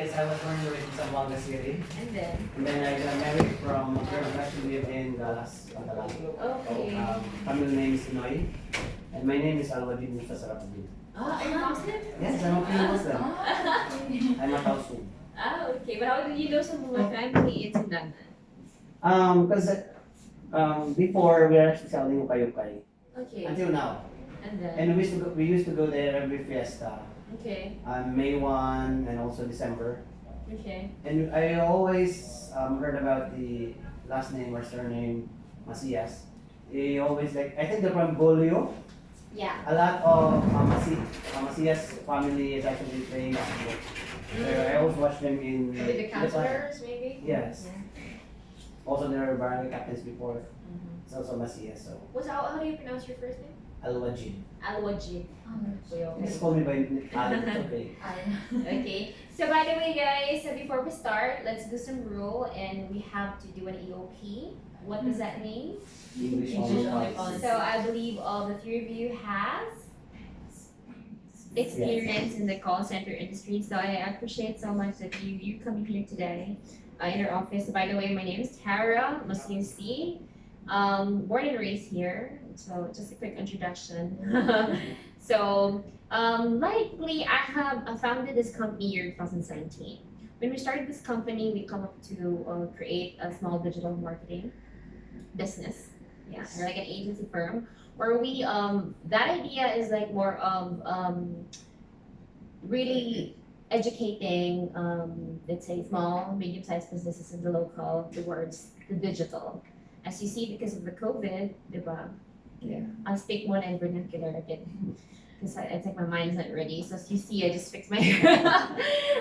Yes, I was born in Zamboanga City. And then? I got married from a girl who actually live in Dallas, Catalan. Okay. Family name is Inoy. And my name is Alwadin Mustasarapudin. Are you Muslim? Yes, I'm a Filipino Muslim. I'm a household. Okay. But how did you know some of my family in Sudan? Because before we were actually selling ukay-ukay. Okay. Until now. And then? And we used to go there every fiesta. Okay. May 1 and also December. Okay. And I always heard about the last name or surname Macias. He always like, I think they're from Bolio. Yeah. A lot of Macias family is actually playing basketball. I always watch them in With the counselors, maybe? Yes. Yeah. Also, they were barangay captains before. Mm-hmm. It's also Macias. So How do you pronounce your first name? Alwajid. Alwajid. Just call me by Al. It's okay. Okay. So by the way, guys, before we start, let's do some rule, and we have to do an EOP. What does that mean? English English only only policy. So I believe all the three of you has experience in the call center industry. So I appreciate so much that you coming here today in our office. By the way, my name is Tara, Muslim C. Born and raised here. So just a quick introduction. So likely I founded this company year 2017. When we started this company, we come up to create a small digital marketing business. Yeah, we're like an agency firm where we that idea is like more of really educating let's say small medium-sized businesses in the local towards the digital. As you see, because of the COVID, diba? Yeah. I'll speak more in vernacular again because I think my mind's not ready. So as you see, I just fixed my hair.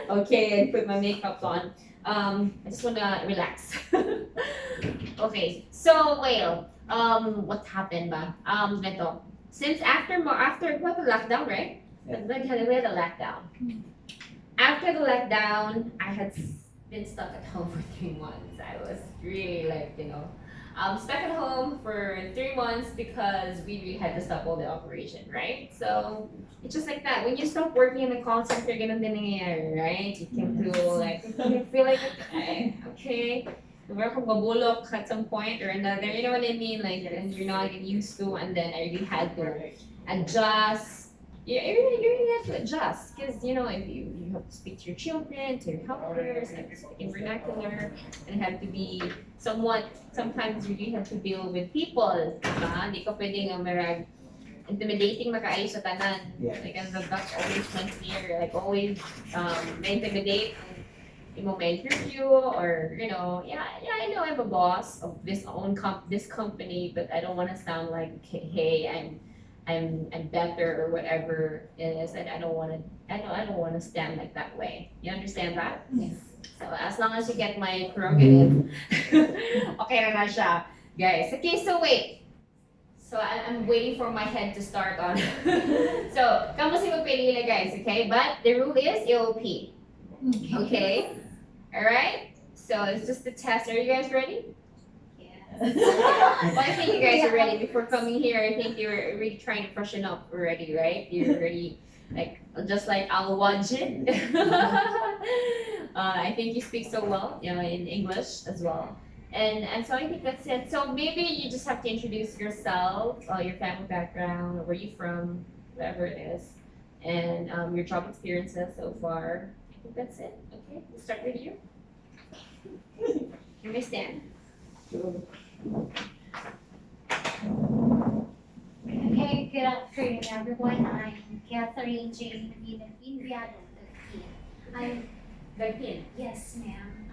Okay, and put my makeup on. I just wanna relax. Okay, so well, what happened ba? Ganito. Since after what the lockdown, right? Yeah. We had a lockdown. After the lockdown, I had been stuck at home for 3 months. I was really like, stuck at home for 3 months because we really had to stop all the operation, right? So it's just like that. When you stop working in the call center, ganun din nangyayari, right? You can feel like okay, we're mabulok at some point or another. You know what I mean? Like, and you're not getting used to, and then I really had to adjust. You really have to adjust because if you have to speak to your children, to your helpers, have to speak in vernacular, and have to be somewhat. Sometimes you really have to deal with people. Hindi ka pwedeng intimidating makaayos sa tanan. Yeah. Like that's always clear. Like always intimidate. May interview or I know I'm a boss of this this company, but I don't want to sound like hey I'm better or whatever it is, and I don't want to stand like that way. You understand that? Yes. So as long as you get my prerogative, okay na siya, guys. Okay, so wait. So I'm waiting for my head to start on. So kamu si magpili guys, okay? But the rule is EOP. Okay. All right. So it's just a test. Are you guys ready? Well, I think you guys are ready. Before coming here, I think you're really trying to freshen up already, right? You're already just like I'll watch it. I think you speak so well, in English as well. And so I think that's it. So maybe you just have to introduce yourself, your family background, where you from, whatever it is, and your job experiences so far. I think that's it. Okay, we'll start with you. You may stand. Okay, good afternoon, everyone. I'm Catherine Jane Villalpin. I'm yes, ma'am.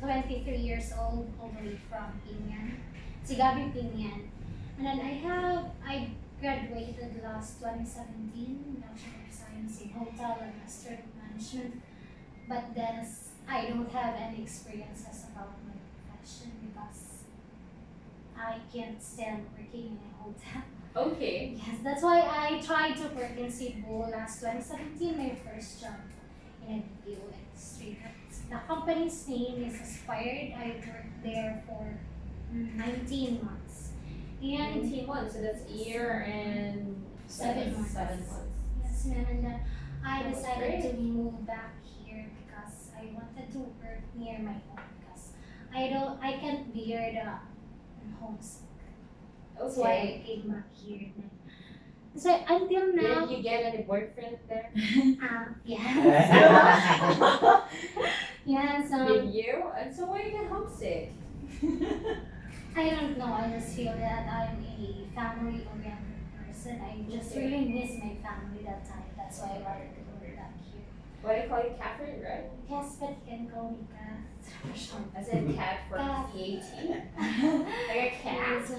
23 years old, originally from Pinyan, Sigabi, Pinyan. And then I graduated last 2017, Bachelor of Science in Hotel and Master of Management. But then I don't have any experiences about my profession because I can't stand working in a hotel. Okay. Yes, that's why I tried to work in Cebu last 2017, my first job in a BPO industry. The company's name is Aspired. I worked there for 19 months. And 19 months, so that's a year and 7 months. 7 months. yes, ma'am, and I That was decided great. to move back here because I work near my home because I can't bear the homesick. So I came back here. So until now, Did you get any boyfriend there? yes. Yes, Did you? And so why you get homesick? I don't know. I just feel that I'm a family-oriented person. I just really miss my family that time. That's why I wanted to go back here. What I call you Catherine, right? Yes, but you can call me Kat. I said cat for Cat. CAT. Like a cat. Yes,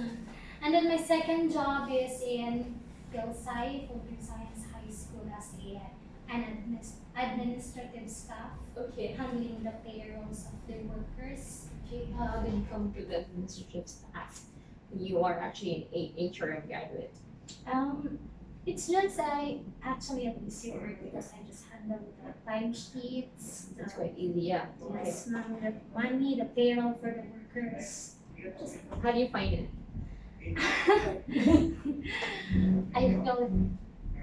and then my second job is in Philsci, Philippine Science High School, as an administrative staff, Okay. handling the payrolls of the workers. Okay. How did you come to the administrative staff? You are actually an HRM graduate. It's just actually an easy work because I just handle the time sheets. That's quite easy, yeah. Yes, the money, the payroll for the workers. How do you find it? I feel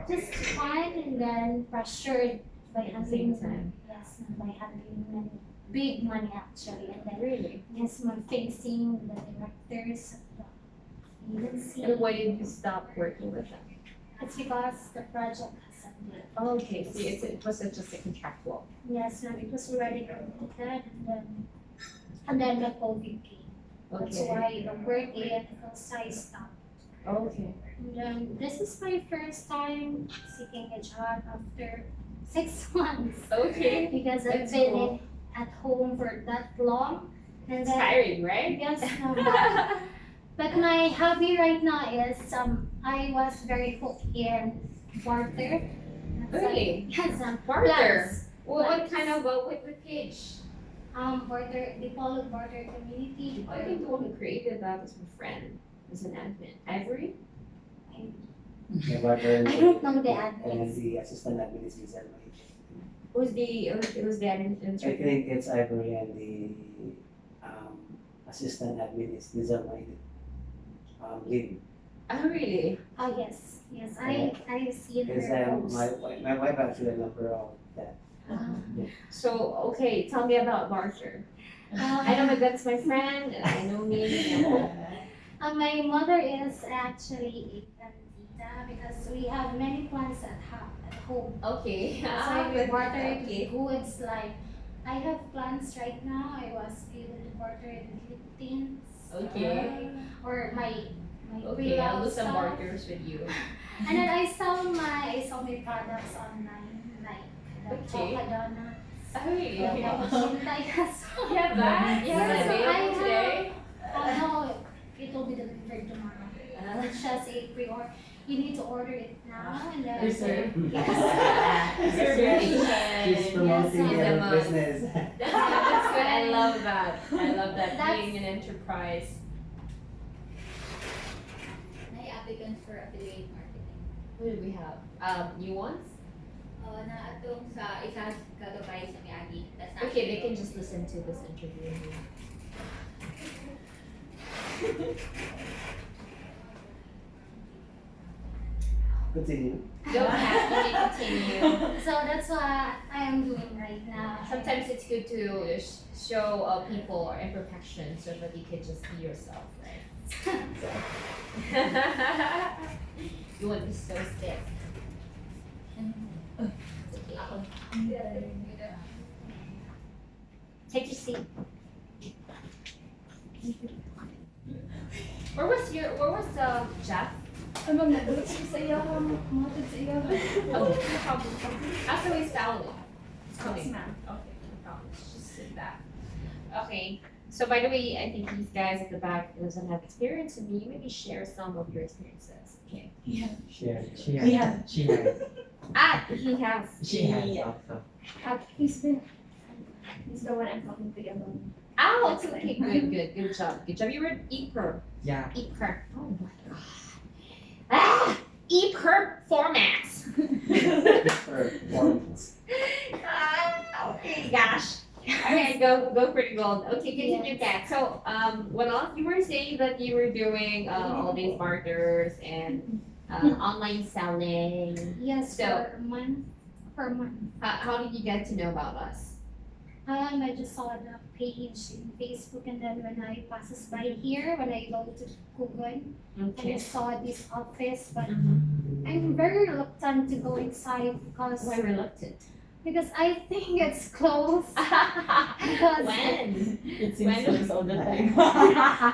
just fun and then pressured by handling Same time. yes, by handling money, big money actually, and then Really? yes, I'm facing the directors of the agency. And why did you stop working with them? It's because the project has ended. Okay, so it was just a contractual. Yes, no, it was already completed, and then the COVID came. That's Okay. why the work in Philsci stopped. Okay. And then this is my first time seeking a job after 6 months Okay. because I've That's been cool. at home for that long. And It's then tiring, right? yes, no, but my hobby right now is I was very hooked in barter. That's Really? yes, Barter? plants. What kind of what page? Barter, they follow barter community. I think the one who created that was my friend. Was an admin. Ivory? Yeah, barter I don't know the and admins. the assistant admin is Giselle. Who's the admin? I think it's Ivory and the assistant admin is Giselle Lynn. Oh really? Oh yes, yes, I see Because her post. my wife actually a member of that. So okay, tell me about barter. I know that's my friend and I know me. My mother is actually a plantita because we have many plants at home. Okay. That's why we barter it Okay. with goods like I have plants right now. I was able to barter it with Philippines. Okay. Or my Okay, I'll do pre-love some stuff. barters with you. And then I sell my products online like the Okay. chocolate donuts. Oh really? Yeah, You like have that? You have Yes, that I available have. today? No, it will be delivered tomorrow. It's just a pre-order. You need to order it now and then. Reserve. Yes. Reservation. She's promoting Yes, her I'm business. That's good. I love that. I love that. That's- Being an enterprise. May applicants for affiliate marketing. What do we have? New ones? Na atong sa isa kagabay sa miagi. Okay, they can just listen to this interview. Continue. Don't have to continue. So that's what I am doing right now. Sometimes it's good to show people imperfections so that you can just be yourself, right? You won't be so stiff. Take your seat. Where was Jeff? Ma'am, nagulat siya sa iyo. Matod sa iyo. Oh, no problem. After he's following. It's coming. ma'am. Okay, no problem. Just sit back. Okay. So by the way, I think these guys at the back doesn't have experience, and you maybe share some of your experiences. Okay. Share. She has. She has. Ah, he has. She has also. He's the one I'm talking to you. Oh, okay, good job. Good job. You were EPER. Yeah. EPER. Oh my god. Ah, EPER formats. Performance. Okay, gosh. Alright, go for the gold. Okay, continue, Kat. So, what else? You were saying that you were doing all these barters and online selling. Yes, So- per month. How did you get to know about us? time I just saw the page in Facebook, and then when I passes by here, when I go to Google, I Okay. just saw this office, but Mhm. I'm very reluctant to go inside Why reluctant? because I think it's closed. Because When? It seems When- close all the time.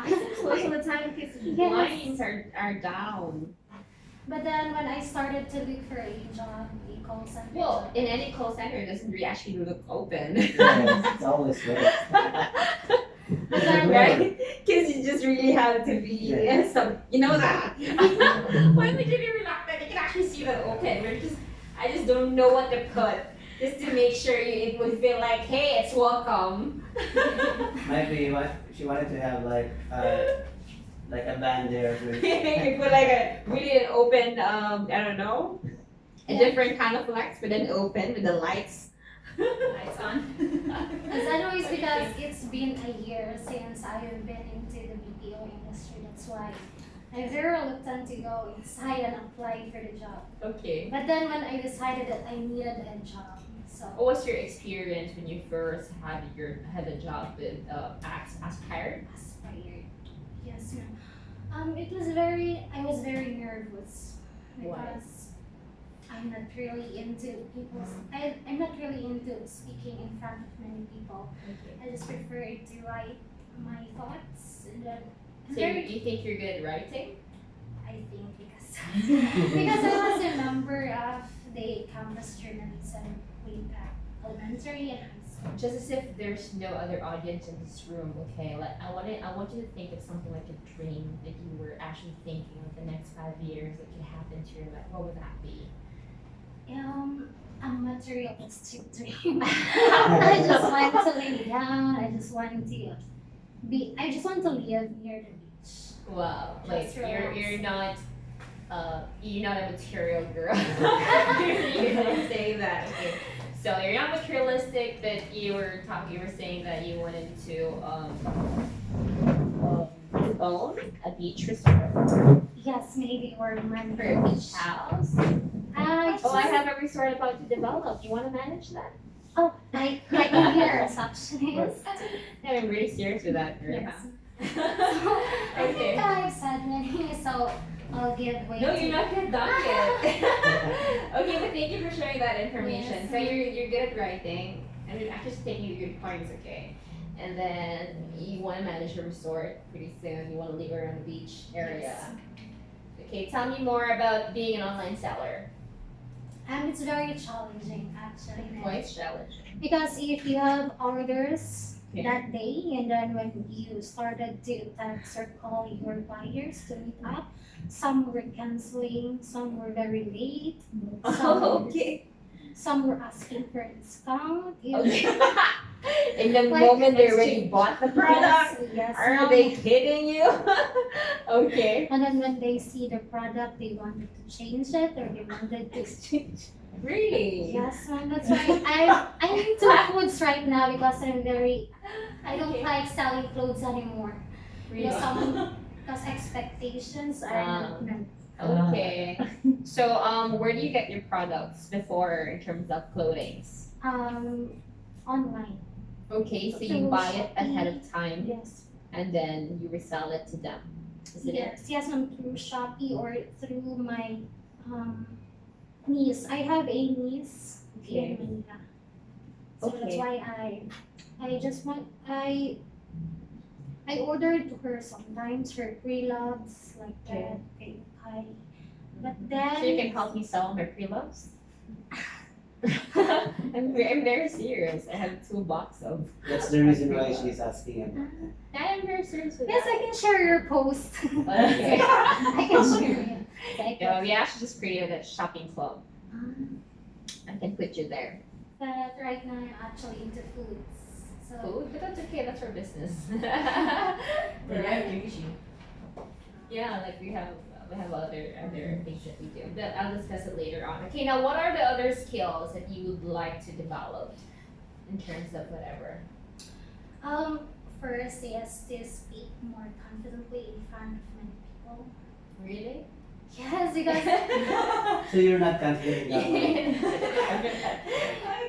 It's close all the time because Yes. blinds are down. But then when I started to look for a job, a call center Well, job, in any call center, it doesn't really actually look open. Yes, it's always closed. but then Right? Because you just really have to be Yeah. you know that. Why would you be reluctant? You can actually see that open. I just don't know what to put. Just to make sure it would feel like, hey, it's welcome. Might be what she wanted to have like a band there. With, You put like a really an open, I don't know, a different kind of flex, but then open with the lights. Lights on. Because anyways, because it's been a year since I have been into the BPO industry, that's why I'm very reluctant to go inside and apply for the job. Okay. But then when I decided that I needed a job, so What was your experience when you first had a job with Aspire? aspired. Yes, ma'am. I was very nervous Why? because I'm not really into I'm not really into speaking in front of many people. Okay. I just prefer to write my thoughts, and then So you think you're good at writing? I think because I was a member of the campus journalism way back elementary and high school. Just as if there's no other audience in this room, okay? Like I want you to think of something like a dream that you were actually thinking of the next 5 years that could happen to your life. What would that be? A materialistic dream. I just want to lay down. I just want to live near the beach. Wow, Just like relax. you're not a material girl. You're not saying that. Okay. So you're not materialistic, but you were saying that you wanted to own a beach resort Yes, maybe or for a remember. beach house. I Oh, I have a resort about to develop. You want to manage that? I can hear a receptionist. No, I'm really serious with that, girl. Yes. Huh? I think Okay. I've said many, so I'll give way No, to you're not yet done yet. Okay, but thank you for sharing that information. Yes. So you're good at writing. I'm just taking you good points, okay? And then you want to manage a resort pretty soon. You want to live around the beach area. Yes. Okay, tell me more about being an online seller. It's very challenging actually. ma'am. Why it's challenging? Because if you have orders Okay. that day, and then when you started to text or call your buyers to meet up, some were canceling, some were very late, Oh, okay. some were asking for a discount. Okay. In the Like moment they already exchange. bought the product. Yes, Are ma'am. they kidding you? Okay. And then when they see the product, they wanted to change it or they wanted to exchange. Really? Yes, ma'am. That's why I'm into foods right now because I don't Okay. like selling clothes anymore. Really? Because expectations are not met. Okay. So where do you get your products before in terms of clothing? Online. Okay, so you Through buy it ahead of Shopee. time Yes. and then you resell it to them. Is it? Yes, ma'am, through Shopee or through my niece. I have a niece Okay. in Manila. So that's Okay. why I just want I order to her sometimes her pre-loves like Okay. that. Okay. But then So you can help me sell my pre-loves? I'm very serious. I have 2 boxes of. That's the reason why she's asking about. I am very serious with yes, I that. can share your post. Okay. I can share it. I Yeah, we actually just created a shopping club. can- I can put you there. But right now I'm actually into foods. So Food? But that's okay, that's our business. Right. Yeah, like we have other things that we do. But I'll discuss it later on. Okay, now what are the other skills that you would like to develop in terms of whatever? first is to speak more confidently in front of many people. Really? Yes, because So you're not confident in that one?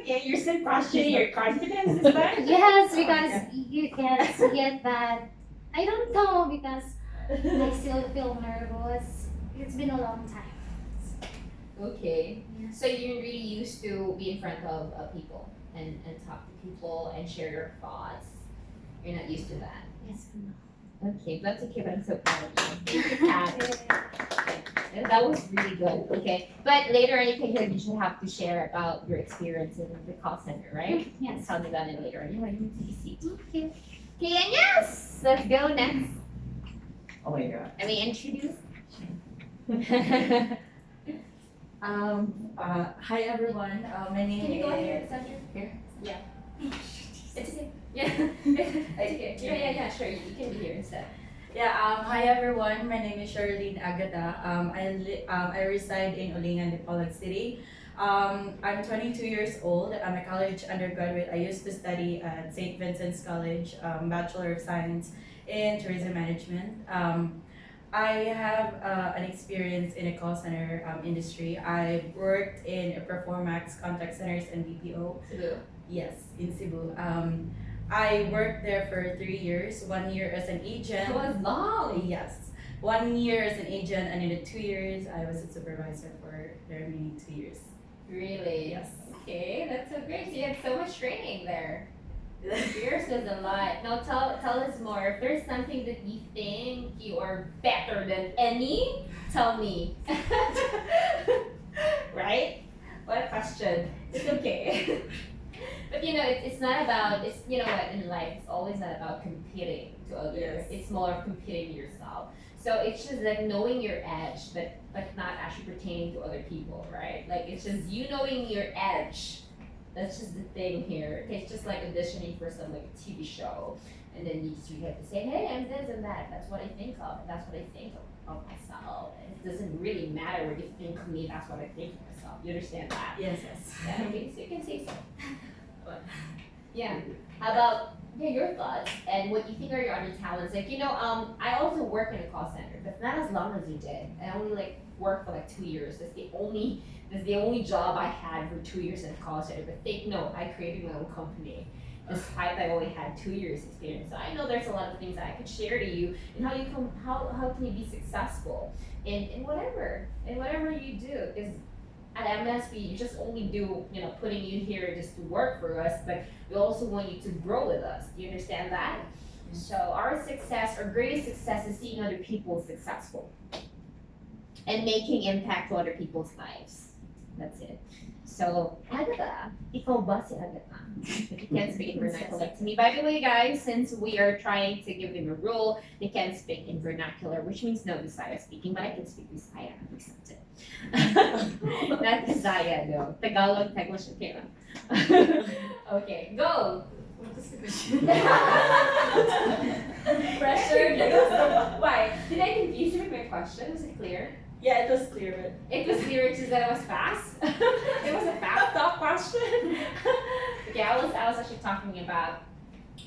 Okay, you're still questioning your confidence, is that? yes, because you can see it that I don't know because I still feel nervous. It's been a long time. Okay. Yeah. So you're really used to be in front of people and talk to people and share your thoughts. You're not used to that. Yes. Okay, that's okay, but I'm so proud of you. Thank you, Kat. That was really good. Okay, but later on, you should have to share about your experience in the call center, right? Yes. Tell me that in later on. You want to take a seat. Okay. Okay, and yes, let's go next. Oh my god. Let me introduce. Hi everyone. My name Can you go is. here? Is that here? Here? Yeah. It's okay. Yeah. It's okay. Yeah, sure. You can be here instead. Yeah. Hi everyone. My name is Charlene Agata. I reside in Olingan, Dipolog City. I'm 22 years old. I'm a college undergraduate. I used to study at St. Vincent's College, Bachelor of Science in Tourism Management. I have an experience in a call center industry. I worked in Performax contact centers and BPO. Cebu. Yes, in Cebu. I worked there for 3 years. 1 year as an agent. That was long. Yes, 1 year as an agent, and in the 2 years I was a supervisor for the remaining 2 years. Really? Yes. Okay, that's so great. So you had so much training there. Yours was a lot. Now tell us more. If there's something that you think you are better than any, tell me. Right? What a question. It's okay. But it's not about, it's what, in life, it's always not about competing to others. Yes. It's more of competing yourself. So it's just like knowing your edge, but not actually pertaining to other people, right? Like it's just you knowing your edge. That's just the thing here. It's just like auditioning for some like TV show, and then you have to say, hey, I'm this and that. That's what I think of, and that's what I think of myself. And it doesn't really matter what you think of me. That's what I think of myself. You understand that? Yes. Yeah. Okay. So you can say so. Yeah. How about your thoughts and what you think are your other talents? Like I also work in a call center, but not as long as you did. I only worked for 2 years. That's the only job I had for 2 years in a call center. But take note, I created my own company, despite I only had 2 years experience. So I know there's a lot of things that I could share to you and how can you be successful in whatever you do. Because at MSP, you just only do, putting you here just to work for us, but we also want you to grow with us. Do you understand that? So our greatest success is seeing other people successful and making impact to other people's lives. That's it. So, Agatha, ikaw ba si Agatha? If you can't speak in vernacular to me. By the way, guys, since we are trying to give them a rule, they can't speak in vernacular, which means no Visaya speaking, but I can speak Visaya. I'm accepted. Not Visaya, though. Tagalog, Taglish, okay lang. Okay, go! Pressure. Why? Did I confuse you with my question? Was it clear? Yeah, it was clear. It was clear, it's just that it was fast. It was a fast talk question. Okay, I was actually talking about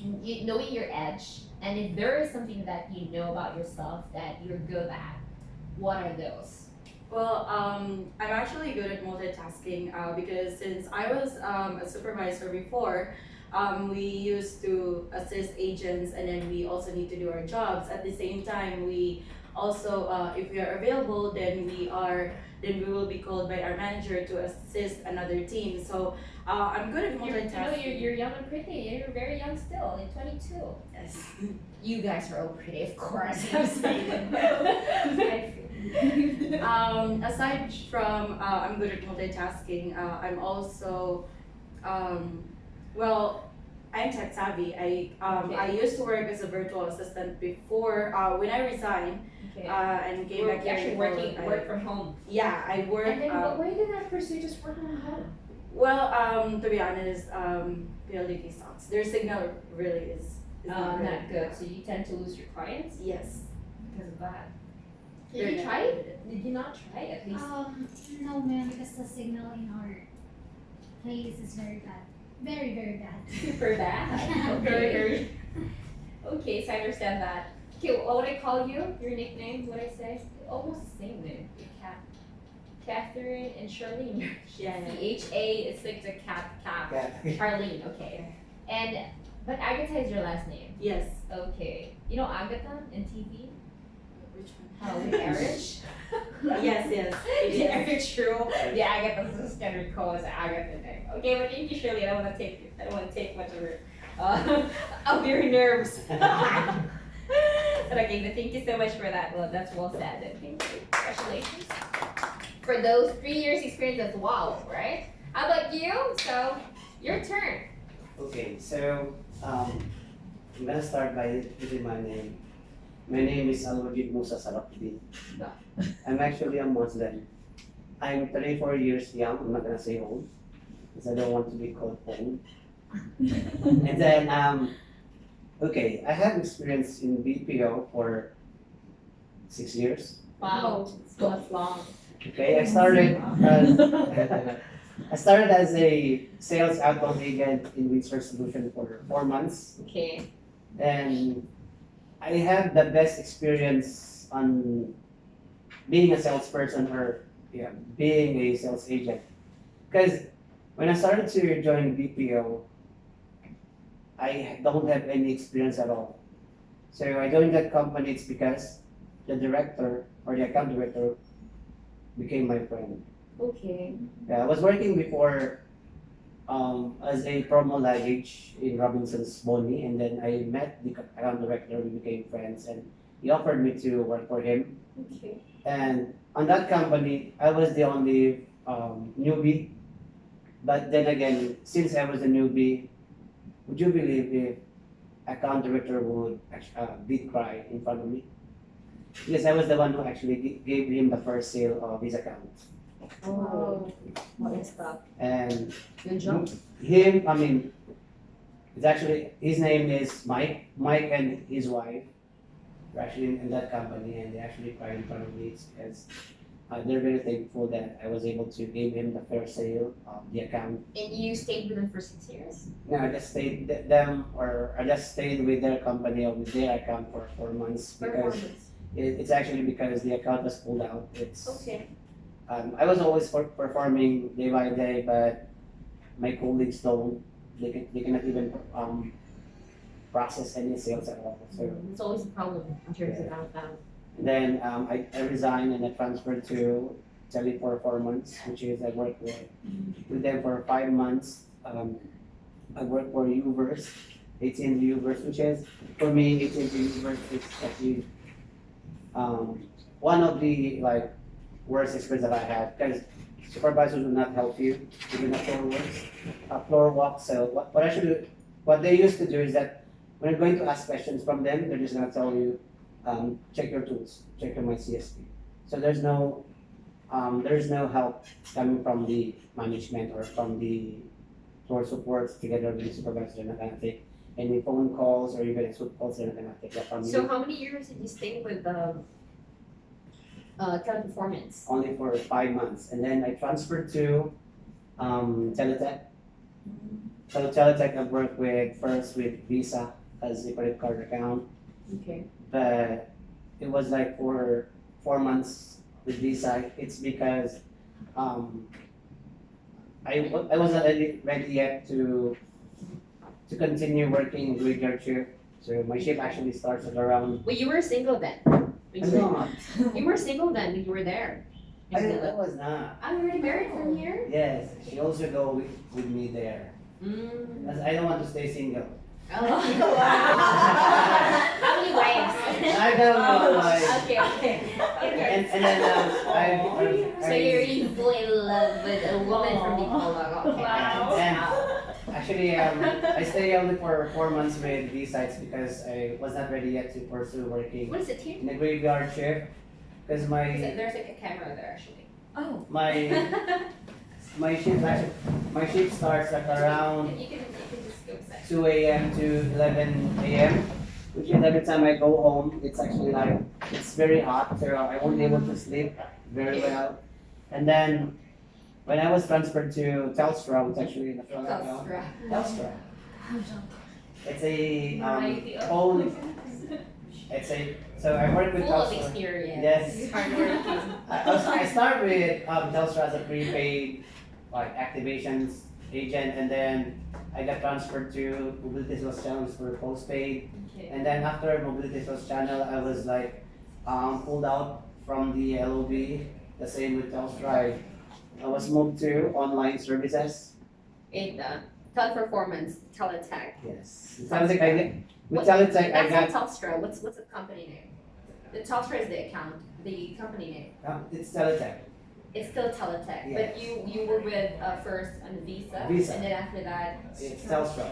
knowing your edge, and if there is something that you know about yourself that you're good at, what are those? Well, I'm actually good at multitasking because since I was a supervisor before, we used to assist agents, and then we also need to do our jobs. At the same time, we also, if we are available, then we will be called by our manager to assist another team. So I'm good at multitasking. You're young and pretty. You're very young still. You're 22. Yes. You guys are all pretty, of course. Aside from I'm good at multitasking, I'm also I'm tech savvy. I used to work as a virtual assistant before when I resigned Okay. and came back here. Actually work from home. Yeah, I work. And then why did that pursue just working from home? Well, to be honest, PLDT sucks. Their signal really is Not really good. So you tend to lose your clients Yes. because of that. They're Did you not try good. it? Did you not try it at least? No, ma'am, because the signal in our place is very bad. Very, very bad. Super bad. Okay. Okay, so I understand that. Okay, what would I call you? Your nickname? What I say? Almost the same name. Catherine and Charlene. Yeah. CHA. It's like the cat. Yeah. Charlene. Okay. And but Agatha is your last name. Yes. Okay. You know Agatha in TV? Which one? How with Erich? Yes, yes. The Erich rule. The Agatha is standard call as Agatha name. Okay, but thank you, Shirley. I don't want to take much of your nerves. But okay, but thank you so much for that. Well, that's well said. And thank you. Congratulations. For those 3 years experience, that's wow, right? How about you? So, your turn. Okay, so I'm gonna start by giving my name. My name is Alwajid Musa Sarapudin. I'm actually a Muslim. I'm 34 years young. I'm not gonna say old because I don't want to be called old. And then okay, I have experience in BPO for 6 years. Wow, so that's long. Okay, I started as a sales outbound agent in Research Solution for 4 months, Okay. and I had the best experience on being a salesperson or being a sales agent. Because when I started to join BPO, I don't have any experience at all. So I joined that company. It's because the director or the account director became my friend. Okay. Yeah, I was working before as a promo luggage in Robinson's Bonnie, and then I met the account director. We became friends, and he offered me to work for him. Okay. And on that company, I was the only newbie. But then again, since I was a newbie, would you believe if account director would did cry in front of me? Because I was the one who actually gave him the first sale of his account. Oh, what is that? And Good job. him, I mean, it's actually, his name is Mike. Mike and his wife were actually in that company, and they actually cried in front of me. It's because they're very thankful that I was able to give him the fair sale of the account. And you stayed with them for 6 years? No, I just stayed I just stayed with their company or with their account for 4 months because Performance. it's actually because the account was pulled out. Okay. I was always performing day by day, but my colleagues don't. They cannot even process any sales at all. So It's always a problem in terms of outbound. then I resigned and I transferred to Tele for 4 months, which is I worked with them for 5 months. I worked for Uverse, AT&T Uverse, which is for me AT&T Uverse is actually one of the worst experience that I had because supervisors will not help you even a floor walk. So what they used to do is that when you're going to ask questions from them, they're just gonna tell you, check your tools, check your MyCSP. So there's no help coming from the management or from the floor supports together with the supervisor. They're not gonna take any phone calls or even Zoom calls. They're not gonna take that from So you. how many years did you stay with Teleperformance? Only for 5 months, and then I transferred to Teletech. So Teletech, I worked first with Visa as a credit card account, Okay. but it was like for 4 months with Visa. It's because I wasn't ready yet to continue working graveyard shift. So my shift actually starts at around. Well, you were single then. I'm not. You were single then when you were there. I was not. I'm already married from here. Yes, she also go with me there. Mm. Because I don't want to stay single. Oh. How many wives? I don't know why. Okay. And then So you're really fully in love with a woman from Dipolog. Okay. And actually, I stayed only for 4 months with these sites because I was not ready yet to pursue working What is it here? in a graveyard shift. Because There's like a camera there actually. Oh. my shift starts at around You can just go inside. 2 a.m. to 11 a.m. Which is every time I go home, it's actually it's very hot, so I won't be able to sleep very well. And then when I was transferred to Telstra, which actually in the front Telstra. It's a phone So I work with Full of Telstra. experience. Yes. Hardworking. I start with Telstra as a prepaid like activations agent, and then I got transferred to mobility sales channels for postpaid. Okay. And then after mobility sales channel, I was like pulled out from the LOB. The same with Telstra. I was moved to online services. In teleperformance, teletech. Yes. Teletech, with Teletech, I That's got not Telstra. What's the company name? The Telstra is the account. The company name. it's Teletech. It's still teletech, Yes. but you were with first on Visa, Visa. and then after that. It's Telstra.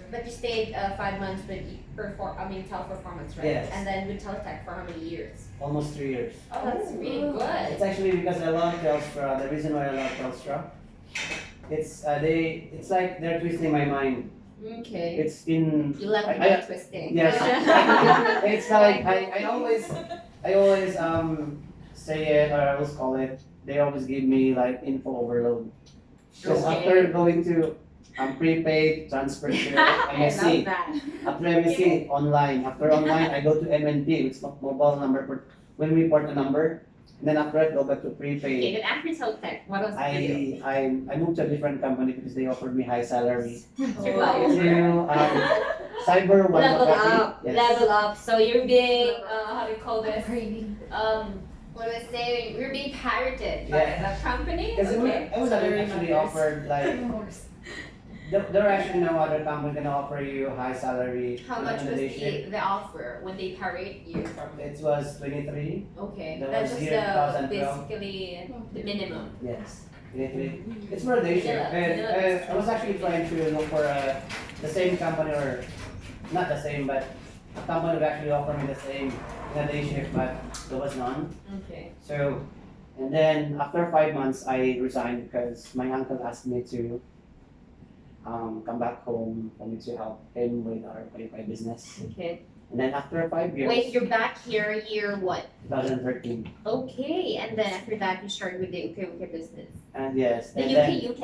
But you stayed 5 months with teleperformance, right? Yes. And then with teletech for how many years? Almost 3 years. Oh, that's really good. It's actually because I love Telstra. The reason why I love Telstra, it's like they're twisting my mind. Okay. It's in You love I- the twisting. yes. It's like I always say it, or I always call it. They always give me like info overload. Because Okay. after going to prepaid, transfer to I love MSC. that. After MSC, online. After online, I go to MNP, which is mobile number. When we port a number, and then after that, go back to Okay, prepaid. then after teletech, what else did you do? I moved to a different company because they offered me high salary. Wow. To cyber one Level company. up, Yes. level up. So you're being, how do you call this? Upgrading. What do I say? You're being pirated Yeah. by the company. Because Okay. I was actually offered like there are actually no other company gonna offer you high salary. How much was recommendation. the offer when they pirate you from? It was 23. Okay, That that's was just year the 2012. basically the minimum. Yes. 23. It's for a day shift. Vanilla, And I was actually trying to look for the same company, or not the same, but a company would actually offer me the same in a day shift, but there was none. Okay. So, and then after 5 months, I resigned because my uncle asked me to come back home for me to help him with my business. Okay. And then after 5 years, Wait, you're back here year what? 2013. Okay, and then after that you started with the UK business. And yes, The and UK then, UK.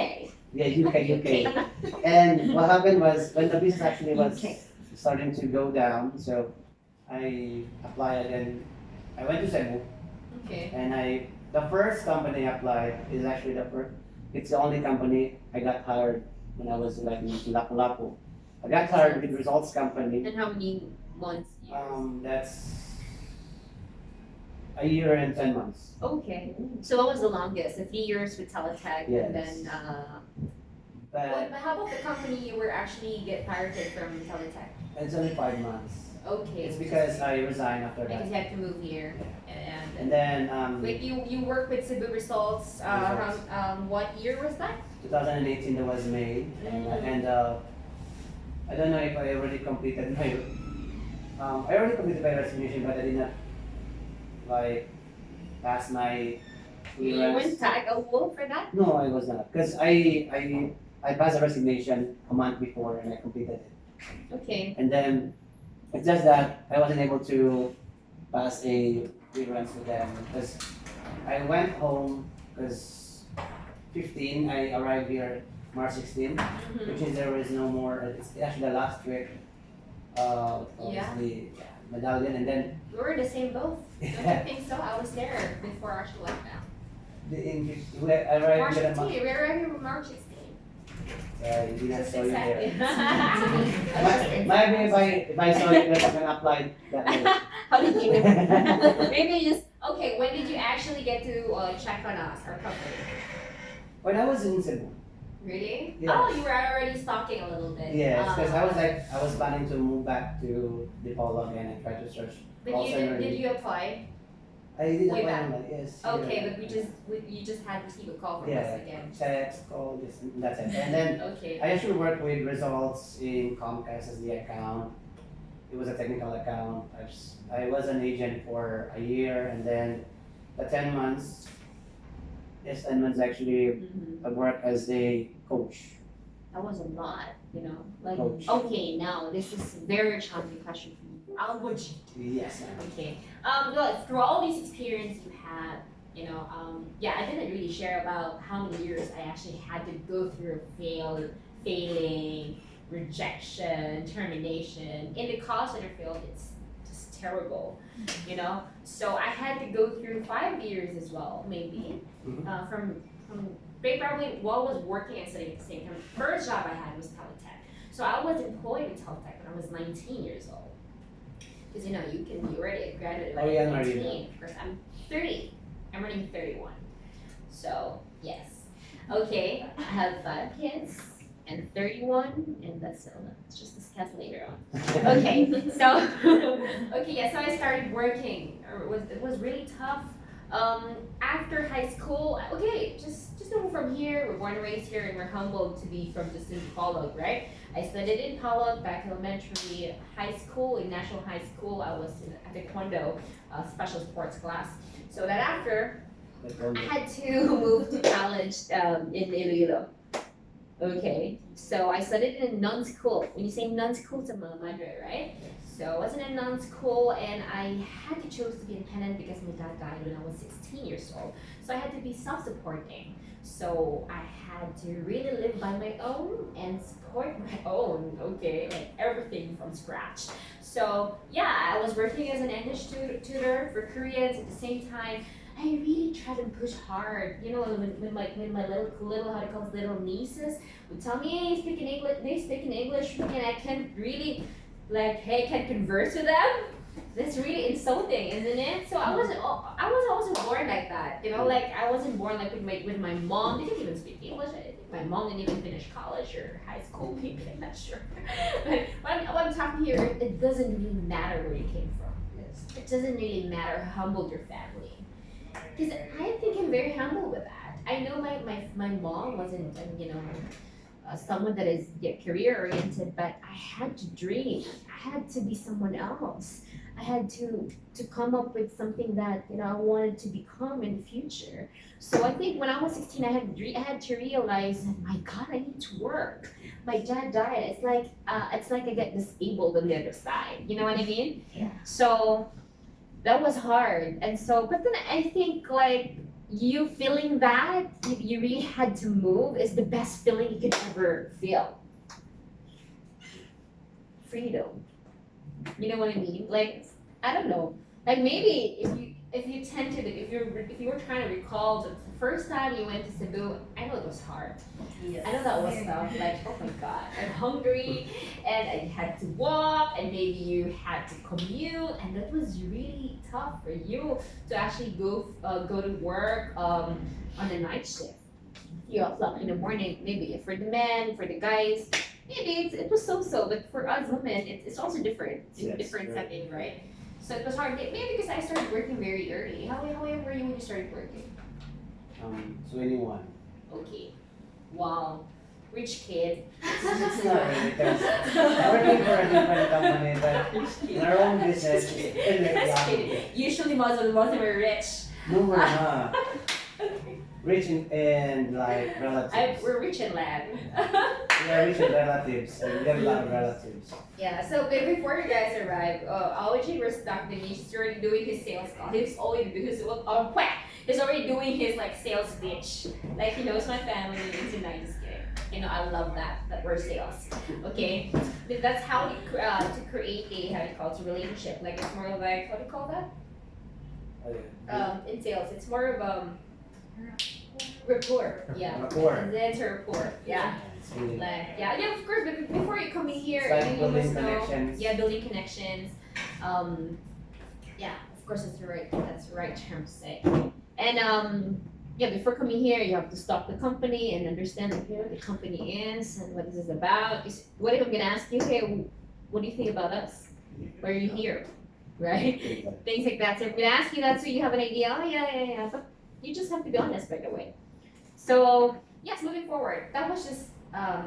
yeah, UK. And what happened was when the business actually was starting to go down, so I applied and I went to Cebu, Okay. and the first company I applied is actually it's the only company I got hired when I was like in Lapu-Lapu. I got hired with Results Company. And how many months? Years? That's a year and 10 months. Okay. So what was the longest? The 3 years with Teletech, Yes. and then But but how about the company you were actually get pirated from Teletech? it's only 5 months. Okay. It's because I resigned after because that. you had to move here, and And then wait, you work with Cebu Results. Results. What year was that? 2018 that was May, and I don't know if I already completed my resignation, but I did not like pass my You clearance. went tag a wolf for that? No, I was not, because I passed a resignation a month before and I completed it, Okay. and then it's just that I wasn't able to pass a clearance with them because I went home because 15 I arrived here March 16, which is there is no more. It's actually the last week. Yeah. The medallion, and then We were in the same boat. Don't you think so? I was there before actual lockdown. I arrived March with a 16. We arrived here March 16. I did not Just saw you exactly. there. Maybe if I saw you there, I can apply that way. How did you? Maybe you just okay. When did you actually get to check on us, our company? When I was in Cebu. Really? Yes. Oh, you were already stalking a little bit. Yes, because I was planning to move back to Dipolo again and try to search. But call you center. did you apply? I did way apply back? on that, yes. Okay, yeah. but you just had received a call from Yeah. us again. Text, call, this, that's it. And then Okay. I actually worked with Results in Comcast as the account. It was a technical account. I was an agent for a year, and then the 10 months, yes, 10 months actually, Mhm. I worked as a coach. That was a lot, you know. Like Coach. okay, now this is a very challenging question for you. How would you? Yes. Okay. Well, through all these experience you had, you know, yeah, I didn't really share about how many years I actually had to go through failing, rejection, termination. In the call center field, it's just terrible, you know. So I had to go through 5 years as well, maybe, from probably while I was working and studying at the same time. The first job I had was Teletech. So I was employed with Teletech when I was 19 years old. Because you know, you can be already a graduate How young are you 19. Of course, I'm 30. I'm running 31. So, yes. Okay, I have 5 kids and 31, and let's just discuss later on. Okay, so okay, yeah, so I started working. It was really tough. After high school, okay, just know from here. We're born and raised here, and we're humbled to be from just in Bacolod, right? I studied in Bacolod, back elementary, high school, in National High School. I was in a taekwondo special sports class. So that after, I had to move to college in Iloilo. Okay, so I studied in a nun school. When you say nun school, it's a Mala Madre, right? So I was in a nun school, and I had to choose to be independent because my dad died when I was 16 years old. So I had to be self-supporting. So I had to really live by my own and support my own, okay, like everything from scratch. So yeah, I was working as an English tutor for Koreans at the same time. I really tried to push hard. You know, when my little how to call it, little nieces would tell me, hey, they speak in English, and I can't really can't converse with them. That's really insulting, isn't it? So I was also born like that. You know, like I wasn't born like with my mom. They didn't even speak English. I think my mom didn't even finish college or high school. Maybe I'm not sure. But when I'm talking here, it doesn't really matter where you came from. It doesn't really matter how humble your family. Because I think I'm very humble with that. I know my mom wasn't, someone that is career oriented, but I had to dream. I had to be someone else. I had to come up with something that I wanted to become in the future. So I think when I was 16, I had to realize that my God, I need to work. My dad died. It's like I get disabled on the other side. You know what I mean? Yeah. So that was hard, and so but then I think like you feeling that you really had to move is the best feeling you could ever feel. Freedom. You know what I mean? Like I don't know. Like maybe if you were trying to recall the first time you went to Cebu, I know it was hard. Yes. I know that was tough. Like oh my God, I'm hungry, and I had to walk, and maybe you had to commute, and that was really tough for you to actually go to work on a night shift. You up in the morning, maybe for the men, for the guys, maybe it was so, but for us women, it's also different. It's a different setting, right? So it was hard, maybe because I started working very early. How young were you when you started working? 21. Okay. Wow. Rich kid. It's not really because working for a different company, but in our own business, it's still like Just kidding. Usually most of them were rich. No, we're not. Rich in like relatives. We're rich in land. We are rich in relatives, and we have a lot of relatives. Yeah, so before you guys arrived, Aoji was stuck then he's already doing his sales call. He's already doing his like sales pitch. Like he knows my family, he's a nice kid. You know, I love that we're sales. Okay? But that's how to create a how do you call it, a relationship. Like it's more like how do you call that? In sales. It's more of rapport. Yeah. Rapport. And then it's a rapport. Yeah. It's really Like, yeah, of course, but before you come in here, It's like you building must know, connections. yeah, building connections. Yeah, of course, that's the right term to say. And yeah, before coming here, you have to stop the company and understand like, what the company is and what this is about. What if I'm gonna ask you, hey, what do you think about us? Why are you here? Right? Things like that. So if I'm gonna ask you that, so you have an idea. Oh yeah. But you just have to be honest right away. So yes, moving forward, that was just a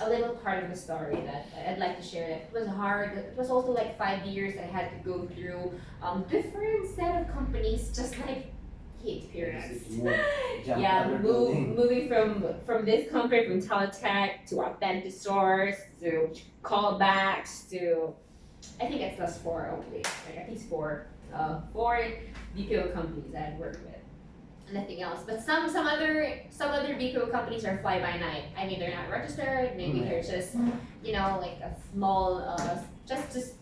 little part of the story that I'd like to share. It was hard. It was also like 5 years I had to go through different set of companies, just like he experienced. Yeah, moving from this company, from Teletech to Authentic Source to callbacks to I think it's just 4 only, like at least 4 BPO companies I had worked with. Nothing else, but some other BPO companies are fly by night. I mean, they're not registered. Maybe they're just like a small just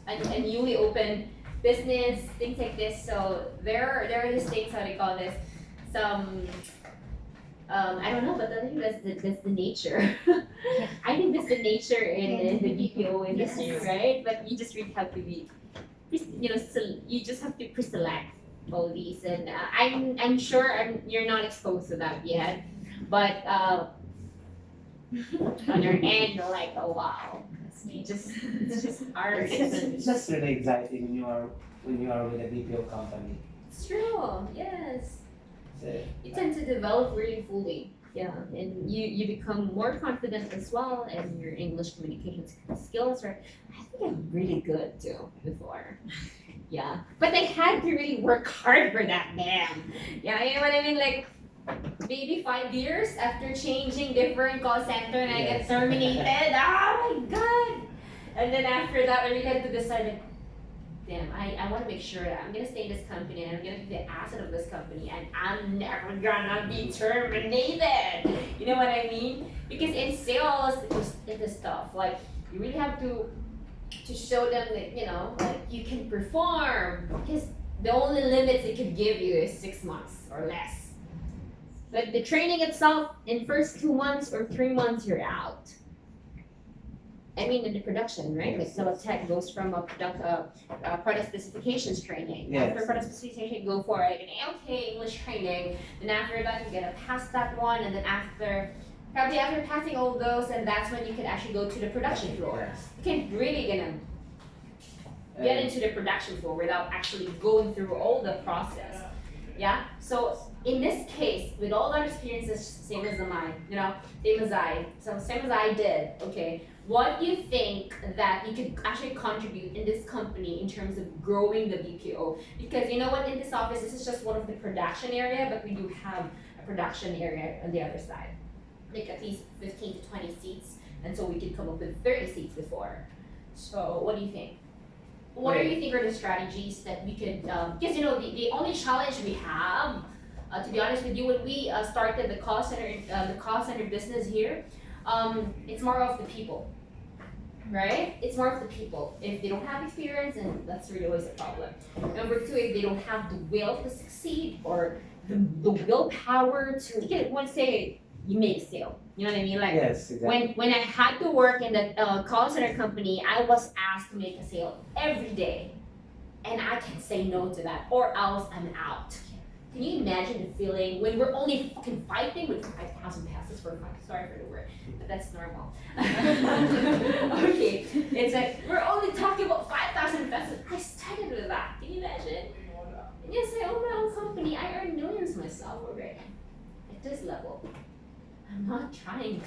a newly open business, things like this. So there are these things, how do you call this? Some I don't know, but I think that's the nature. I think that's the nature in the BPO industry, Yes. right? But you just really have to be, you just have to pre-select all these, and I'm sure you're not exposed to that yet, but on your end, you're like, oh wow, it's just hard. It's just really exciting when you are with a BPO company. It's true, yes. So, You tend to develop really fully. Yeah, and you become more confident as well, and your English communication skills are, I think I'm really good too before. Yeah, but I had to really work hard for that, man. Yeah, you know what I mean? Like, maybe 5 years after changing different call center and I get Yes. terminated. Oh my god! And then after that, I really had to decide, like, damn, I want to make sure that I'm gonna stay in this company and I'm gonna be the asset of this company and I'm never gonna be terminated. You know what I mean? Because in sales, it is tough. Like, you really have to show them that, you know, like, you can perform, because the only limits they could give you is 6 months or less. But the training itself, in first 2 months or 3 months, you're out. I mean, in the production, right? Like, Teletech goes from a product specifications training. Yes. After product specification, go for like an ALK English training. Then after that, you get to pass that one, and then probably after passing all those, and that's when you can actually go to the production floor. yes. You can really get into the production floor without actually going through all the process. Yeah. So in this case, with all our experiences, same as mine, you know, same as I did. Okay. What do you think that you could actually contribute in this company in terms of growing the BPO? Because you know what, in this office, this is just one of the production area, but we do have a production area on the other side, like at least 15 to 20 seats, and so we could come up with 30 seats before. So what do you think? What do you think are the strategies that we could, because you know, the only challenge we have, to be honest with you, when we started the call center business here, it's more of the people, right? It's more of the people. If they don't have experience, then that's really always a problem. Number two, if they don't have the will to succeed or the willpower to, you can once say you made a sale. You know what I mean? Like, Yes, exactly. when I had to work in the call center company, I was asked to make a sale every day, and I can't say no to that, or else I'm out. Can you imagine the feeling when we're only fucking fighting with 5,000 pesos for fun? Sorry for the word, but that's normal. Okay, it's like we're only talking about 5,000 pesos. I started with that. Can you imagine? And yes, I own my own company. I earn millions myself already. At this level, I'm not trying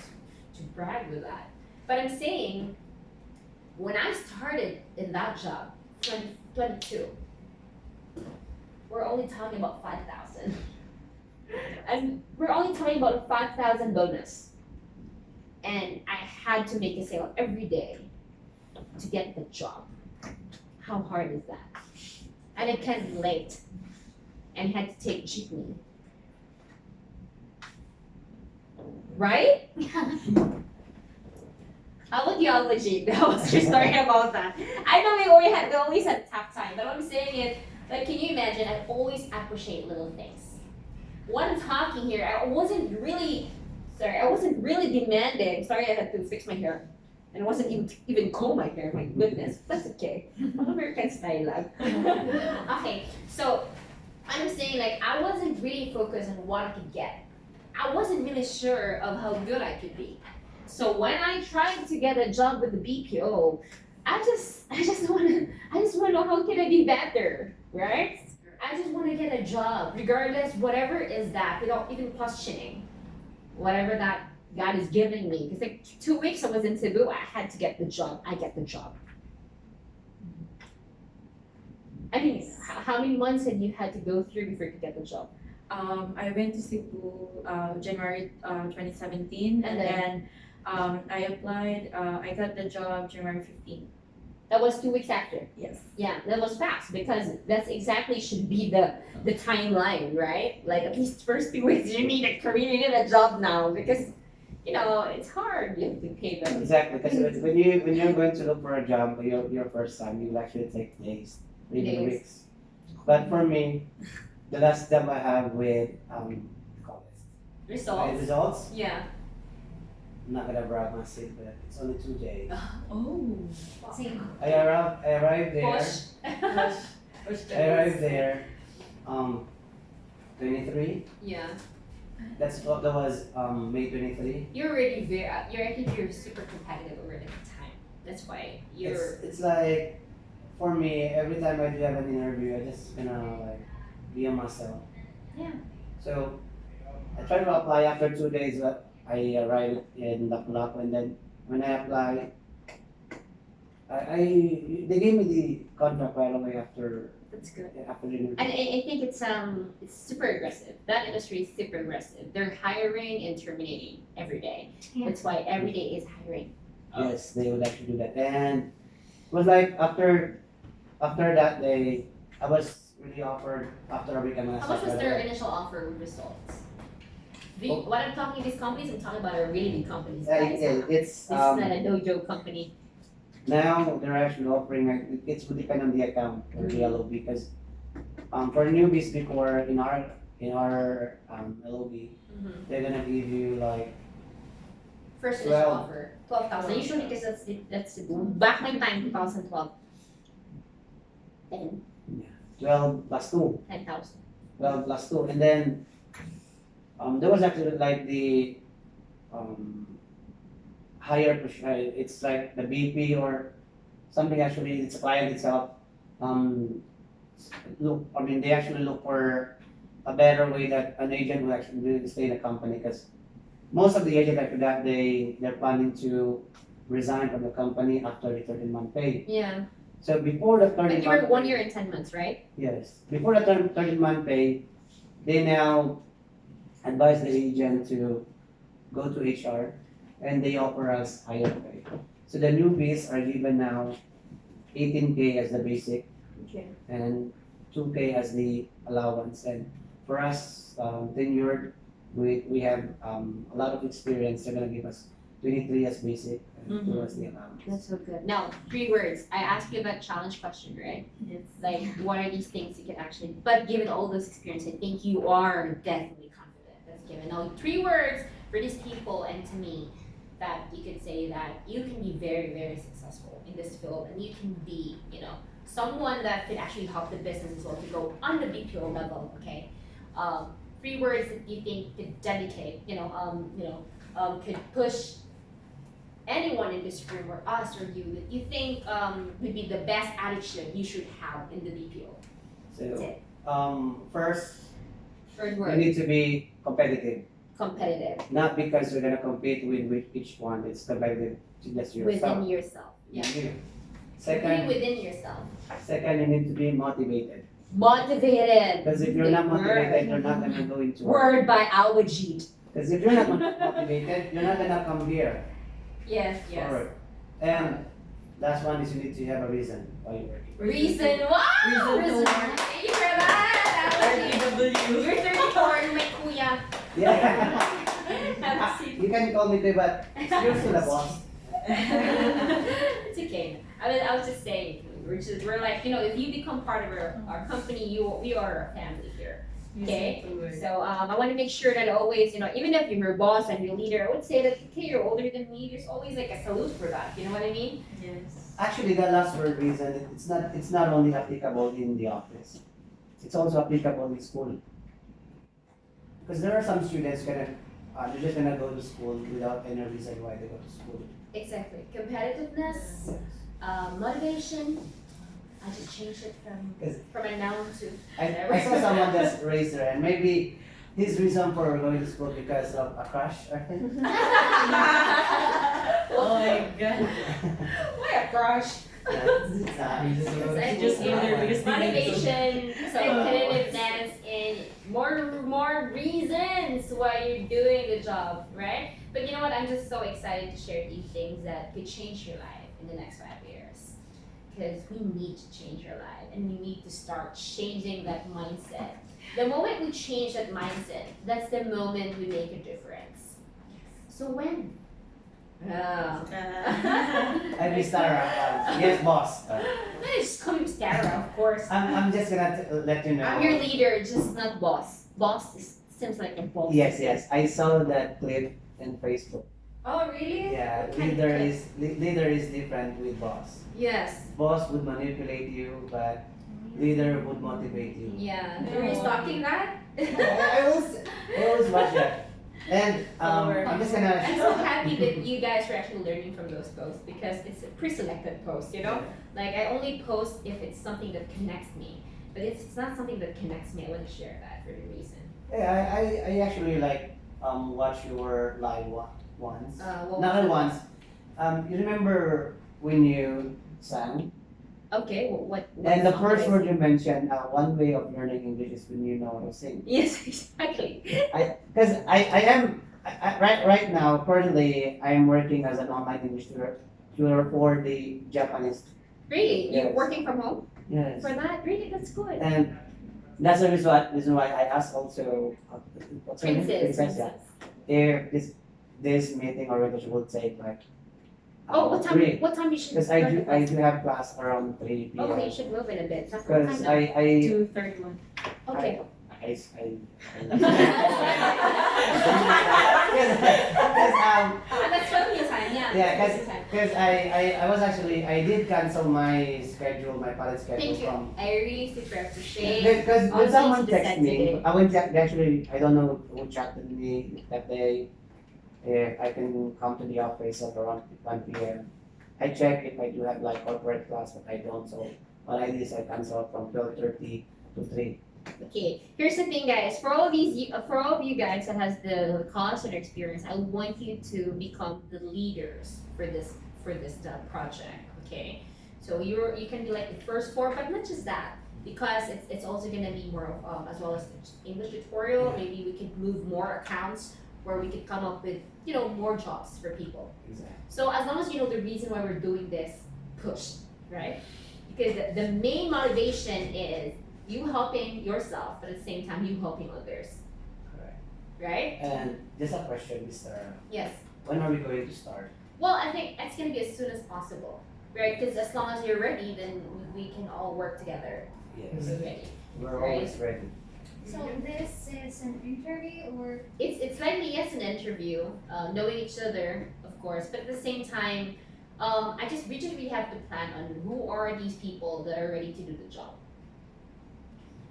to brag with that, but I'm saying when I started in that job, 22. We're only talking about 5,000. And we're only talking about a 5,000 bonus. And I had to make a sale every day to get the job. How hard is that? And I came late and had to take jeepney. Right? How about you, Legit? What's your story about that? I know we always had a tough time, but what I'm saying is, like, can you imagine? I always appreciate little things. When I'm talking here, I wasn't really demanding. Sorry, I had to fix my hair. And I wasn't even comb my hair, my goodness. That's okay. I'm American style lang. Okay, so I'm saying, like, I wasn't really focused on what I could get. I wasn't really sure of how good I could be. So when I tried to get a job with the BPO, I just want to know how can I be better, right? I just want to get a job, regardless, whatever is that, without even questioning whatever that God is giving me. Because like 2 weeks I was in Cebu, I had to get the job. I get the job. I mean, how many months had you had to go through before you could get the job? I went to Cebu January 2017, and then I applied. I got the job January 15. That was 2 weeks after. Yes. Yeah, that was fast because that's exactly should be the timeline, right? Like at least first 2 weeks you need a career, you need a job now because it's hard. You have to pay them. Exactly, because when you're going to look for a job for your first time, you'll actually take days, maybe Days. weeks. But for me, the last job I have with call this, my Results. results, Yeah. I'm not gonna brag myself, but it's only 2 days. Oh. Same. I arrived there. Push. I arrived there, 23. Yeah. That was May 23. You're already I think you're super competitive already at the time. That's why you're. It's like for me, every time I do have an interview, I just like be on myself. Yeah. So I tried to apply after 2 days, but I arrived in the clock, and then when I applied, they gave me the contract right away after That's good. the interview. And I think it's super aggressive. That industry is super aggressive. They're hiring and terminating every day. Yeah. That's why every day is hiring. Yes, they would actually do that, and it was like after that day, I was really offered after a week. I'm gonna How much start was right their away. initial offer with results? Oh. What I'm talking these companies, I'm talking about are really big companies, Yeah, guys. yeah, This it's is not a no joke company. now they're actually offering like it would depend on the account or the LOB because for newbies before in our LOB they're gonna give you like First initial 12. offer, 12,000. Usually because that's back my time, 2012. 10, 12 plus 2, 10,000. 12 plus 2, and then there was actually like the higher it's like the BP or something actually it's a client itself they actually look for a better way that an agent will actually really stay in the company because most of the agents after that they're planning to resign from the company after the 13-month pay. Yeah. So before the Like 13 you were month 1 year and 10 months, right? yes, before the 13-month pay, they now advise the agent to go to HR and they offer us higher pay. So the newbies are given now 18K as the basic Okay. and 2K as the allowance. And for us, tenured, we have a lot of experience. They're gonna give us 23 as basic and 2 as the allowance. That's so good. Now, 3 words. I asked you that challenge question, right? Yes. Like, what are these things you can actually, but given all those experience, I think you are definitely confident. That's given. Now, 3 words for these people and to me that you could say that you can be very, very successful in this field and you can be, someone that could actually help the business as well to go on the BPO level, okay? 3 words that you think could dedicate, could push anyone in this room or us or you that you think would be the best attitude you should have in the BPO. That's So, it. first, First you word, need to be competitive. competitive. Not because you're gonna compete with each one. It's competitive to just yourself. Within yourself. Yeah. You. Compete Second, within yourself. you need to be motivated. Motivated. Because if you're not Big motivated, word. you're not gonna go into work. Word by Awajid. Because if you're not motivated, you're not gonna come here Yes, for work. And last one is you need to have a reason why you're working. Reason, wow! Reason to work. Thank you for that, Awajid. RTW. You're 34 and my kuya. Yeah. Have a seat. You can call me too, but you're still the boss. It's okay. I was just saying, we're like, if you become part of our company, we are a family here. Okay? So I want to make sure that always, even if you're your boss and your leader, I would say that, okay, you're older than me, there's always like a salute for that. You know what I mean? Yes. Actually, that last word reason, it's not only applicable in the office. It's also applicable in school. Because there are some students they're just gonna go to school without any reason why they go to school. Exactly. Competitiveness, motivation. I just changed it from a noun to I saw someone just raise their hand. Maybe his reason for going to school because of a crush, I think. Oh my god. Why a crush? I just came there because they need Motivation, so competitiveness, and more reasons why you're doing the job, right? But you know what? I'm just so excited to share these things that could change your life in the next 5 years. Because we need to change our life, and we need to start changing that mindset. The moment we change that mindset, that's the moment we make a difference. So when? I miss Tara. Yes, boss. Just call me Sarah, of course. I'm just gonna let you know. I'm your leader, just not boss. Boss seems like a boss. Yes. I saw that clip in Facebook. Oh, really? Yeah, What kind of leader is different with boss. Yes. Boss would manipulate you, but leader would motivate you. Yeah. Were you stalking that? I always watch that. And I'm just I'm gonna. so happy that you guys are actually learning from those posts because it's a pre-selected post, you know? Like I only post if it's something that connects me. But if it's not something that connects me, I wouldn't share that for the reason. Yeah, I actually like watch your live once. What Not was it? once. You remember when you sang? Okay, what And the song first did I word sing? you mentioned, one way of learning English is when you know how to sing. Yes, exactly. Because right now currently I am working as an online English tutor for the Japanese. Really? You're Yes. working from home Yes. for that? Really? That's good. And that's the reason why I asked also what's her name? Princess. Yeah. If this meeting or orientation will take like Oh, what time? 3. What time you should? Because start the I class? do have class around 3 p.m. Okay, you should move it a bit. What Because time now? I 2:31. Okay. Because That's family time. Yeah. yeah, that's family time. because I was actually I did cancel my schedule, my pilot schedule Thank you. from I really super appreciate. because when Honestly, someone it's the texted me, sensitive. I went actually I don't know who chatted me that day if I can come to the office at around 1 p.m. I check if I do have like corporate class, but I don't. So what I did is I cancel from 12:30 to 3. Okay, here's the thing, guys. For all of you guys that has the college and experience, I want you to become the leaders for this project. Okay, so you can be like the first 4, but not just that, because it's also gonna be more of as well as English tutorial. Maybe we could move more accounts where we could come up with more jobs for people. Exactly. So as long as you know the reason why we're doing this, push, right? Because the main motivation is you helping yourself, but at the same time you helping others, Correct. right? And just a question, Mr. Yes. When are we going to start? Well, I think it's gonna be as soon as possible, right? Because as long as you're ready, then we can all work together. Yes. We're ready. We're Right. always ready. So this is an interview or It's likely yes an interview, knowing each other, of course, but at the same time, we just really have to plan on who are these people that are ready to do the job.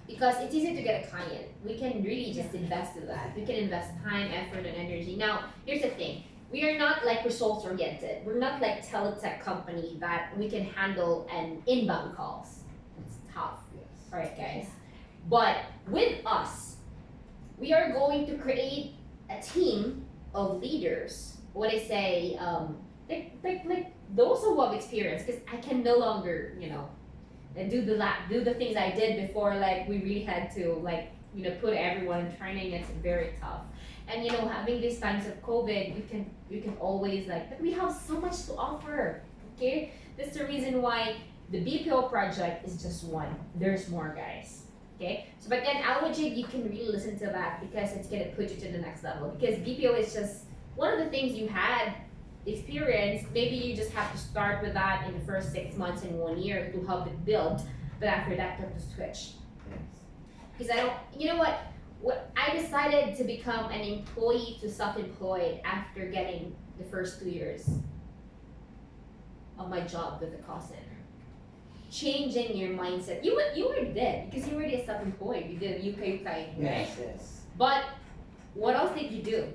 Because it's easy to get a client. We can really just invest in that. We can invest time, effort, and energy. Now, here's the thing. We are not like results oriented. We're not like teletech company that we can handle an inbound calls. It's tough. Yes. Alright guys. But with us, we are going to create a team of leaders. What I say, like those who have experience, because I can no longer, and do the things I did before. Like we really had to put everyone in training. It's very tough. And having these times of COVID, you can always but we have so much to offer. Okay, that's the reason why the BPO project is just one. There's more, guys. Okay, so but then Alwajid, you can really listen to that because it's gonna put you to the next level. Because BPO is just one of the things you had experience. Maybe you just have to start with that in the first 6 months and 1 year to help it build. But after that, you have to switch. Yes. Because what I decided to become an employee to self-employed after getting the first 2 years of my job with the call center. Changing your mindset. You already did because you were already self-employed. You did UK right? Yes. But what else did you do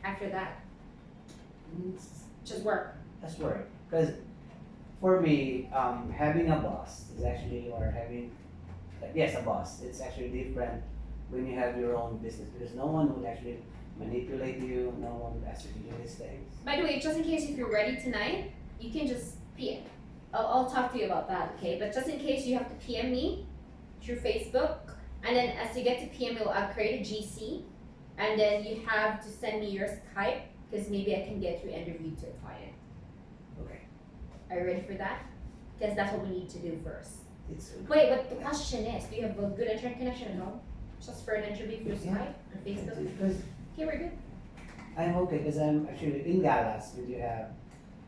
after that? Just work. That's right. Because for me, having a boss is actually, or having, yes, a boss, it's actually different when you have your own business because no one would actually manipulate you, no one would ask you to do these things. By the way, just in case if you're ready tonight, you can just PM. I'll talk to you about that, okay? But just in case you have to PM me through Facebook, and then as you get to PM me, I'll create a GC, and then you have to send me your Skype because maybe I can get you interviewed to a client. Okay. Are you ready for that? Because that's what we need to do first. It's Wait, but the question is, do you have a good internet connection at home? Just for an interview through Skype or Facebook? because Okay, we're good. I'm okay because I'm actually in Dallas. We do have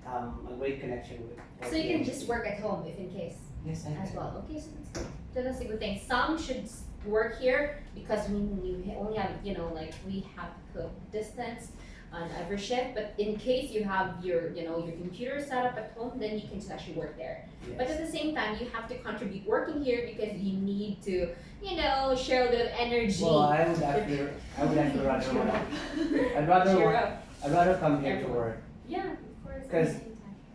a great connection with. So you can just work at home if in case Yes, I as can. well. Okay, so that's good. So that's a good thing. Some should work here because we only have, like we have to put distance on every shift. But in case you have your computer set up at home, then you can just actually work there. But Yes. at the same time, you have to contribute working here because you need to, share a bit of energy. Well, I would actually rather wanna, I'd rather Cheer want, up. I'd rather come here to Everyone. work. Yeah, of course. 'Cause-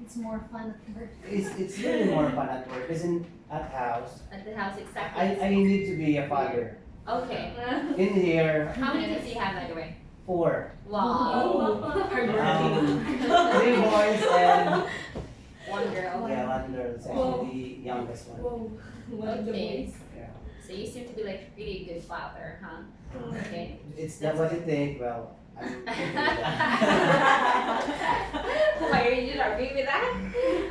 It's more fun at work. It's really more fun at work. Because at house, At the house, exactly. I need to be a father. Okay. In here, How many kids do you have, by the way? 4. Wow. Hardworking. 3 boys and One girl. one girl. It's actually the youngest one. Okay. Yeah. So you seem to be like really good father, huh? Okay. It's not what you think. Well, I'm. Why you not agree with that?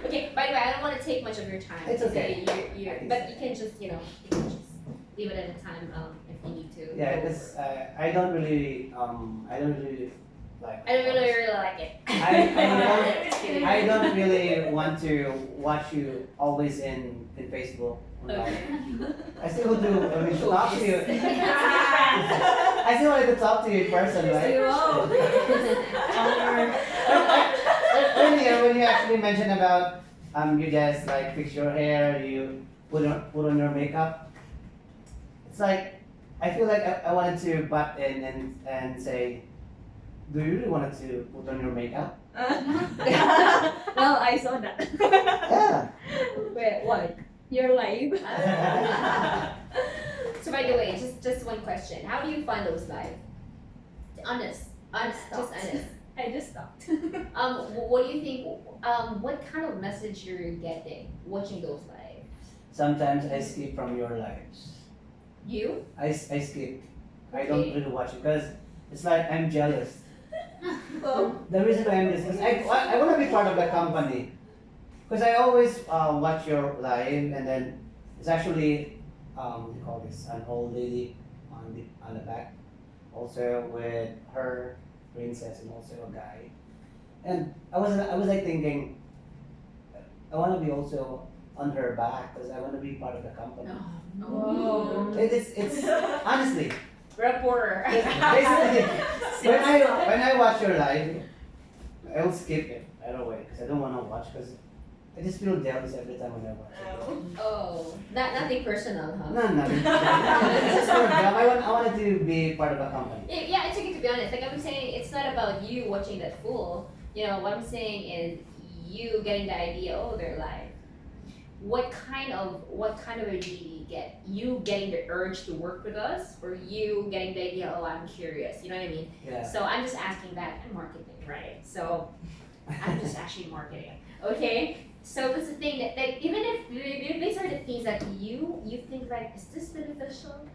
Okay. By the way, I don't want to take much of your time. It's okay. But you can just leave it at a time if you need to. Yeah, go because over. I don't really like. I don't really like it. I Just kidding. I don't really want to watch you always in Facebook. Okay. I still do. I mean, talk to you. I still wanted to talk to you in person, right? Earlier, when you actually mentioned about you just like fix your hair, you put on your makeup. It's like I feel like I wanted to butt in and say, do you really want to put on your makeup? Well, I saw that. Yeah. Wait, what? You're live. So by the way, just one question. How do you find those live? Honest, just honest. I just stopped. What do you think? What kind of message you're getting watching those live? Sometimes I skip from your lives. You? I skip. I don't Okay. really watch it because it's like I'm jealous. Oh. The reason why I'm jealous is I want to be part of the company. Because I always watch your live and then it's actually what do you call this, an old lady on the back, also with her princess and also a guy. And I was like thinking, I want to be also on her back because I want to be part of the company. Oh. It's honestly Reporter. basically when I watch your live, I'll skip it right away because I don't want to watch because I just feel jealous every time when I watch it. Oh, nothing personal, huh? No, it's just for a job. I wanted to be part of a company. Yeah, it's okay to be honest. Like I'm saying, it's not about you watching that fool. What I'm saying is you getting the idea. Oh, they're live. What kind of idea do you get? You getting the urge to work with us, or you getting the idea? Oh, I'm curious. You know what I mean? Yeah. So I'm just asking that. I'm marketing, right? So I'm just actually marketing. Okay. So that's the thing that even if these are the things that you think like, is this beneficial?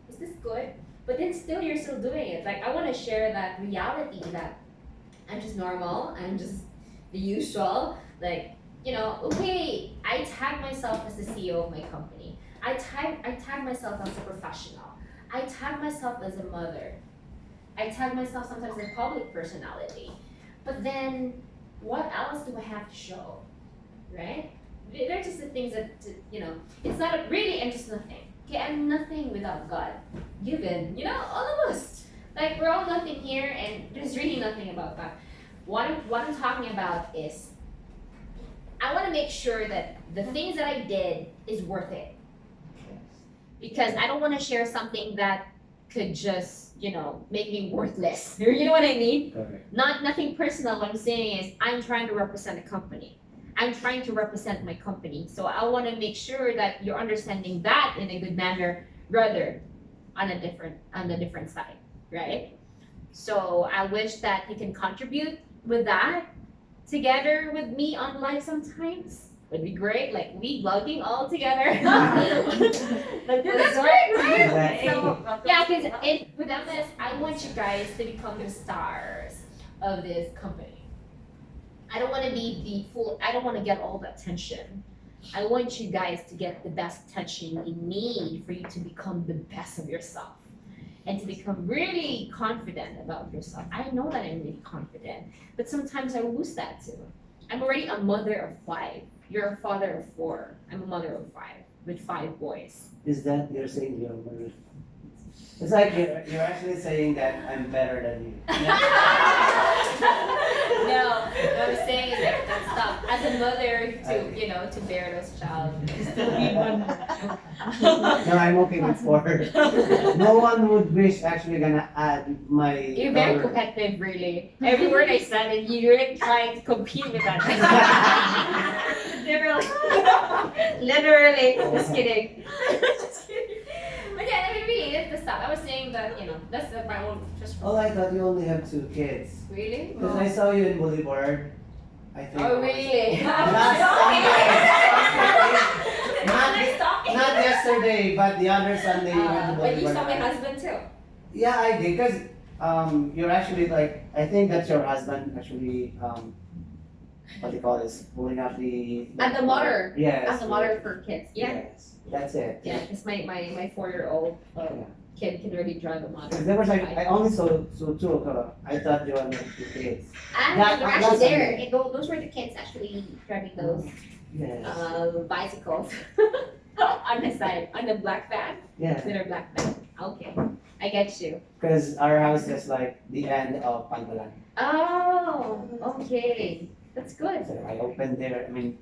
Is this good? But then still you're still doing it. Like I want to share that reality that I'm just normal. I'm just the usual. Like okay, I tag myself as the CEO of my company. I tag myself as a professional. I tag myself as a mother. I tag myself sometimes as a public personality. But then what else do I have to show? Right? They're just the things that, it's not really, I'm just nothing. Okay, I'm nothing without God. Given, all of us. Like, we're all nothing here, and there's really nothing about God. What I'm talking about is, I want to make sure that the things that I did is worth it. Because I don't want to share something that could just, make me worthless. You know what I mean? Perfect. Nothing personal. What I'm saying is I'm trying to represent a company. I'm trying to represent my company. So I want to make sure that you're understanding that in a good manner rather on a different side, right? So I wish that you can contribute with that together with me on live sometimes. Would be great, like we vlogging all together. That's great, right? Exactly. So, yeah, because without this, I want you guys to become the stars of this company. I don't want to be the fool. I don't want to get all the attention. I want you guys to get the best attention you need for you to become the best of yourself. and to become really confident about yourself. I know that I'm really confident, but sometimes I lose that too. I'm already a mother of 5. You're a father of 4. I'm a mother of 5 with 5 boys. Is that you're saying you're mother? It's like you're actually saying that I'm better than you. No, what I'm saying is like that's tough. As a mother to bear those child, you still need one. No, I'm okay with 4. No one would wish actually gonna add my. You're very daughter. competitive, really. Every word I said, and you're like trying to compete with that. Literally, just kidding. Just kidding. But yeah, I mean, really, that's the stuff. I was saying that, that's my own just. Oh, I thought you only have 2 kids. Really? Because I saw you in Boulevard. I think. Oh, really? Not yesterday, but the other Sunday you went to But you Boulevard. saw my husband too. Yeah, I did. Because you're actually like, I think that's your husband actually, what do you call this? Pulling up the. At the motor. Yes. As a mother for kids. Yeah. Yes. That's it. Yeah, because my 4-year-old Yeah. kid can already drive a motor. There was like, I only saw 2. I thought you only had 2 kids. And That- they're that's actually there. Sunday. Those were the kids actually driving those Yes. bicycles on the side, on the black van. Yeah. With our black van. Okay, I get you. Because our house is like the end of Pantalan. Oh, okay, that's good. So I opened there. I mean,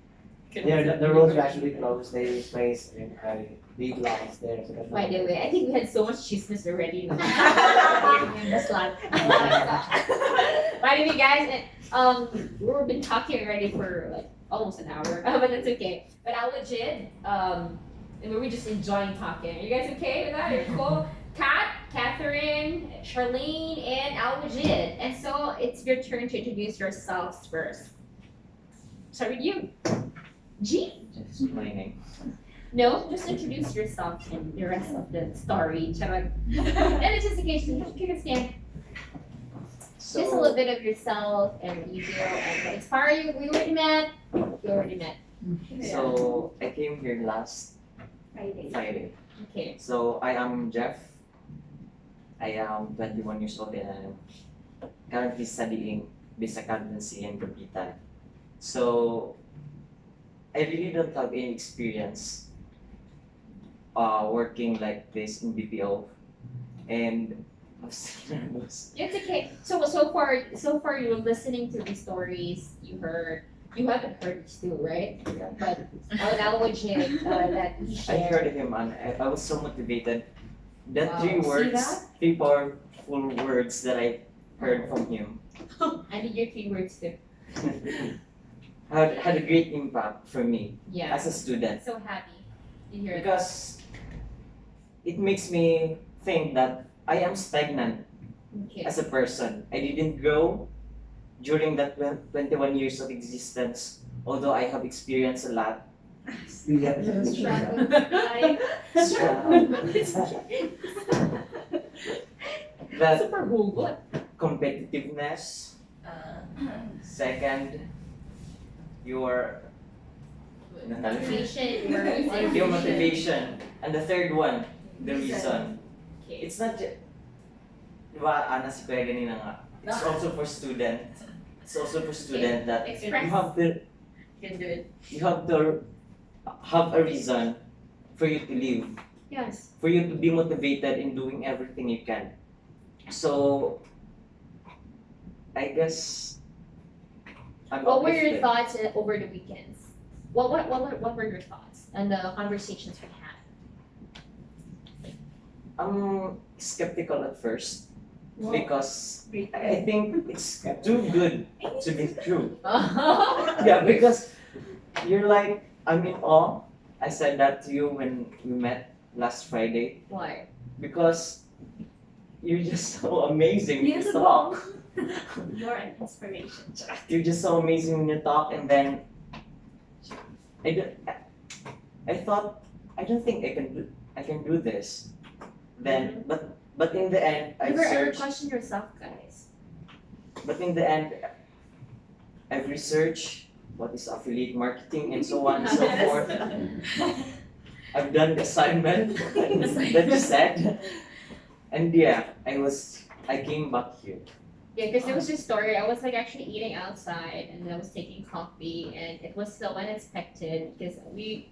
there the roads were actually closed. They placed a big lots there. So By the way, I think we had so much chismis already. That's lot. By the way, guys, we've been talking already for like almost an hour, but that's okay. But I legit, and we're just enjoying talking. Are you guys okay with that? You're cool? Kat, Catherine, Charlene, and Al Legit. And so it's your turn to introduce yourselves first. Start with you. G? Just my name. No, just introduce yourself and the rest of the story. Charot. And it's just in case you can stand. Just a little bit of yourself and what you do and what inspire you. We already met. You already met. So I came here last Friday. Friday. Okay. So I am Jeff. I am 21 years old and I'm currently studying business accountancy in Kapitan. So I really don't have any experience working like this in BPO, and I'm still nervous. It's okay. So far you're listening to the stories you heard. You haven't heard this too, right? Yeah. But that legit that he I shared. heard him and I was so motivated. The Wow. 3 See words, that? 3 powerful words that I heard from him I did your keywords too. had a great impact for me Yeah. as a student. So happy to hear that. Because it makes me think that I am stagnant Okay. as a person. I didn't grow during that 21 years of existence, although I have experienced a lot. Yeah. That Super hugot. competitiveness, second, your Motivation. your motivation, and the third one, the reason. Okay. It's not just, diba, Ana si Kuya ganina nga, it's also for student. It's also for student that you Express. have to Can do it. you have to have a reason for you to live, Yes. for you to be motivated in doing everything you can. So I guess I'm What were your uplifted. thoughts over the weekends? What were your thoughts and the conversations we had? I'm skeptical at first Well, because I think it's too good to be true. yeah. Yeah, because you're like, I'm in awe. I said that to you when we met last Friday Why? because you're just so amazing when you talk. You're an inspiration. You're just so amazing when you talk, and then I thought I don't think I can do this. Then but in the end I Never ever searched. question yourself, guys. But in the end, I've researched what is affiliate marketing and so on and so forth. I've done the assignment that you said. And yeah, I came back here. Yeah, because there was this story. I was like actually eating outside, and I was taking coffee, and it was so unexpected because we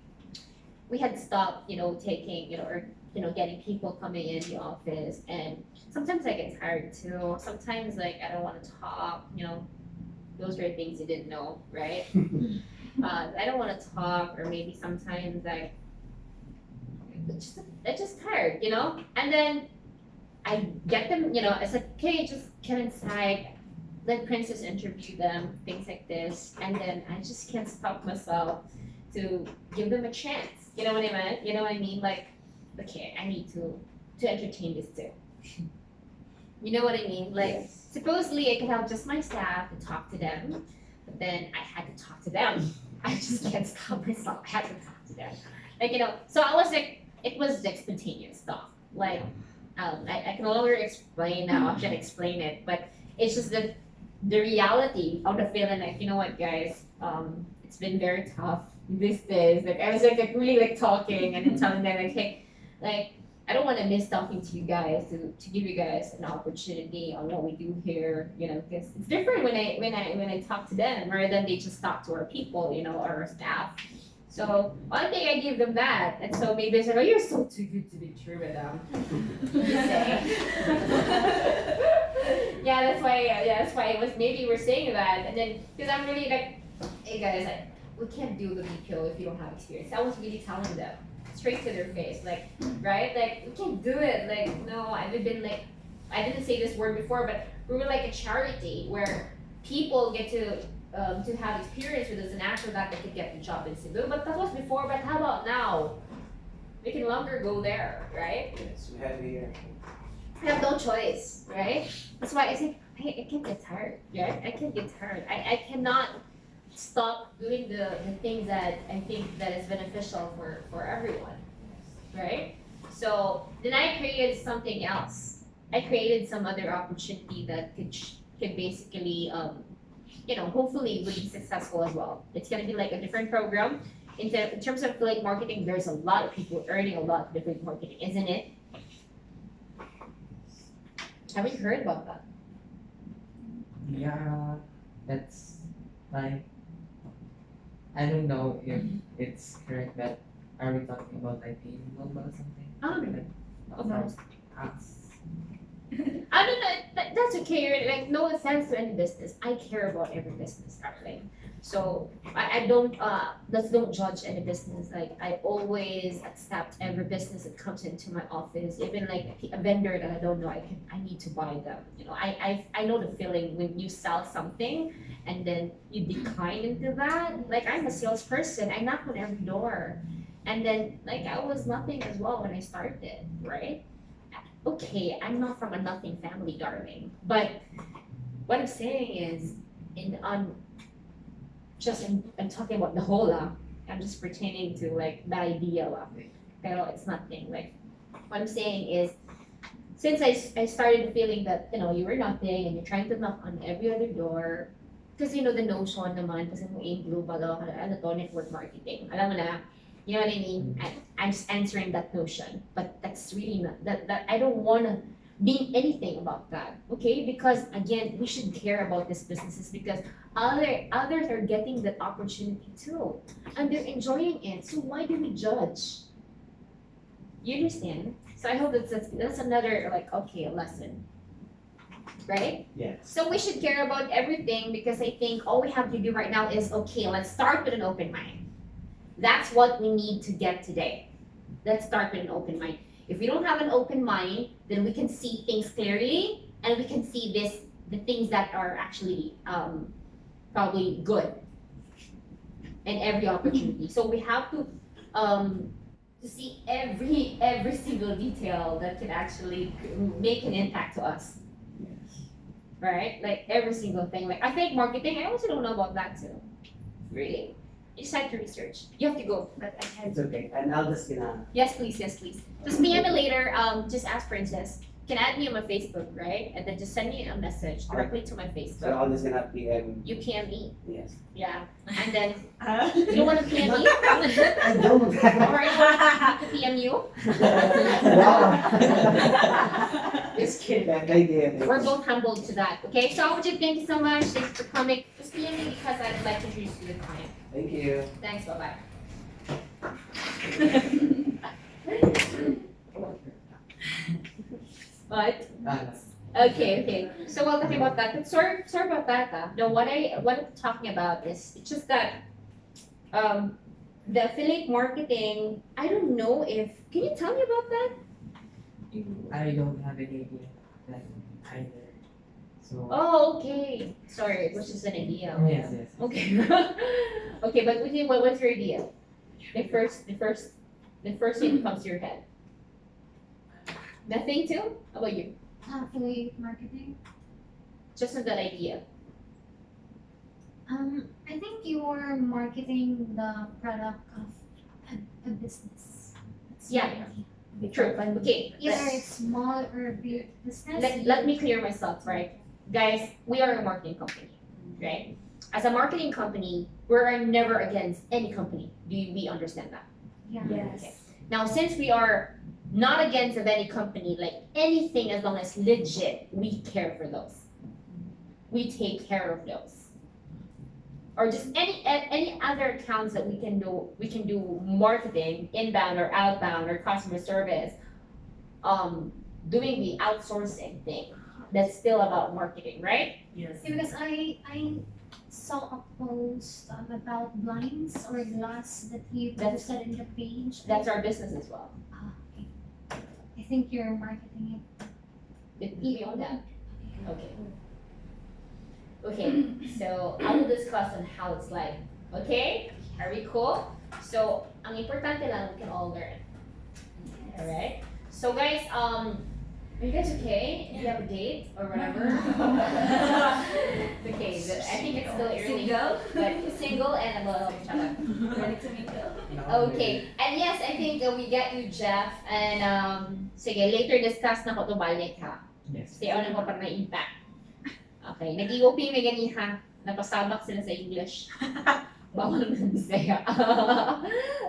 had stopped, taking, or getting people coming in the office, and sometimes I get tired too. Sometimes like I don't want to talk. Those are things you didn't know, right? I don't want to talk, or maybe sometimes I'm just tired, and then I get them, I said, okay, just get inside. Let Princess interview them, things like this. And then I just can't stop myself to give them a chance. You know what I mean? You know what I mean? Like, okay, I need to entertain this too. You know what I mean? Like, supposedly I could have just my staff and talk to them, but then I had to talk to them. I just can't stop myself. I had to talk to them. Like, so I was like, it was like spontaneous stuff. Like, I can no longer explain how I can explain it, but it's just that the reality of the feeling, like, you know what, guys, it's been very tough these days. Like, I was like really like talking and then telling them like, hey, like, I don't want to miss talking to you guys to give you guys an opportunity on what we do here, because it's different when I talk to them rather than they just talk to our people, or our staff. So one thing I give them that, and so maybe they said, "Oh, you're so too good to be true, madam." Yeah, that's why it was. Maybe we're saying that, and then because I'm really like, hey guys, we can't do the BPO if you don't have experience. I was really telling them straight to their face, like, right, like we can't do it. Like, no, we've been like, I didn't say this word before, but we were like a charity where people get to have experience with us, and after that they could get the job in Cebu. But that was before, but how about now? We can longer go there, right? Yes, we have here. We have no choice, right? That's why I say, hey, I can't get tired, right? I can't get tired. I cannot stop doing the things that I think that is beneficial for everyone, right? So then I created something else. I created some other opportunity that could basically hopefully will be successful as well. It's gonna be like a different program. In terms of like marketing, there's a lot of people earning a lot of different marketing, isn't it? Haven't you heard about that? Yeah, that's like, I don't know if it's correct, but are we talking about like a global or something? Of course. Us. I don't know, that's okay. Like, no offense to any business. I care about every business, darling. So I don't let's don't judge any business. Like, I always accept every business that comes into my office, even like a vendor that I don't know. I need to buy them. I know the feeling when you sell something and then you decline into that. Like, I'm a salesperson. I knock on every door, and then like I was nothing as well when I started, right? Okay, I'm not from a nothing family, darling. But what I'm saying is, I'm talking about the whole I'm just pertaining to like the idea pero it's nothing. Like, what I'm saying is, since I started feeling that you were nothing and you're trying to knock on every other door, because the notion naman kasi mo in global ano to, network marketing, alam mo na. You know what I mean? I'm just answering that notion, but that's really not that I don't want to be anything about that, okay? Because again, we should care about these businesses because others are getting that opportunity too, and they're enjoying it. So why do we judge? You understand? So I hope that's another like a lesson, right? Yes. So we should care about everything because I think all we have to do right now is okay. Let's start with an open mind. That's what we need to get today. Let's start with an open mind. If we don't have an open mind, then we can see things clearly and we can see the things that are actually probably good and every opportunity. So we have to see every single detail that can actually make an impact to us. Right? Like every single thing. Like I think marketing, I also don't know about that too. Really. You just have to research. You have to go. But I can't. It's okay. And I'll just Yes, please. Yes, please. Just PM me later. Just ask Princess. You can add me on my Facebook, right? And then just send me a message directly to my so Facebook. I'll just PM. You PM me. Yes. Yeah. And then you don't want to PM me? I don't. Or I want to PM you? Wow. kidding. Thank you. We're both humbled to that. Okay, so Awajid, thank you so much. Thanks for coming. Just be me because I'd like to introduce you to the client. Thank you. Thanks, bye-bye. What? Okay. So while talking about that, but sorry about that. No, what I'm talking about is it's just that the affiliate marketing. I don't know if can you tell me about that? I don't have any idea that either. So Oh, okay. Sorry, it was just an idea. yes. Okay. Okay, but what's your idea? The first thing that comes to your head. Nothing too? How about you? Affiliate marketing. Just that idea. I think you're marketing the product of a business. That's Yeah. your idea. True. Okay. Either it's small or big business. Let me clear myself, right? Guys, we are a marketing company, right? As a marketing company, we're never against any company. Do we understand that? Yeah. Okay. Now, since we are not against of any company, like anything as long as legit, we care for those. We take care of those. Or just any other accounts that we can do marketing, inbound or outbound or customer service, doing the outsourcing thing. That's still about marketing, right? Yes. Yeah, because I saw a post about blinds or glass that you That's- posted in the page. That's our business as well. Okay. I think you're marketing We own that. Okay. Okay, so I will discuss on how it's like. Okay? Are we cool? So, ang importante lang, we can all learn. Alright? So guys, are you guys okay? Do you have a date or whatever? Okay, I think it's still early. Single? But single and Ready to mingle? Okay. And yes, I think we get you, Jeff. And sige, later discuss na ko to balik ha. Yes. Stay on ko para na-impact. Okay, nag-EOP may ganiha. Napasabak sila sa English. Bawal ng Bisaya.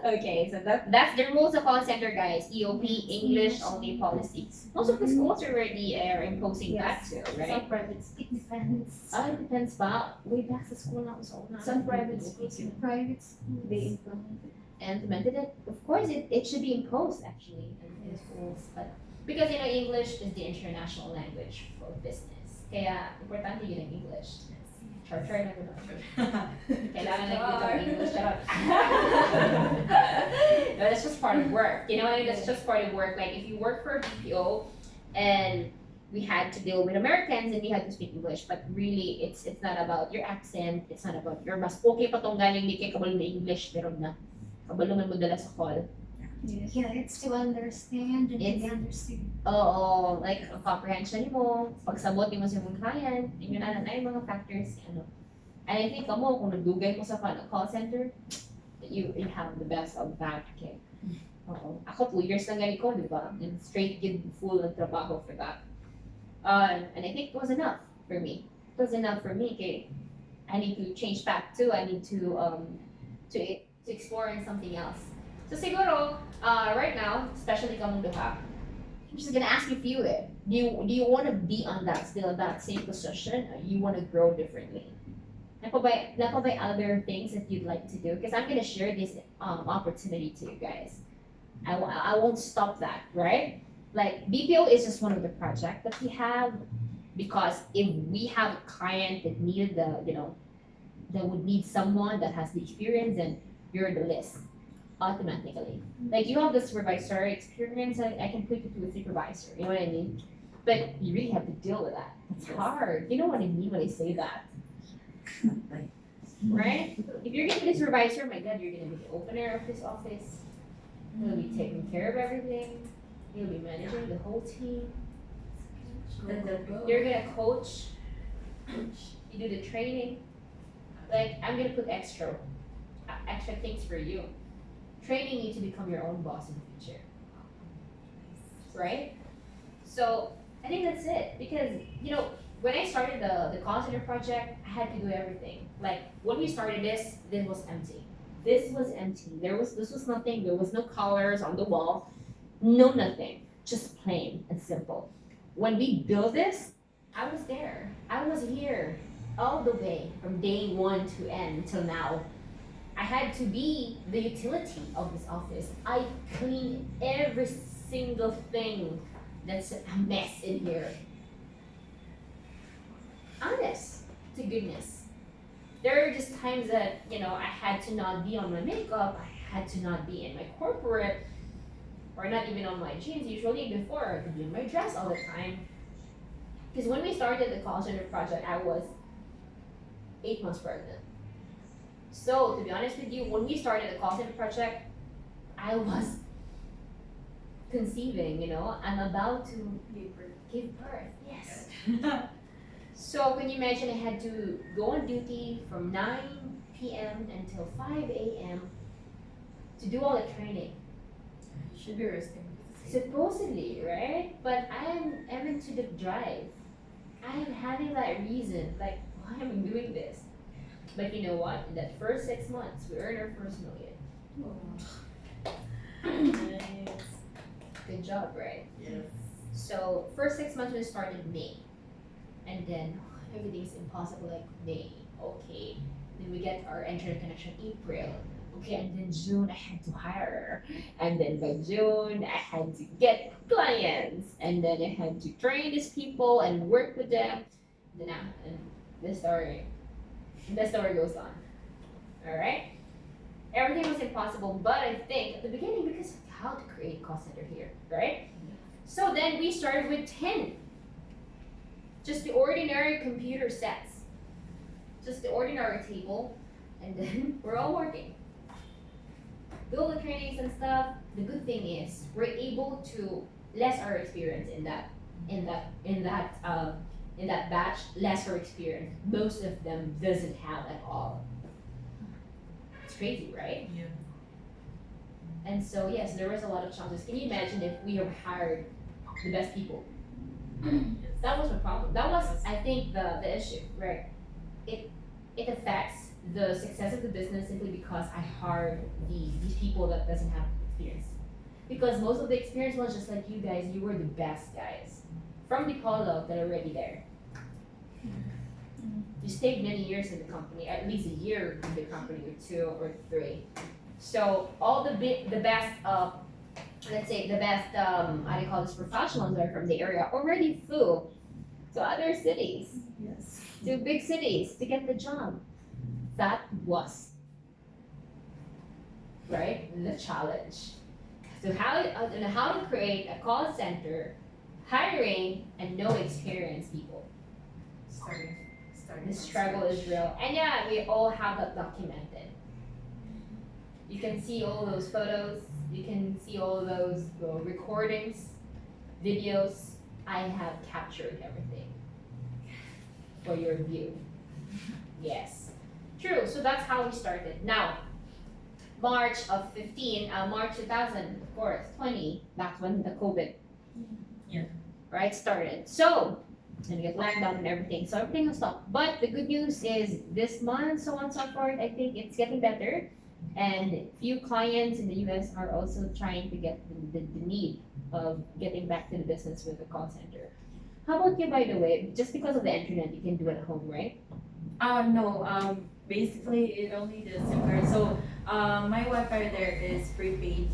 Okay, so that's the rules of call center, guys. EOP, English only policies. Most of the schools already are imposing that too, right? Some private schools. It depends. It depends ba? Way back sa school na ako sa una. Some private schools. Private schools. They implemented it. Of course, it should be imposed actually in schools, but because English is the international language for business. Kaya importante yun ang English. Char na gano'n. Kailangan na dito ang English. Charot. No, that's just part of work. You know what I mean? That's just part of work. Like if you work for a BPO and we had to deal with Americans and we had to speak English, but really it's not about your accent, it's not about your mas okay pa tong galing di kay kabalo na English pero na kabalo man mo dala sa call. Yeah, it's to understand and to be It's- understood. Oo, like ang comprehension mo, pagsabot mo sa mong client, yun na yung mga factors, And I think kung nagdugay mo sa call center, you have the best of that. Okay. Oo. Ako 2 years lang ganito, di ba? And straight good full ng trabaho for that. And I think it was enough for me. It was enough for me. Okay. I need to change back too. I need to explore in something else. So siguro, right now, especially kamong duha, I'm just gonna ask you a few Do you want to be on that same position, or you want to grow differently? Napabay other things that you'd like to do? Because I'm gonna share this opportunity to you guys. I won't stop that, right? Like BPO is just one of the projects that we have, because if we have a client that needed that would need someone that has the experience, and you're the list automatically. Like you have the supervisor experience, I can put you to a supervisor, you know what I mean? But you really have to deal with that. It's hard. You know what I mean when I say that. Right? If you're gonna be the supervisor, my God, you're gonna be the opener of this office. You'll be taking care of everything. You'll be managing the whole team. You're gonna coach. You do the training. Like I'm gonna put extra things for you. Training you to become your own boss in the future. Right? So I think that's it. Because when I started the call center project, I had to do everything. Like when we started this was empty. This was empty. This was nothing. There was no colors on the wall. No nothing. Just plain and simple. when we built this, I was there. I was here all the way from day one to end till now. I had to be the utility of this office. I clean every single thing that's a mess in here. Honest to goodness. There are just times that, I had to not be on my makeup, I had to not be in my corporate, or not even on my jeans. Usually before, I could be in my dress all the time. Because when we started the call center project, I was 8 months pregnant. So, to be honest with you, when we started the call center project, I was conceiving, I'm about to give birth. Yes. So, can you imagine I had to go on duty from 9 p.m. until 5 a.m. to do all the training? Should be resting. Supposedly, right? But I'm into the drive. I am having that reason, like, why am I doing this? But you know what? In that first 6 months, we earned our first million. Nice. Good job, right? Yes. So, first 6 months we started May. And then everything's impossible, like May. Okay. Then we get our internet connection April. Okay, and then June I had to hire. And then by June I had to get clients. And then I had to train these people and work with them. And the story goes on. Alright? Everything was impossible, but I think at the beginning, because of how to create a call center here, right? So then we started with 10. Just the ordinary computer sets. Just the ordinary table. And then we're all working. Do all the trainings and stuff. The good thing is we're able to less our experience in that batch, lesser experience. Most of them doesn't have at all. It's crazy, right? Yeah. And so yes, there was a lot of challenges. Can you imagine if we have hired the best people? That was the problem. That was, I think, the issue, right? It affects the success of the business simply because I hired these people that doesn't have experience. Because most of the experienced ones, just like you guys, you were the best guys from the Polo that are already there. You stayed many years in the company, at least a year in the company, or 2 or 3. So all the best, let's say the best, how do you call this, professionals that are from the area already flew to other cities, Yes. to big cities to get the job. That was, right, the challenge. So how to create a call center, hiring and no experienced people. Starting. The struggle is real, and yeah, we all have that documented. You can see all those photos. You can see all those recordings, videos. I have captured everything for your view. Yes, true. So that's how we started. Now, March 2000, of course, 20. That's when the COVID, right, started. So. And get locked down and everything. So everything will stop. But the good news is this month, so on and so forth, I think it's getting better. And few clients in the US are also trying to get the need of getting back to the business with the call center. How about you, by the way? Just because of the internet, you can do it at home, right? No, basically it only the SIM card. So my Wi-Fi there is prepaid.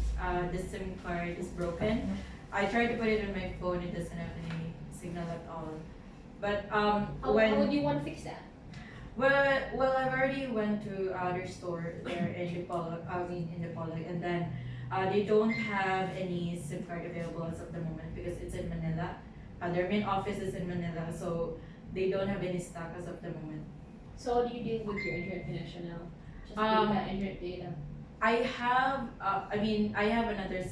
The SIM card is broken. I tried to put it on my phone, it doesn't have any signal at all. But How would you want to fix that? well, I've already went to other store there in the Polag, and then they don't have any SIM card available as of the moment because it's in Manila. Their main office is in Manila, so they don't have any stock as of the moment. So what do you do with your internet connection now? Just internet data. I have another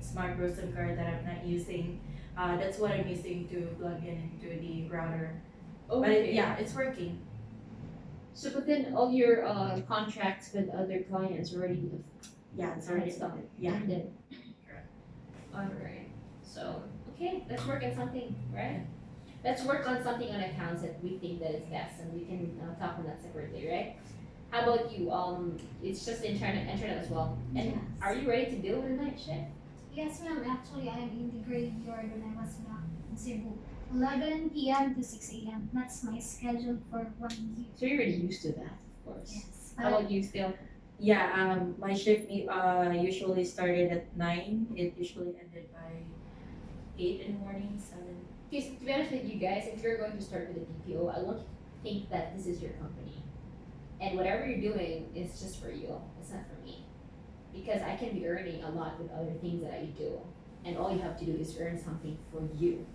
Smart Bro SIM card that I'm not using. That's what I'm using to plug in into the router. Okay. But yeah, it's working. So but then all your contracts with other clients already Yeah, it's already already stopped. started. Yeah. Ended. Correct. Alright. So okay, let's work on something, right? Let's work on something on accounts that we think that is best, and we can talk on that separately, right? How about you? It's just internet as well. And Yes. are you ready to deal with the night shift? Yes, ma'am. Actually, I am in the graveyard when I was back in Cebu. 11 p.m. to 6 a.m. That's my schedule for 1 year. So you're already used to that, of course. Yes. How about you still? Yeah, my shift usually started at 9. It usually ended by 8 in the morning, 7. Because to be honest with you guys, if you're going to start with a BPO, I want you to think that this is your company. And whatever you're doing is just for you. It's not for me. Because I can be earning a lot with other things that I do. And all you have to do is earn something for you.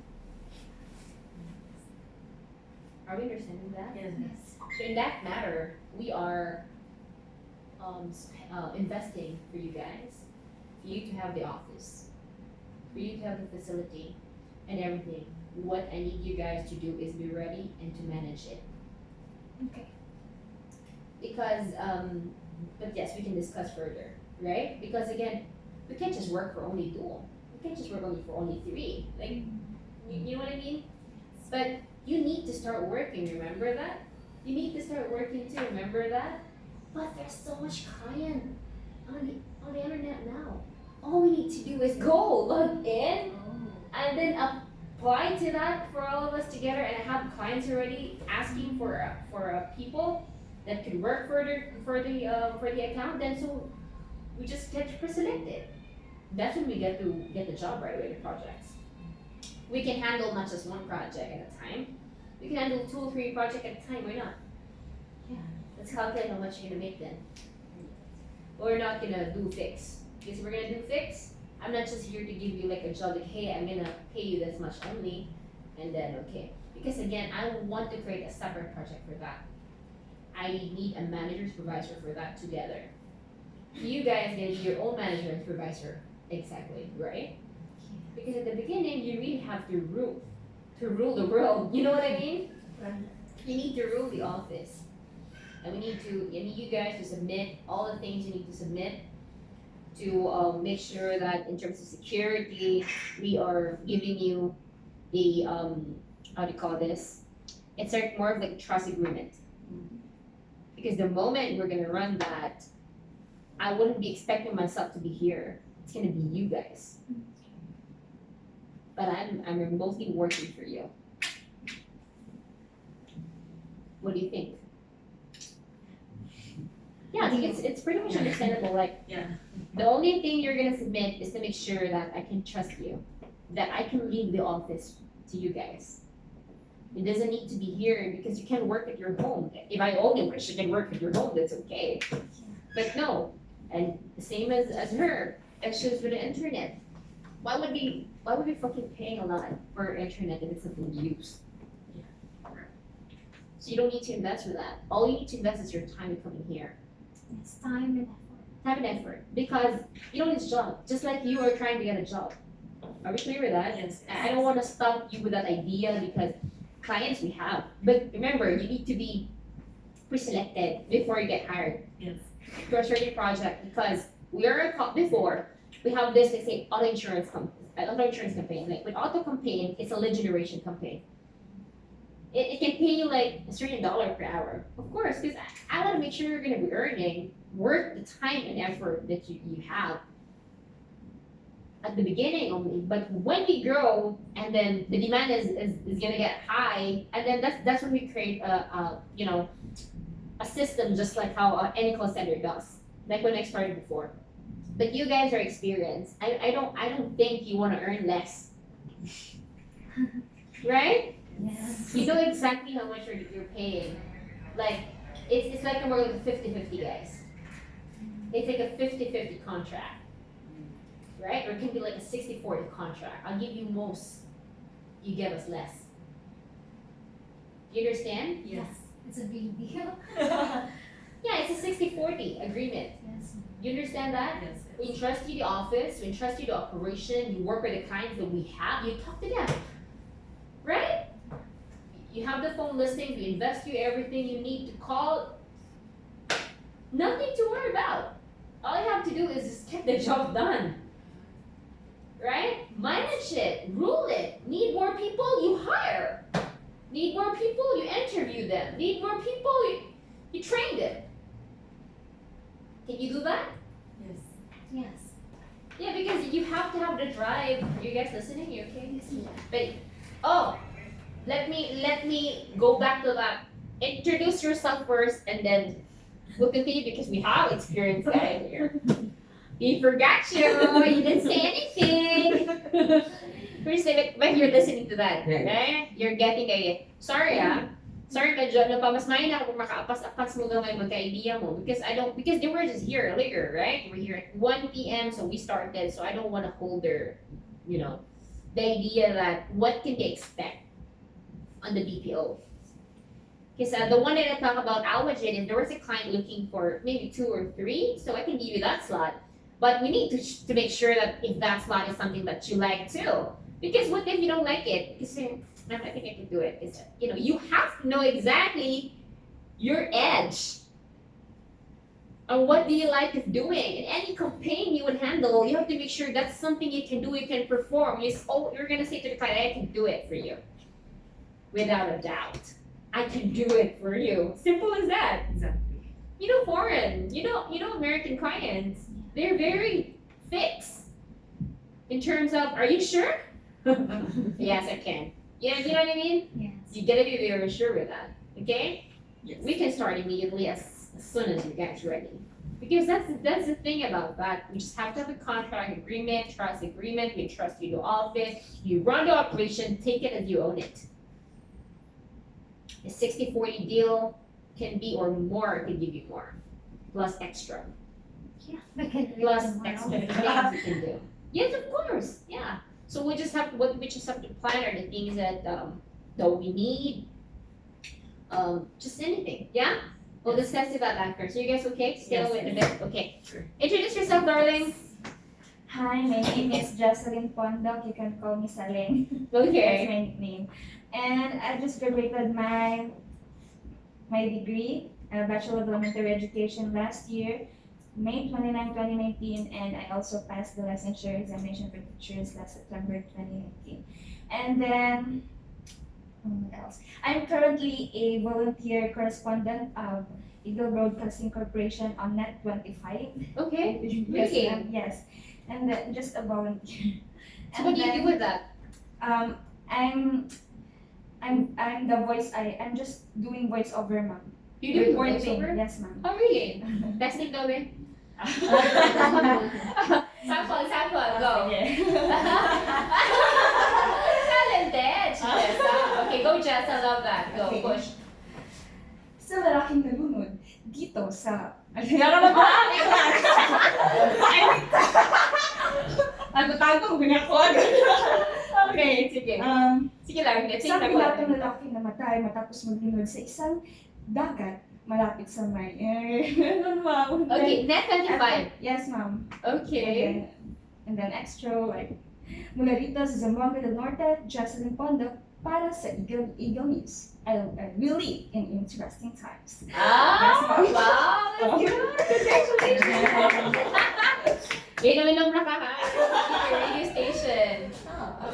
Are we understanding that? Yes. Yes. So in that matter, we are investing for you guys, for you to have the office, for you to have the facility and everything. What I need you guys to do is be ready and to manage it. Okay. Because, but yes, we can discuss further, right? Because again, we can't just work for only dual. We can't just work only for only 3. Like, you know what I mean? But you need to start working, remember that? You need to start working too, remember that? But there's so much client on the internet now. All we need to do is go, log in, and then apply to that for all of us together. And I have clients already asking for people that could work for the account. Then so we just get pre-selected. That's when we get the job right away, the projects. We can handle not just one project at a time. We can handle 2 or 3 projects at a time. Why not? Yeah. Let's calculate how much you're gonna make then. We're not gonna do fix. Because if we're gonna do fix, I'm not just here to give you like a job like, hey, I'm gonna pay you this much only, and then okay. Because again, I want to create a separate project for that. I need a manager supervisor for that together. You guys get your own manager and supervisor, exactly, right? Because at the beginning, you really have to rule the world. You know what I mean? You need to rule the office. And I need you guys to submit all the things you need to submit to make sure that in terms of security, we are giving you a, how do you call this? It's like more of like a trust agreement. Because the moment we're gonna run that, I wouldn't be expecting myself to be here. It's gonna be you guys. But I'm mostly working for you. What do you think? Yeah, I think it's pretty much understandable. Like, Yeah. the only thing you're gonna submit is to make sure that I can trust you, that I can leave the office to you guys. It doesn't need to be here because you can work at your home. If I only wish you can work at your home, that's okay. But no, and the same as her, extras for the internet. Why would we fucking paying a lot for internet if it's something you use? So you don't need to invest for that. All you need to invest is your time coming here. It's time and effort. Time and effort. Because you don't need a job. Just like you are trying to get a job. Are we clear with that? Yes. I don't want to stop you with that idea because clients we have. But remember, you need to be pre-selected before you get hired. Yes. To a certain project because we are before we have this, they say auto insurance campaign. Like with auto campaign, it's a lead generation campaign. It can pay you like a certain dollar per hour. Of course, because I want to make sure you're gonna be earning worth the time and effort that you have at the beginning only. But when we grow and then the demand is gonna get high, and then that's when we create a system just like how any call center does. Like when I started before. But you guys are experienced. I don't think you want to earn less. Right? Yes. You know exactly how much you're paying. Like it's like more like a 50-50 guys. It's like a 50-50 contract. Right? Or it can be like a 60-40 contract. I'll give you most, you give us less. Do you understand? Yes. It's a big deal. Yeah, it's a 60-40 agreement. Yes. You understand that? Yes. We entrust you the office, we entrust you the operation, you work with the clients that we have, you talk to them. Right? You have the phone listings, we invest you everything you need to call. Nothing to worry about. All you have to do is just get the job done. Right? Manage it, rule it. Need more people, you hire. Need more people, you interview them. Need more people, you train them. Can you do that? Yes. Yes. Yeah, because you have to have the drive. You guys listening? You okay? Let me go back to that. Introduce yourself first, and then we'll continue because we have experienced guys here. We forgot you. You didn't say anything. But you're listening to that, right? You're getting a sorry medyo napamasahin ako kung makaapas-apas mo gamay magka-idea mo because they were just here earlier, right? We're here at 1 p.m. so we started, so I don't want to hold their, the idea that what can they expect on the BPO. Because the one that I talk about Alwajin, if there was a client looking for maybe 2 or 3, so I can give you that slot. But we need to make sure that if that slot is something that you like too. Because what if you don't like it? Because I think I can do it. It's, you have to know exactly your edge. And what do you like of doing? In any campaign you would handle, you have to make sure that's something you can do, you can perform. You're gonna say to the client, I can do it for you. Without a doubt. I can do it for you. Simple as that. Exactly. Foreign, American clients, they're very fixed. In terms of, are you sure? Yes, I can. You know what I mean? Yes. You gotta be very sure with that, okay? Yes. We can start immediately as soon as you guys ready. Because that's the thing about that. We just have to have a contract agreement, trust agreement. We trust you to office. You run the operation, take it as you own it. A 60-40 deal can be, or more, can give you more. Plus extra. Yeah, we can do it Plus tomorrow. extra things you can do. Yes, of course. Yeah. So we just have to plan are the things that we need. Just anything. Yeah? We'll discuss about that first. Are you guys okay? Stay Yes, with a yes. bit? Okay. Sure. Introduce yourself, darling. Hi, my name is Jocelyn Pondok. You can call me Saleng. That's Okay. my nickname. And I just graduated my degree, Bachelor of Elementary Education last year, May 29, 2019, and I also passed the licensure examination for teachers last September 2019. And then, what else? I'm currently a volunteer correspondent of Eagle Broadcasting Corporation on Net 25. Okay. Yes, Really? yes. And then just a volunteer. So what do you do with that? I'm the voice. I'm just doing voiceover, ma'am. You do Reporting. voiceover? Yes, ma'am. Oh, really? Testing gawin? Sample, go. Okay. Talented! Jessa. Okay, go Jess, I love that. Go, Okay. push. Sa lalaking nalunod dito sa... Tago-tago, ginakod. Okay, sige. Sige lang, let's Isang take pilatong lalaki namatay matapos maglunod sa isang dagat malapit sa may... Wow. Okay, net 25. Yes, ma'am. Okay. And then extra, like, mula rito sa Zamboanga del Norte, Jocelyn Pondok, para sa Eagle News. I will live in interesting times. Ah, wow, that's good. Congratulations. Inom-inom na ka ha. Your radio station.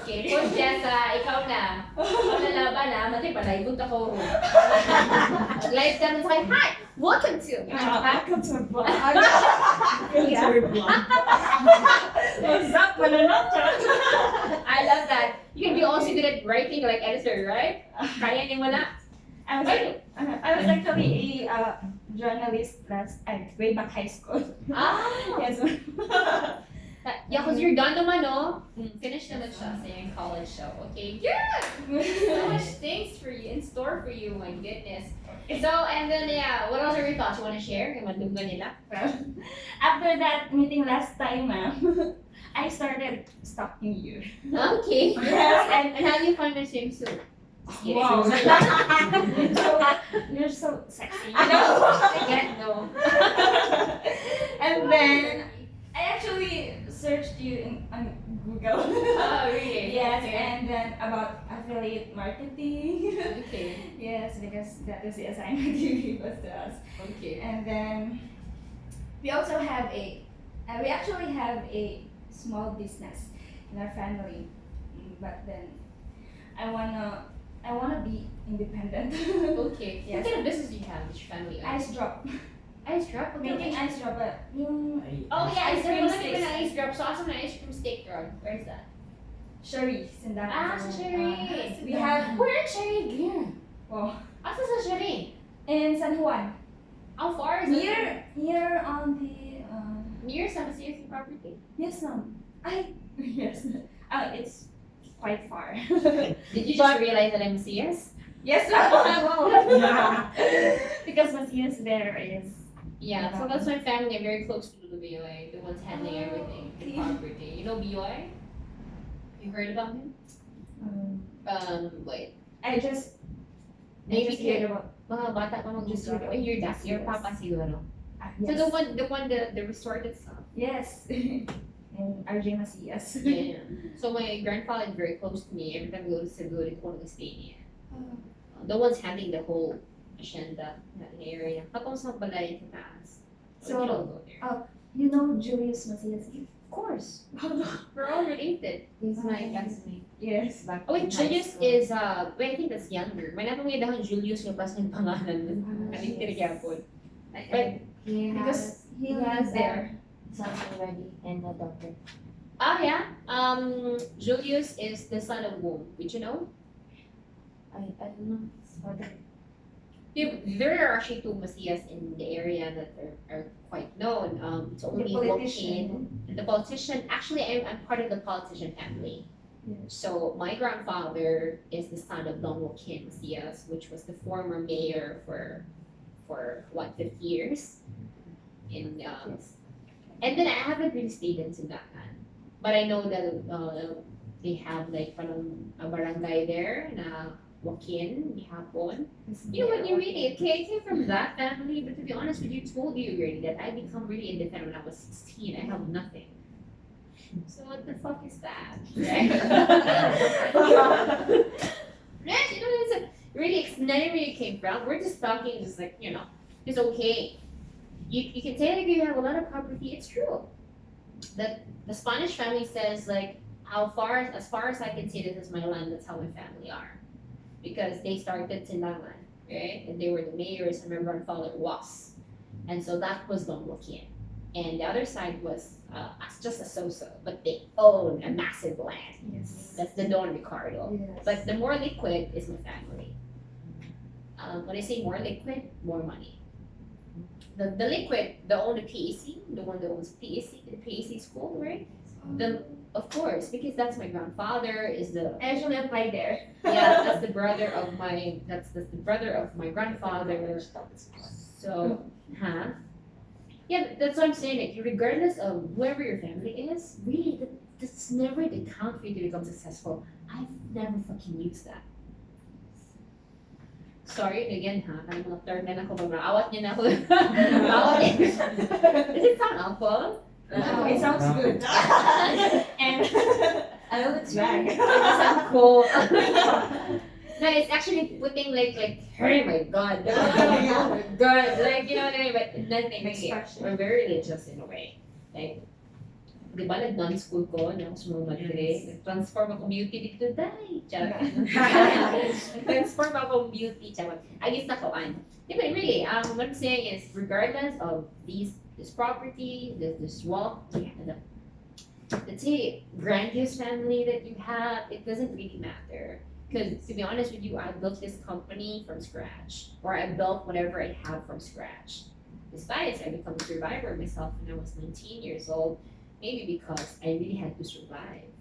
Okay, push Jessa, ikaw na. Ikaw na laban ha. Matay pa, naibot ako. Live ka na sa kayo. Hi! Welcome to. Welcome to my vlog. Yeah. What's up, mananata? I love that. You can be also good at writing like editor, right? Kaya niyo wala. I was actually a journalist way back high school. Ah! Yes. Yeah, because you're done naman, no? Finish naman siya sa yung college show, okay? Yeah! So much things for you, in store for you, my goodness. So, and then, yeah, what else are your thoughts? You want to share? Yung madugga nila? After that meeting last time, ma'am, I started stalking you. Okay. Yes, And how do you find my swimsuit? Just kidding. Wow. You're so sexy. I get no. And then I actually searched you on Google. Oh, really? Yes, Okay. and then about affiliate marketing. Okay. Yes, because that is the assignment you gave us to us. Okay. And then we also have we actually have a small business in our family, but then I wanna be independent. Okay. Yes. What kind of business do you have with your family? Ice drop. Ice drop? Okay. Making ice drop, but yung Oh yeah, Ice ice cream drop. sticks. Ice drop So awesome na ice cream steak run. Where's that? Sherry's in that. Sa Sherry. We have Where Sherry again? oh, Asa sa Sherry? in San Juan. How far is it? Near on the Near sa Masiyas property. yes ma'am. Yes. It's quite far. Did you just realize that I'm Masiyas? Yes ma'am. Because Masias there is Yeah, so that's my family. I'm very close to the BOI, the ones handling everything, the property. You know BOI? You heard about him? Wait. I just Maybe just heard kid. about Mga bata pa Just mag-gusto. heard Your dad, about your Masiyas. papa siguro. So yes. the resort itself. Yes. And RJ Macias. Yeah. So my grandfather is very close to me. Every time we go to Cebu, they go to stay niya. The ones handling the whole hacienda, that area. Patong sa balay sa taas. So, you don't go there. You know Julius Macias? Of course. We're all related. He's my classmate. Yes. Back oh wait, in high Julius school. is wait, I think that's younger. May natong dahon Julius yung pas ng pangalan. Ano tinagyapon. But Because he lives there. Son already and a daughter. yeah. Julius is the son of whom? Did you know? I don't know. His father. There are actually two Macias in the area that are quite known. It's only The Joaquin. politician. The politician. Actually, I'm part of the politician family. Yes. So my grandfather is the son of Don Joaquin Macias, which was the former mayor for what 50 years. In and then I haven't really stayed in Sindakan, but I know that they have like parang a barangay there na Joaquin, Hapon. You know what, you really, okay, I came from that family, but to be honest with you, told you already that I become really independent when I was 16. I have nothing. So what the fuck is that? Right? Right? You know, it's really, it's not where you came from. We're just talking, just like, you know, it's okay. You can say like you have a lot of property, it's true. That the Spanish family says like, as far as I can see, this is my land, that's how my family are. Because they started Tindaman, right? And they were the mayors, and my grandfather was. And so that was Don Joaquin. And the other side was just a Sosa, but they own a massive land. Yes. That's the Don Ricardo. Yes. But the more liquid is my family. When I say more liquid, more money. The liquid, the own the PAC, the one that owns PAC, the PAC school, right? Of course, because that's my grandfather is the I actually applied there. yeah, that's the brother of my grandfather. So, yeah, that's what I'm saying. Like, regardless of whoever your family is, really, that's never the count for you to become successful. I've never fucking used that. Sorry again, Kaya mga third na ako, awat niyo na ako. Awat niyo. Does it sound awful? No, it sounds good. And I know it's right. It sounds cool. No, it's actually putting like, oh my god, oh my god, like, you know what I mean? But nothing really. We're very religious in a way. Like, di ba nag-nun school ko, na sumumad today, nag-transform ako beauty dito, day, charot. Nag-transform ako beauty, charot. Ayos na koan. Di ba, really, what I'm saying is, regardless of this property, this wealth, let's say, grandiose family that you have, it doesn't really matter. Because to be honest with you, I built this company from scratch, or I built whatever I have from scratch. Despite I become a survivor myself when I was 19 years old, maybe because I really had to survive.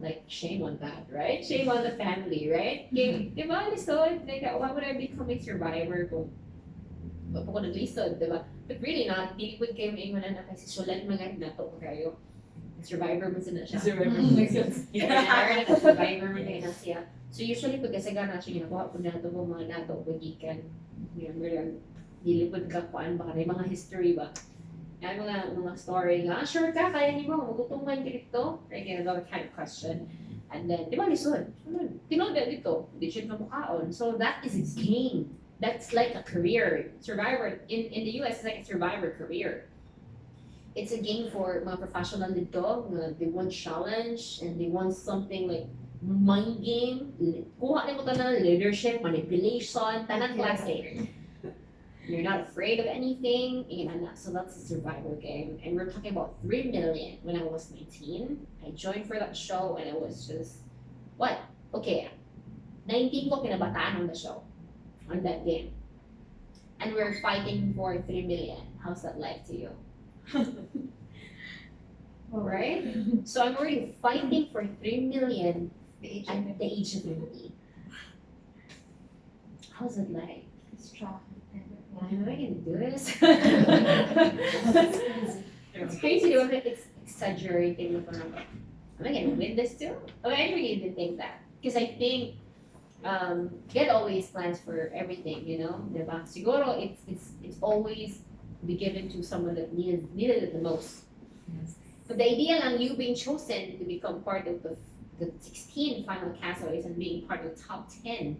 Like, shame on that, right? Shame on the family, right? Di ba, lisod? Like, why would I become a survivor kung ako naglisod, di ba? But really not, di would kayo maingunan na kasi sulan mga nato kayo. Survivor mo sila siya. Survivor. Yeah, survivor mo kayo na siya. So usually, pag kasaga na siya, ginakuha po nato mo mga nato, pagikan, dilipod ka kuan, baka na mga history ba? Yan mga story nga, sure ka, kaya niyo mo, magutungan ka dito? Like, another kind of question. And then, di ba, lisod? Tinod dito, di siya kamukhaon. So that is a game. That's like a career. Survivor, in the US, it's like a survivor career. It's a game for mga professional dito, they want challenge, and they want something like mind game. Kuha na mo tanan leadership, manipulation, tanang klase. You're not afraid of anything. So that's a survival game. And we're talking about 3 million. When I was 19, I joined for that show and it was just, what? Okay, 19 ko kinabataan on the show, on that game. And we're fighting for 3 million. How's that like to you? Alright? So I'm already fighting for 3 million at the age of 20. How's it like? Strong. Why am I gonna do this? It's crazy to think it's exaggerating the parang, am I gonna win this too? Oh, I really didn't think that. Because I think God always plans for everything, you know? Diba? Siguro it's always be given to someone that needed it the most. Yes. But the idea lang you being chosen to become part of the 16 final castaways and being part of the top 10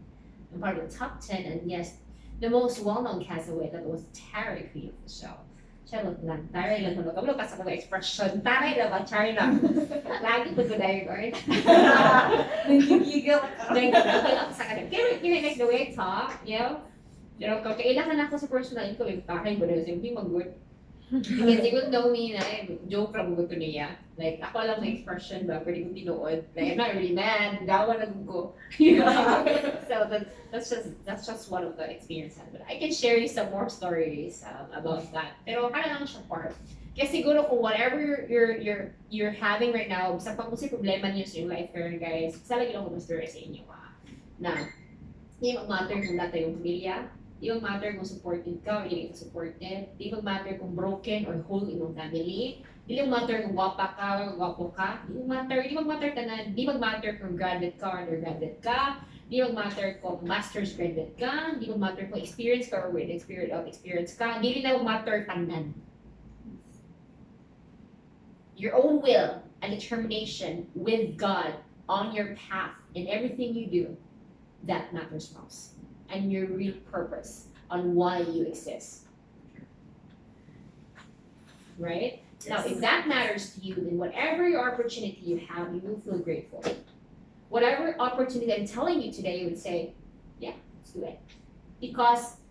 and part of the top 10 and yes, the most well-known castaway that was Tara, queen of the show. Charot lang. Tara lang ko. Kabalo kasi ako expression. Tara lang ba? Tara lang. Lagi po ko dahil guard. Nagigigil Nagigigil ako sa kanila. Kaya like the way I talk, you know? Pero kailangan ako sa personal ko, yung takay ko na hindi mag-good. Because they would know me na joke lang ko niya. Like, ako lang may expression ba, pwede kong tinuod. Like, I'm not really mad, dawa na ko. So that's just one of the experiences. But I can share you some more stories about that. Pero kaya lang siya part. Kaya siguro kung whatever you're having right now, sa pang kasi problema niyo sa yung life career, guys, isa lagi lang ko ma-story sa inyo na hindi mag-matter kung dati yung pamilya, di mag-matter kung supported ka or hindi ka supported. Di mag-matter kung broken or whole in yung family. Di mag-matter kung wapa ka or wapo ka. Di mag-matter tanan. Di mag-matter kung graduate ka or undergraduate ka. Di mag-matter kung master's graduate ka. Di mag-matter kung experience ka or with experience ka. Di na mag-matter tanan. Your own will and determination with God on your path in everything you do, that matters most. And your real purpose on why you exist. Right? Yes. Now, if that matters to you, then whatever your opportunity you have, you will feel grateful. Whatever opportunity I'm telling you today, you would say, yeah, let's do it. Because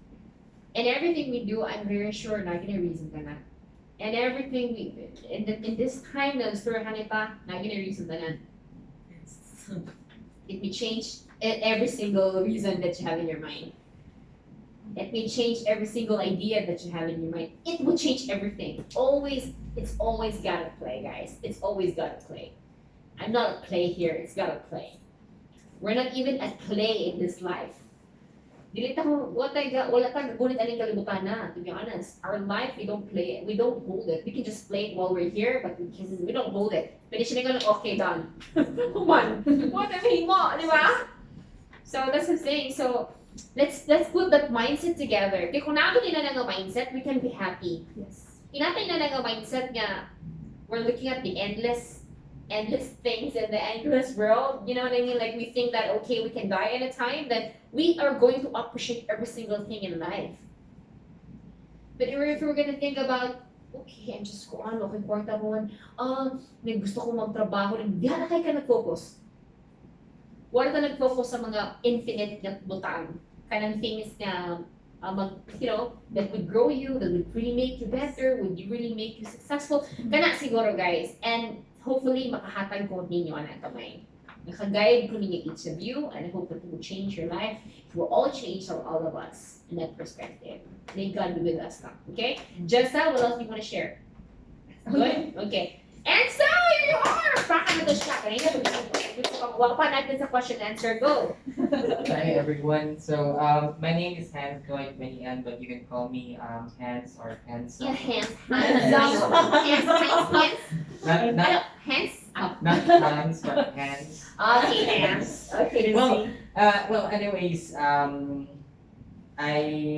in everything we do, I'm very sure not gonna reason ka na. And everything in this time na story pa, not gonna reason ka na. It may change every single reason that you have in your mind. It may change every single idea that you have in your mind. It will change everything. It's always gotta play, guys. It's always gotta play. I'm not a play here, it's gotta play. We're not even at play in this life. Wala tayong gunit aling kalibutan na, to be honest. Our life, we don't play it. We don't hold it. We can just play it while we're here, but we don't hold it. Pwede siya nga okay, done. Come on. What am I mo, di ba? So that's the thing. So let's put that mindset together. Kaya kung natin na nga mindset, we can be happy. Yes. Inatin na nga mindset nga, we're looking at the endless things in the endless world. You know what I mean? Like we think that, okay, we can die at a time, that we are going to appreciate every single thing in life. But if we're gonna think about, okay, I'm just ko ano, kay kwarta mo, may gusto ko magtrabaho, hindi na kayo ka nag-focus. Wala ka nag-focus sa mga infinite na butang, kanang things na, that would grow you, that would really make you better, would really make you successful. Kana siguro, guys. And hopefully, makahatag ko ninyo ang kamay. Nakaguide ko ninyo each of you, and I hope that it will change your life. It will all change all of us in that perspective. May God be with us now. Okay? Jessa, what else do you want to share? Good? Okay. And so, here you are! Baka na to siya. Kanina, wala pa natin sa question and answer. Go! Hi everyone. So my name is Hans Goit Manian, but you can call me Hans or Hans. Yeah, hands. Hands. Not Hands up. not Hans, but Hans. Okay, hands. Okay, Well, anyways, I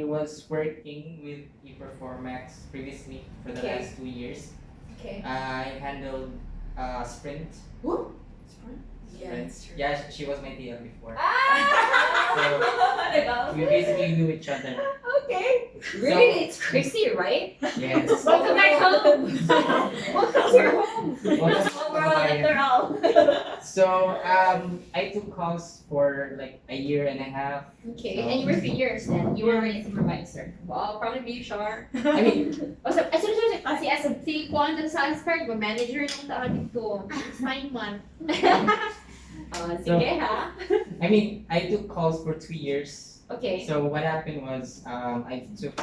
was working with ePerformax previously for the Okay. last 2 years. Okay. I handled Sprint. Woo! Sprint. Yeah, she was my TL before. Ah! We basically knew each other. Okay. Really? It's crazy, right? Yes. Welcome back home. Welcome to your home. Welcome to Small world after all. So I took calls for like a year and a half. Okay, So- and you were 3 years then. You were already a supervisor. Wow, proud of you, Char. I mean, O sa, as soon as kasi as a si Kwan dun sa Asperg, manager nung daan dito. Fine man. Sige ha. I mean, I took calls for 2 years. Okay. So what happened was, I took,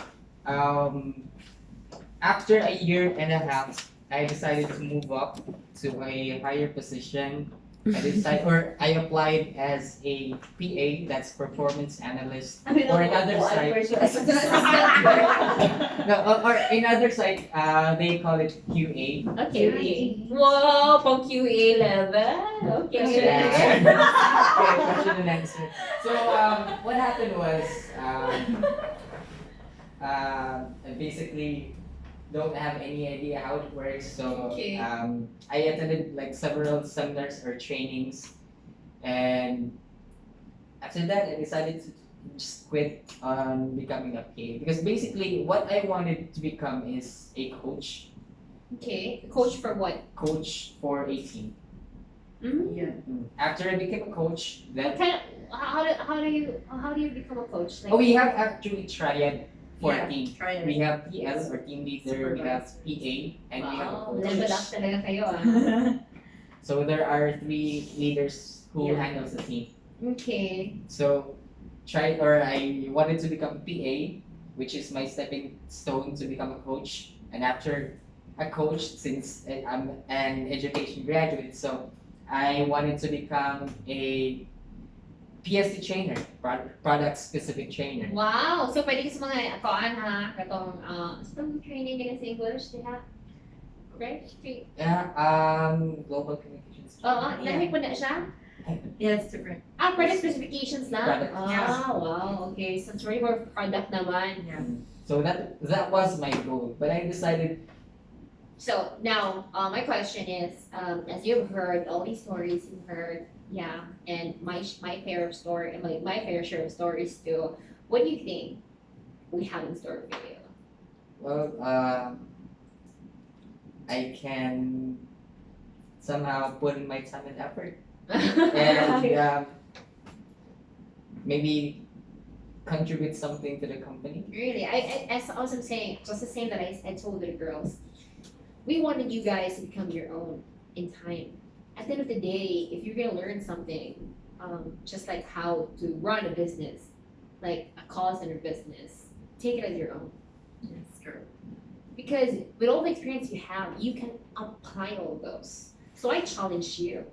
after a year and a half, I decided to move up to a higher position. I applied as a PA, that's performance analyst, or another site. No, or in other site, they call it QA. Okay. Wow, pang QA level. Okay. Yeah. Okay, question and answer. So what happened was, I basically don't have any idea how it works. So Okay. I attended like several seminars or trainings, and after that I decided to just quit on becoming a PA, because basically what I wanted to become is a coach, Okay. Coach for what? coach for a team. Yeah. After I became a coach, What then kind of, how do you become a coach? Like, we have actually tried for Yeah, a team. try it. We have PS or team leader, we have PA, and we have a wow, coach. level up talaga kayo ah. So there are 3 leaders who Yeah. handles the team. Okay. So I wanted to become PA, which is my stepping stone to become a coach. And after a coach, since I'm an education graduate, so I wanted to become a PSD trainer, product specific trainer. Wow! So, pwede ka sa mga akoan ha, katong, sa training nila sa English, diha? Right? Yeah, global communications. Oo, Yeah. nahit po na siya? Yeah, it's different. Product specifications lang? Product. Wow, okay. So, it's really more product naman. Yeah. So that was my goal, but I decided. So, now, my question is, as you've heard, all these stories you've heard, yeah, and my fair story, my fair share of stories too, what do you think we have in store for you? Well, I can somehow put in my time and effort, and maybe contribute something to the company. Really, as I was saying, just the same that I told the girls. We wanted you guys to become your own in time. At the end of the day, if you're gonna learn something, just like how to run a business, like a call center business, take it as your own. That's true. Because with all the experience you have, you can apply all those. So I challenge you.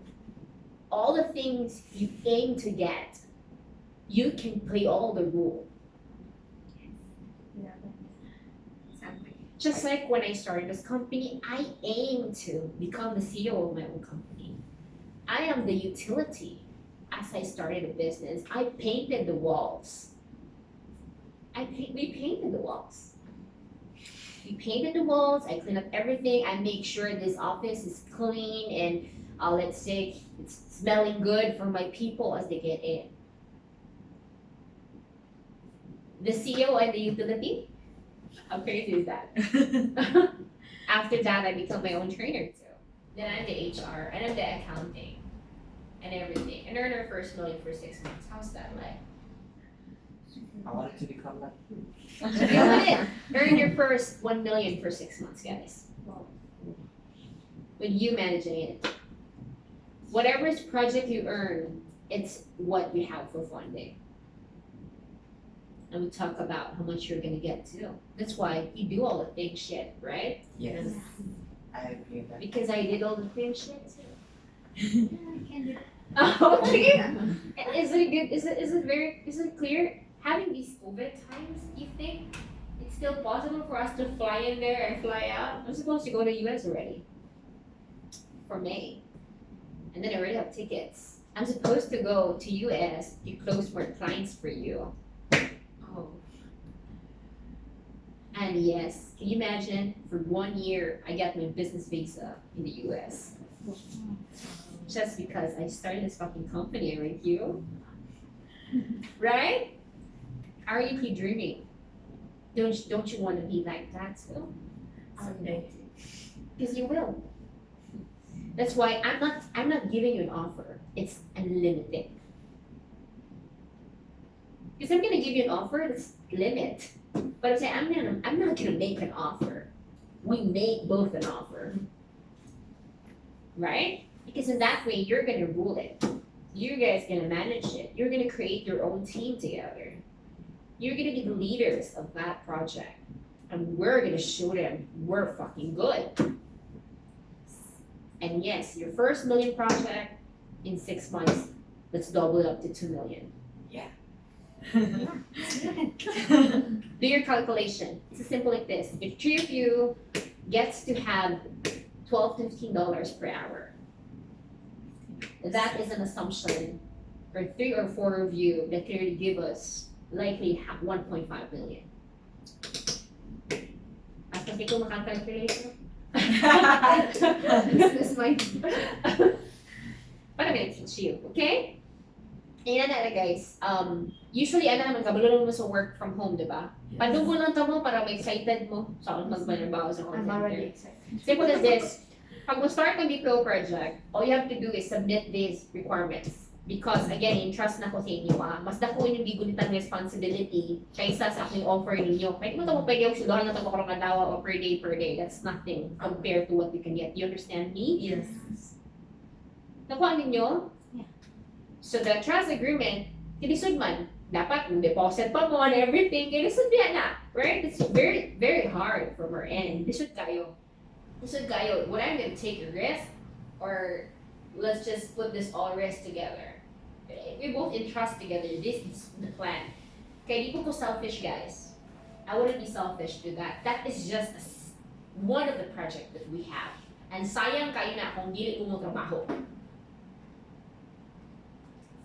All the things you aim to get, you can play all the role. Exactly. Just like when I started this company, I aim to become the CEO of my own company. I am the utility. As I started a business, I painted the walls. We painted the walls. We painted the walls, I cleaned up everything, I make sure this office is clean and let's say it's smelling good for my people as they get in. The CEO and the utility? How crazy is that? After that, I become my own trainer too. Then I'm the HR and I'm the accounting and everything. And earn our first million for 6 months. How's that like? I wanted to become that. Earn your first 1 million for 6 months, guys. With you managing it. Whatever project you earn, it's what we have for funding. And we talk about how much you're gonna get too. That's why you do all the thing shit, right? Yes, I agree with that. Because I did all the thing shit too. I can do Okay. Is it good? Is it clear? Having these COVID times, you think it's still possible for us to fly in there and fly out? I'm supposed to go to US already for May. And then I already have tickets. I'm supposed to go to US to close more clients for you. Oh. And yes, can you imagine for 1 year I got my business visa in the US? Just because I started this fucking company, right, you? Right? Are you keep dreaming? Don't you want to be like that too? Someday. Because you will. That's why I'm not giving you an offer. It's unlimited. Because I'm gonna give you an offer that's limit. But I say I'm not gonna make an offer. We make both an offer. Right? Because in that way you're gonna rule it. You guys gonna manage it. You're gonna create your own team together. You're gonna be the leaders of that project. And we're gonna show them we're fucking good. And yes, your first million project in 6 months, let's double it up to 2 million. Do your calculation. It's as simple like this. If 3 of you gets to have $12 to $15 per hour, that is an assumption for 3 or 4 of you that clearly give us likely 1.5 million. As kasi kung makakalculate, this is my but I'm gonna teach you, okay? Ayan na guys. Usually naman kabalo mo sa work from home, di ba? Padunggo lang mo para ma-excited mo sa magmanarbaho sa call I'm center. already excited. Simple as this. Pag mo start ng BPO project, all you have to do is submit these requirements. Because again, entrust na ko sa inyo mas dako yung bigunitan responsibility kaysa sa aking offer ninyo. Kahit mo ito mo pwede yung sudahan na ito karong kadawa o per day. That's nothing compared to what you can get. You understand me? Yes. Nakuha ninyo? Yeah. So the trust agreement, kinisod man. Dapat yung deposit pa mo and everything, kinisod yan na. Right? It's very, very hard from our end. Lisod kayo. Would I gonna take a risk? Or let's just put this all risk together? We both entrust together. This is the plan. Kaya di po selfish, guys. I wouldn't be selfish to that. That is just one of the projects that we have. And sayang kayo na kung dili ko mo trabaho.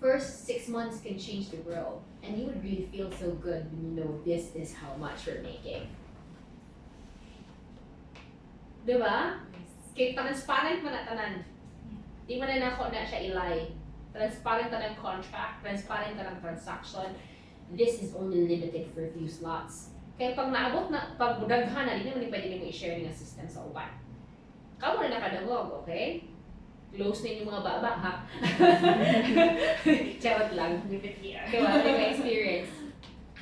First 6 months can change the world. And you would really feel so good when you know this is how much we're making. Diba? Kaya transparent man na tanan. Di man na ako na siya ilay. Transparent na ng contract, transparent na ng transaction. This is only limited for a few slots. Kaya pag naabot na, pag daghan na, di naman pwede mo i-share ng system sa uban. Kamu na nakadangog, okay? Close na yung mga baba, ha? Charot lang. Diba? Diba experience?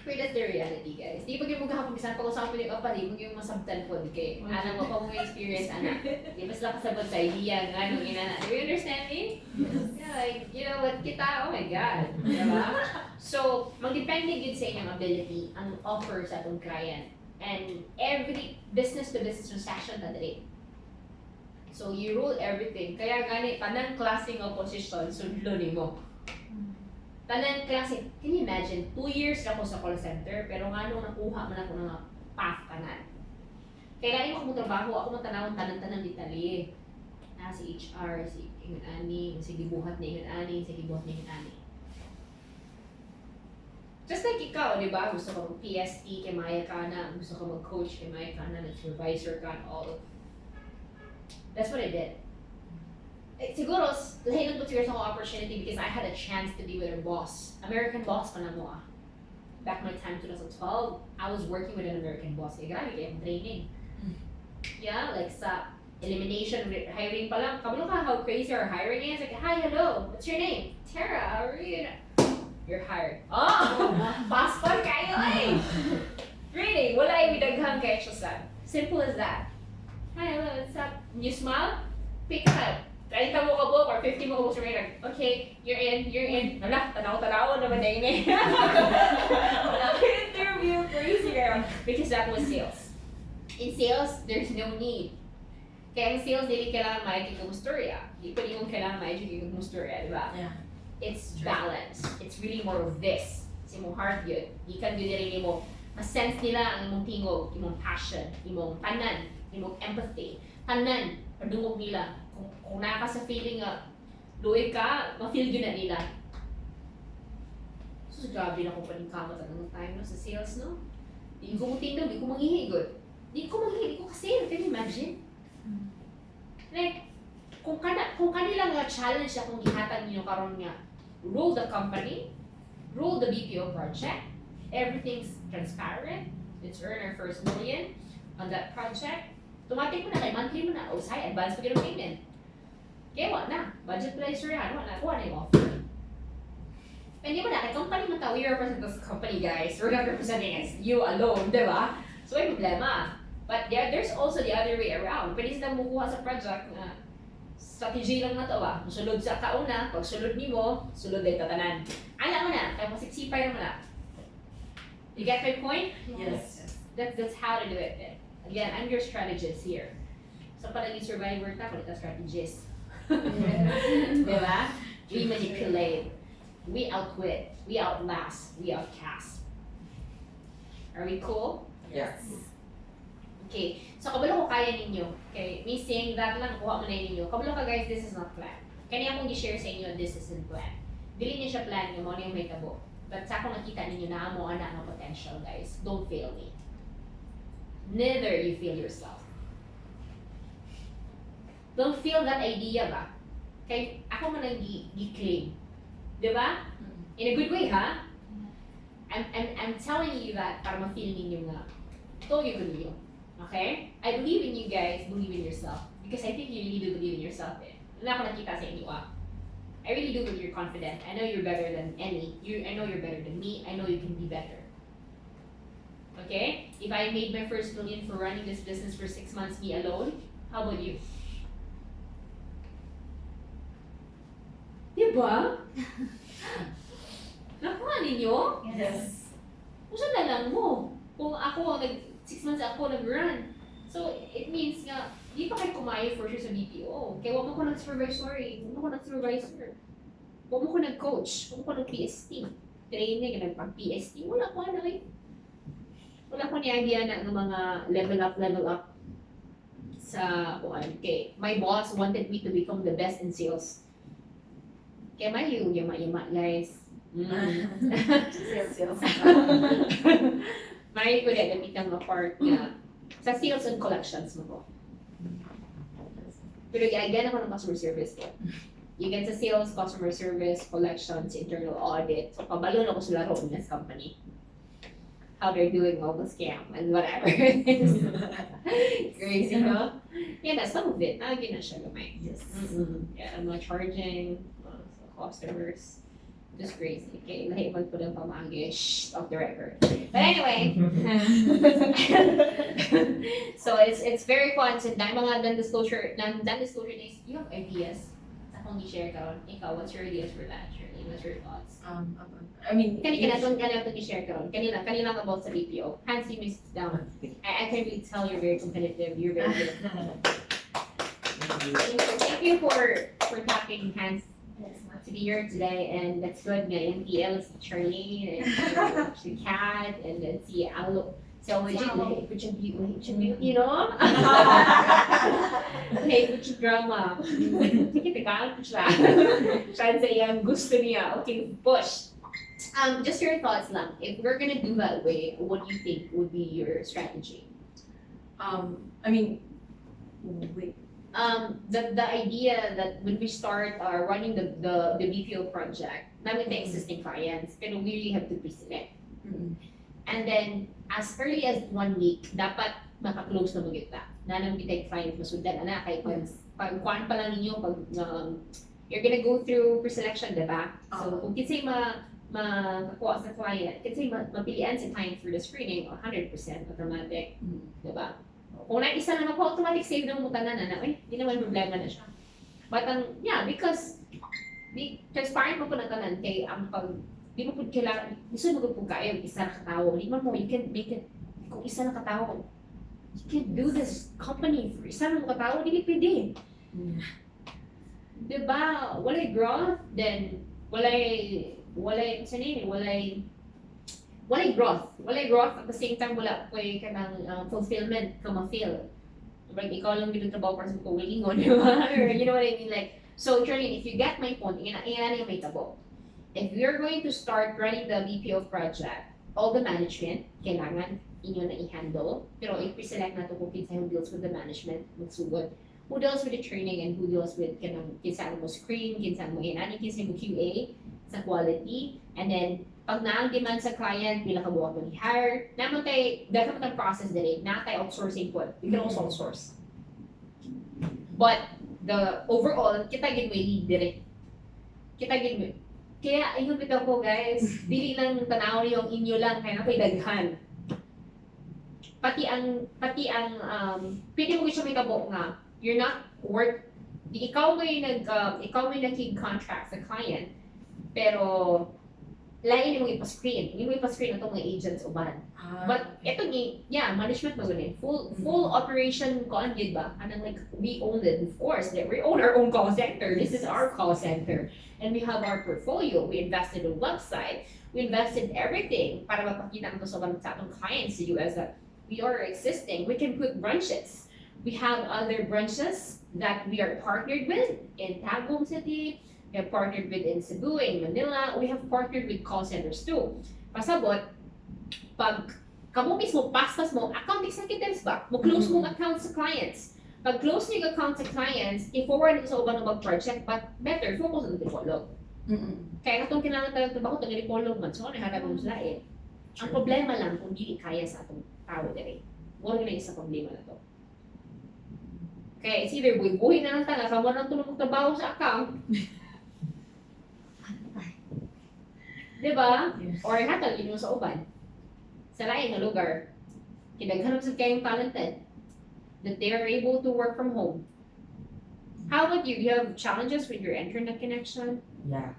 But that's the reality, guys. Di pag yung maghapon, bisan pag-usapan yung apa, di yung masabtan po, di kayo. Anak mo pa mo experience, anak. Di ba sila kasabot sa idea, nga nung inana. Do you understand me? Yeah, like, you know what, kita, oh my God. Diba? So, magdepende yun sa inyong ability, ang offer sa atong client. And every business-to-business transaction na dali. So, you rule everything. Kaya gani, tanang klaseng opposition, sudlo ni mo. Tanang klase, can you imagine, 2 years ako sa call center, pero nga nung nakuha man ako ng path kanan. Kailangan ako trabaho, ako matanawang tanan-tanan ditali. Si HR, si Ingon Ani, si gibuhat ni Ingon Ani, si gibuhat ni Ingon Ani. Just like ikaw, di ba? Gusto ko mag-PST, kay Maya ka na. Gusto ko mag-coach, kay Maya ka na. Nag-supervisor ka and all. That's what I did. Siguro, lahat ng siguro sa opportunity because I had a chance to be with a boss. American boss pa na mo ah. Back in my time, 2012, I was working with an American boss. Kaya grabe kayo, training. Yeah, like sa elimination, hiring pa lang. Kabalo ka how crazy our hiring is. Like, hi, hello, what's your name? Tara, how are you? You're hired. Oh, boss pa kayo eh. Really, wala yung daghang kayo siya. Simple as that. Hi, hello, what's up? You smile? Pick up. Kahit ka mo ka book or 50 mo ka book sa radar. Okay, you're in. Wala, tanaw-tanaw naman na yun eh. Wala ka interview, crazy girl. Because that was sales. In sales, there's no need. Kaya ang sales, hindi kailangan ma-educate kong storya. Hindi pa rin yung kailangan ma-educate kong storya, di ba? Yeah. It's balance. It's really more of this. Kasi mong heart yun. Ikan yun rin mo. Mas-sense nila ang imong tingog, imong passion, imong tanan, imong empathy. Tanan, padungog nila. Kung naka sa feeling nga, luwi ka, ma-feel yun na nila. So, grabe na ko pa rin kamot ng time no, sa sales, no? Di ko mutindog, di ko manghihigod. Di ko kasi, can you imagine? Like, kung kanila nga challenge akong gihatag niyo karon nga, rule the company, rule the BPO project, everything's transparent, let's earn our first million on that project, automatic mo na kay monthly mo na, o say, advance mo yung payment. Kaya wala na. Budget placer yan. Wala na yung offer. And di ba na, kay company man tao, we represent this company, guys. We're not representing as you alone, di ba? So, may problema. But there's also the other way around. Pwede sila mukuha sa project na strategy lang na to ba? Musulod sa kauna, pag sulod ni mo, sulod din tatanan. Alam mo na, kaya masiksipay naman na. You get my point? Yes. That's how to do it. Again, I'm your strategist here. So, pag naging survivor ta, palit na strategist. Diba? We manipulate. We outwit. We outlast. We outcast. Are we cool? Yes. Okay. So, kabalo ko kaya ninyo. Okay. Me saying that lang, kuha mo na ninyo. Kabalo ka guys, this is not plan. Kanya akong i-share sa inyo, this isn't plan. Dili niya siya plan yung mga yung may tabo. But sa akong nakita ninyo na amo ana ang potential guys. Don't fail me. Neither you fail yourself. Don't feel that idea ba? Kay ako man ang gi-claim. Diba? In a good way, ha? I'm telling you that para ma-feel ninyo nga. Ito yung good deal. Okay? I believe in you guys, believe in yourself. Because I think you really do believe in yourself eh. Wala ako nakita sa inyo I really do believe you're confident. I know you're better than any. I know you're better than me. I know you can be better. Okay? If I made my first million for running this business for 6 months, me alone, how about you? Diba? Nakuha ninyo? Yes. Kung saan na lang mo? Kung ako, 6 months ako nag-run. So, it means nga, di pa kayo kumayo for sure sa BPO. Kaya wag mo ko nag-supervisory, wag mo ko nag-supervisor. Wag mo ko nag-coach, wag mo ko nag-PST. Training, nagpag-PST, wala ko ano eh. Wala ko ni idea na ng mga level up sa kuan. Okay, my boss wanted me to become the best in sales. Kaya may yuma guys. Sales. May ko rin gamitan nga part na sa sales and collections mo ko. Pero again ako ng customer service ko. You get sa sales, customer service, collections, internal audit. So pabalon ako sa laro in this company. How they're doing all the scam and whatever it is. Crazy, no? Yeah, that's some of it. Nagin na siya gamay. Yes. Yeah, I'm not charging customers. Just crazy. Okay, lahi man po ng pamagi. Shh, off the record. But anyway, so it's very fun. So, dahil mga non-disclosure days, you have ideas? Sa akong i-share ka ron. Ikaw, what's your ideas for that, Shirley? What's your thoughts? I mean, Kanina itong i-share ka ron. Kanina about sa BPO. Hans, you may sit down. I can really tell you're very competitive. You're very good. Thank you for tapping Hans to be here today, and that's good. May NPL, si Charlene, and si Kat, and then si Alo. So, you know? Hey, which drama? Sige, teka, siya sa iyang gusto niya. Okay, push. Just your thoughts lang. If we're gonna do that way, what do you think would be your strategy? I mean, wait. The idea that when we start running the BPO project, namin the existing clients, pero we really have to pre-select. And then, as early as 1 week, dapat maka-close na magita. Nanang bitay client masundan na kay pag kuan pa lang ninyo, pag you're gonna go through pre-selection, diba? So, kung kinsay makakuha sa client, kinsay mapilian si client for the screening, 100% automatic, diba? Kung na isa lang ako, automatic save na mo tanan na, di naman problema na siya. But because transparent mo po na tanan, kay ang pag, di mo po kailangan, gusto mo po kayo, isa na katao, di mo you can make it, kung isa na katao, you can do this company for isa na katao, di pwede. Diba, walay growth, then, walay growth, at the same time wala ko ka ng fulfillment ka ma-feel. Like, ikaw lang trabaho para sa kuwilingon, di ba? Or, you know what I mean? Like, so, Charlene, if you get my point, yan yung may tabo. If you're going to start running the BPO project, all the management, kailangan inyo na i-handle. Pero i-pre-select na ito kung kinsa who deals with the management, magsugod. Who deals with the training and who deals with kinsa mo screen, kinsa mo kinsa mo QA, sa quality, and then pag naang demand sa client, pila ka buwag mo i-hire, naman tayo, dahil process din na tayo outsourcing po, we can also outsource. But the overall, kita gid mo lead direct. Kita gid mo. Kaya ayun bitaw ko guys, dili lang tanaw yung inyo lang kaya nakoy daghan. Pati ang pwede mo siya may kabo nga, you're not ikaw may nag-contract sa client, pero lain mo ipa-screen itong mga agents uban. But ito management mo gani. Full operation ko ang gid ba? Anang like we own it, of course. We own our own call center. This is our call center. And we have our portfolio. We invested in a website. We invested everything para mapakita mo sa mga clients sa US that we are existing. We can put branches. We have other branches that we are partnered with in Tagum City. We have partnered with in Cebu, in Manila. We have partnered with call centers too. Pasabot, pag kamo mismo, pastas mo, account executives ba? Mo close mong accounts sa clients. Pag close mo yung account sa clients, i-forward ito sa uban ng project, but better, focus on the develop. Kaya itong kinangan talaga ito, bakit itong develop man, so ano yung mo sila eh. Ang problema lang kung hindi kaya sa atong tao dire. Huwag na isa problema na to. Kaya it's either buhay na lang tayo, kamo nang tulong trabaho sa account. Diba? Or hatag yun sa uban. Sa lain na lugar. Kinaghanap sa kayong talented. That they are able to work from home. How about you? Do you have challenges with your internet connection? Yeah.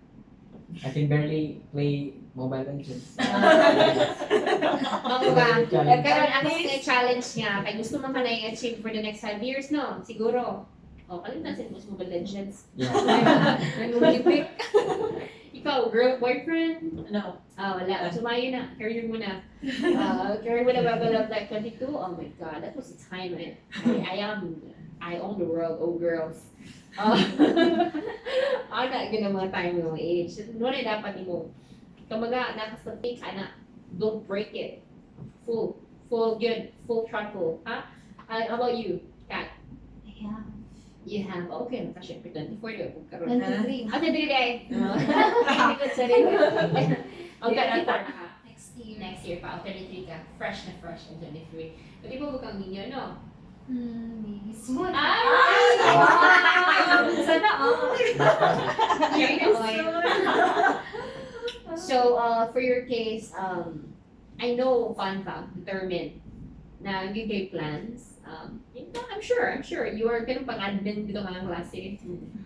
I can barely play Mobile Legends. Oo ba? Karon ako sa challenge nga, kay gusto man ka na i-achieve for the next 5 years, no? Siguro. Kalimutan sa Mobile Legends. Yeah. Nangulipik. Ikaw, girl, boyfriend? No. Wala. Sumayo na. Career mo na. Career mo na bago love like 22? Oh my God, that was the time I own the world, oh girls. Ana, yun ang mga time ng age. Noon ay dapat mo. Kamaga, nakastatik, ana, don't break it. Full good, full throttle. Ha? How about you, Kat? Yeah. You have, okay, nakasiyempre 24 yun. 23. Ate, day. Hindi ko sarili. Okay, Next year. next year pa, 33 ka. Fresh na 23. Pwede mo bukang ninyo, no? Maybe soon. Sana all. So, for your case, I know fun ka, determined, na you gave plans. I'm sure, you are ganun pang-admin dito ka ng klase.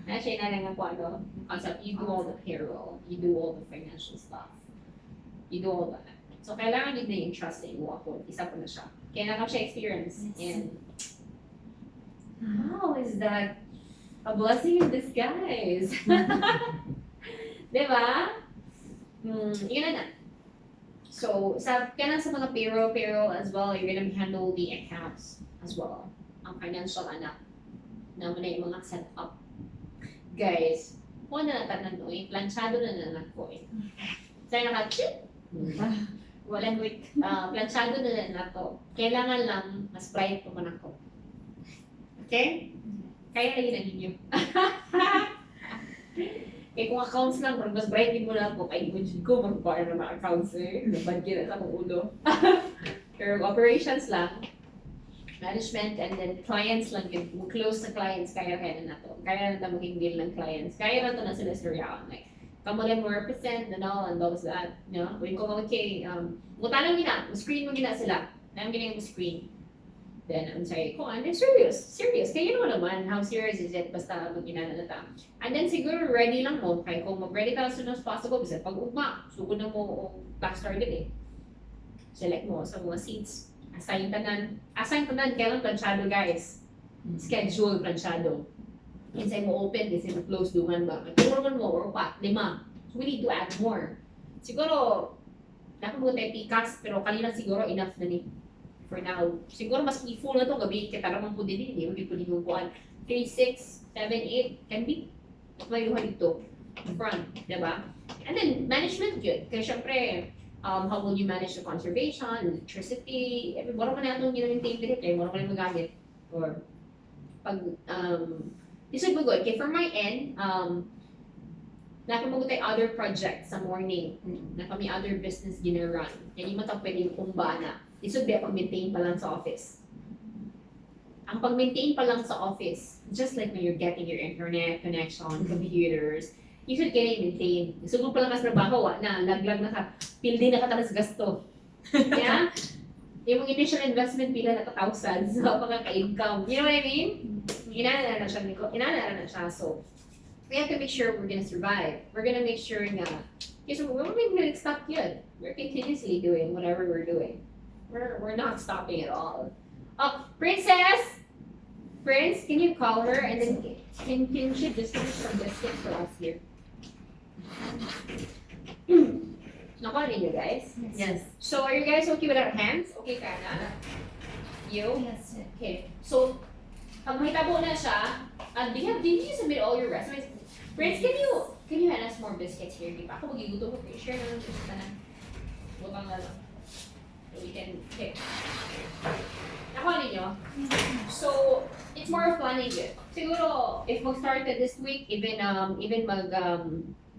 Na siya na lang ako, concept, you do all the payroll, you do all the financial stuff, you do all that. So, kailangan yun na yung trust na mo ako, isa po na siya. Kaya nakap siya experience. And, how is that a blessing in disguise? Diba? Yun na. So, kaya sa mga payroll as well, you're gonna handle the accounts as well. Ang financial anak. Na muna yung mga setup. Guys, kung na natanan eh, planchado na nanak ko eh. Sa'yo naka-chip. Walang wait. Planchado na nanak ko. Kailangan lang, mas bright po man ako. Okay? Kaya na yun ang inyo. Kaya kung accounts lang, mas bright din mo lang po, ay imagine ko, mag-bar na mga accounts eh. Nabadya na sa mong ulo. Pero operations lang, management, and then clients lang, mo close sa clients, kaya na to. Kaya na maging deal ng clients. Kaya na to na sila storyawan. Like, kamo lang mo represent, and all, and those that, you know, when ko okay, mutanang gina, screen mo gina sila. Nang gina yung screen. Then, I'm sorry, kung ano, serious. Kaya yun naman, how serious is it, basta mag-inana na ta. And then, siguro, ready lang mo, kaya kung mag-ready ka as soon as possible, kasi pag ugma, sugod na mo, class started eh. Select mo sa mga seats. Assign tanan, kailan planchado guys. Schedule planchado. Inside mo open, kasi mo close duman ba. Magtulungan mo, or what, 5. So, we need to add more. Siguro, nakamot tayo pikas, pero kanina siguro enough na ni. For now, siguro mas i-full na to gabi, kita naman po din, hindi po din yung kuhan. 3, 6, 7, 8, can be. Mayuhan dito, front, diba? And then, management yun. Kaya syempre, how will you manage the conservation, electricity, wala man natin gina-maintain din ito, wala man magamit. Or, pag, this would be good. Okay, for my end, nakamagot tayo other projects sa morning. Na kami other business gina-run. Yan yung mata pwede yung kumbana. This would be pag-maintain pa lang sa office. Ang pag-maintain pa lang sa office, just like when you're getting your internet connection, computers, you should get it maintained. So kung pala mas trabaho, na, laglag na ka, pildi na ka talas gasto. Yeah? Yung initial investment pila na thousands so pagka-income. You know what I mean? Inaalala na siya. So, we have to make sure we're gonna survive. We're gonna make sure na, because we're not gonna stop yet. We're continuously doing whatever we're doing. We're not stopping at all. Oh, Princess! Prince, can you call her and then can she just finish some biscuits for us here? Nakuha ninyo guys? Yes. So are you guys okay with our hands? Okay ka na? You? Yes, sir. Okay. So, pag may tabo na siya, did you submit all your resumes? Prince, can you hand us more biscuits here? Di ba? Ako magigutom ko. Share na lang sa tanan. Butang na lang. So we can pick. Nakuha ninyo? So, it's more of planning yun. Siguro, if mag-start ka this week, even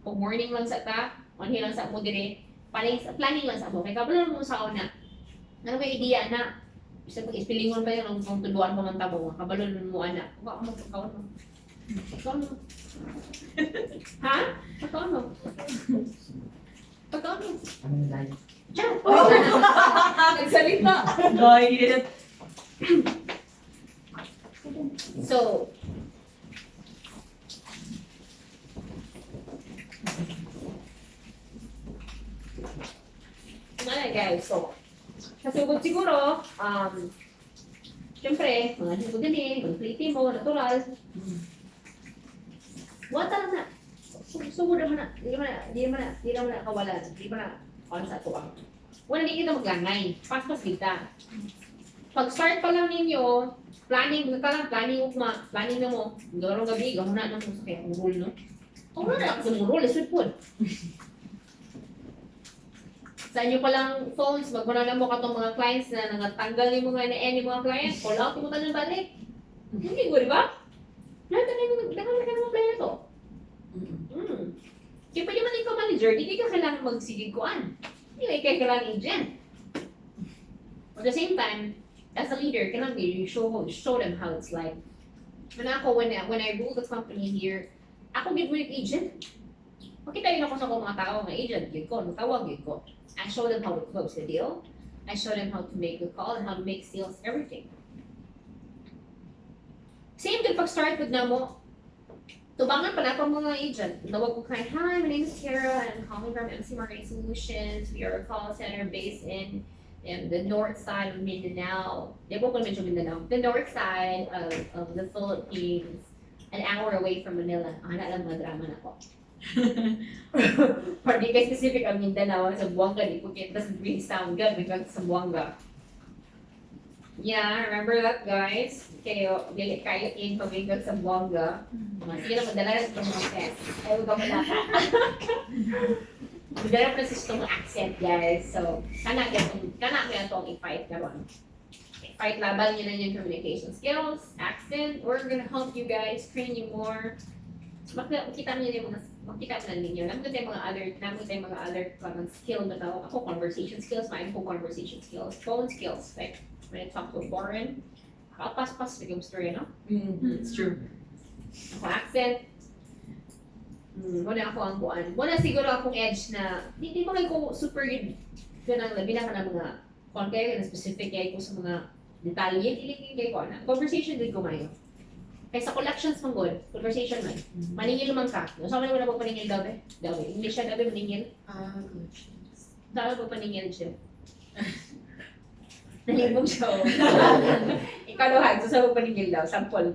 morning lang sa ta, onhi lang sa mo dire, planning lang sa mo. Kaya kabalo mo sa una. Ano may idea na? Bisa pag-ispilingon ba yun kung tuluan mo man tabo, kabalo mo ana. Wa mo pagkaon mo. Pagkaon mo. Ha? Pagkaon mo. Pagkaon mo. Ano na tayo? Diyan. Nagsalita. No, you didn't. So, guys, so, kasugod siguro, syempre, mga higod din, mga pliti mo, natural. Wata lang na. Sugod naman na, di naman na kawalan, di naman na kawalan sa tuwang. Wala din kita maglangay, pas-pas kita. Pag-start pa lang ninyo, planning na mo, garong gabi, gawin na mo sa kaya, umurul, no? Umurul na ako sa umurul, sweet food. Sa inyo palang phones, magmuna na mo katong mga clients na nangatanggal ni mga mga clients, call out mo tanong balik. Hindi ko, di ba? Lahat na mga player to. Kaya pwede man ikaw manager, hindi ka kailangan magsigig kuan. Hindi ka kailangan agent. At the same time, as a leader, kailangan you show them how it's like. When I rule the company here, ako give mo yung agent. Makita yun ako sa mga tao, mga agent, yun ko, natawag yun ko. I show them how to close the deal. I show them how to make a call and how to make sales, everything. Same good pag-start with na mo. Tubangan pala pa mga agent. Tawag ko kayo, hi, my name is Tara, and I'm calling from MC Marketing Solutions. We are a call center based in the north side of Mindanao. Di ba kung medyo Mindanao? The north side of the Philippines, an hour away from Manila. Ana lang mga drama na ko. Or di ka specific ang Mindanao, sa Buanga, di po it doesn't really sound good because sa Buanga. Yeah, remember that guys? Kayo in pamingag sa Buanga. Sige lang, madala na sa mga test. Ayaw ka mo nata. Madala pa sa itong accent guys. So, kana kaya itong i-fight karon. Fight laban nyo na yung communication skills, accent. We're gonna help you guys, train you more. Makita mo na ninyo. Namun tayo mga other parang skill na tao. Ako, conversation skills, conversation skills, phone skills. Like, when I talk to a foreign, pas-pas, bigam story, no? It's true. Ako, accent. Muna ako ang buwan. Muna siguro akong edge na, hindi ko ko super good. Ganang labi na ka na mga, kung kayo na specific kayo ko sa mga detalye, hindi kayo ko na. Conversation din ko ngayon. Kaya sa collections mong good, conversation man. Maningil man ka. So, ano mo na po paningil daw eh? English siya daw maningil. Collections. Daw po paningil siya. Nalibog siya. Ikaw daw ha, gusto mo paningil daw. Sample.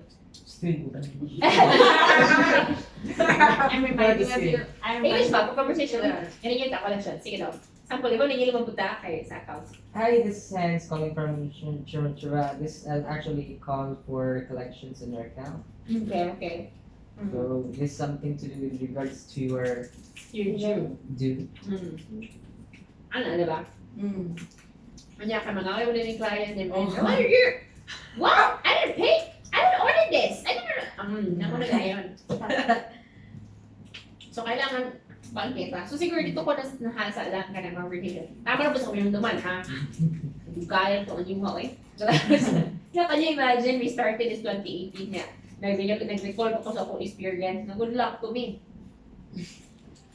I'm reminding of your... English ba? Conversation lang. Maningil ta, collection. Sige daw. Sample, ikaw naningil mo puta kayo sa accounts. Hi, this is Hans calling from Chura. This is actually called for collections in your account. Okay. So this is something to do with regards to your due. Ano, di ba? Kanya ka mga ayaw na yung client din. Oh, you're here! What? I didn't pay! I didn't order this! I didn't... Naku na gayon. So, kailangan kita. So, siguro dito ko nahasa lang ka ng conversation. Tama na po sa kanyang duman, ha? Gaya to ang yung haway. Kaya kanya imagine, we started this 2018 niya. nag-recall ako sa akong experience na good luck to me.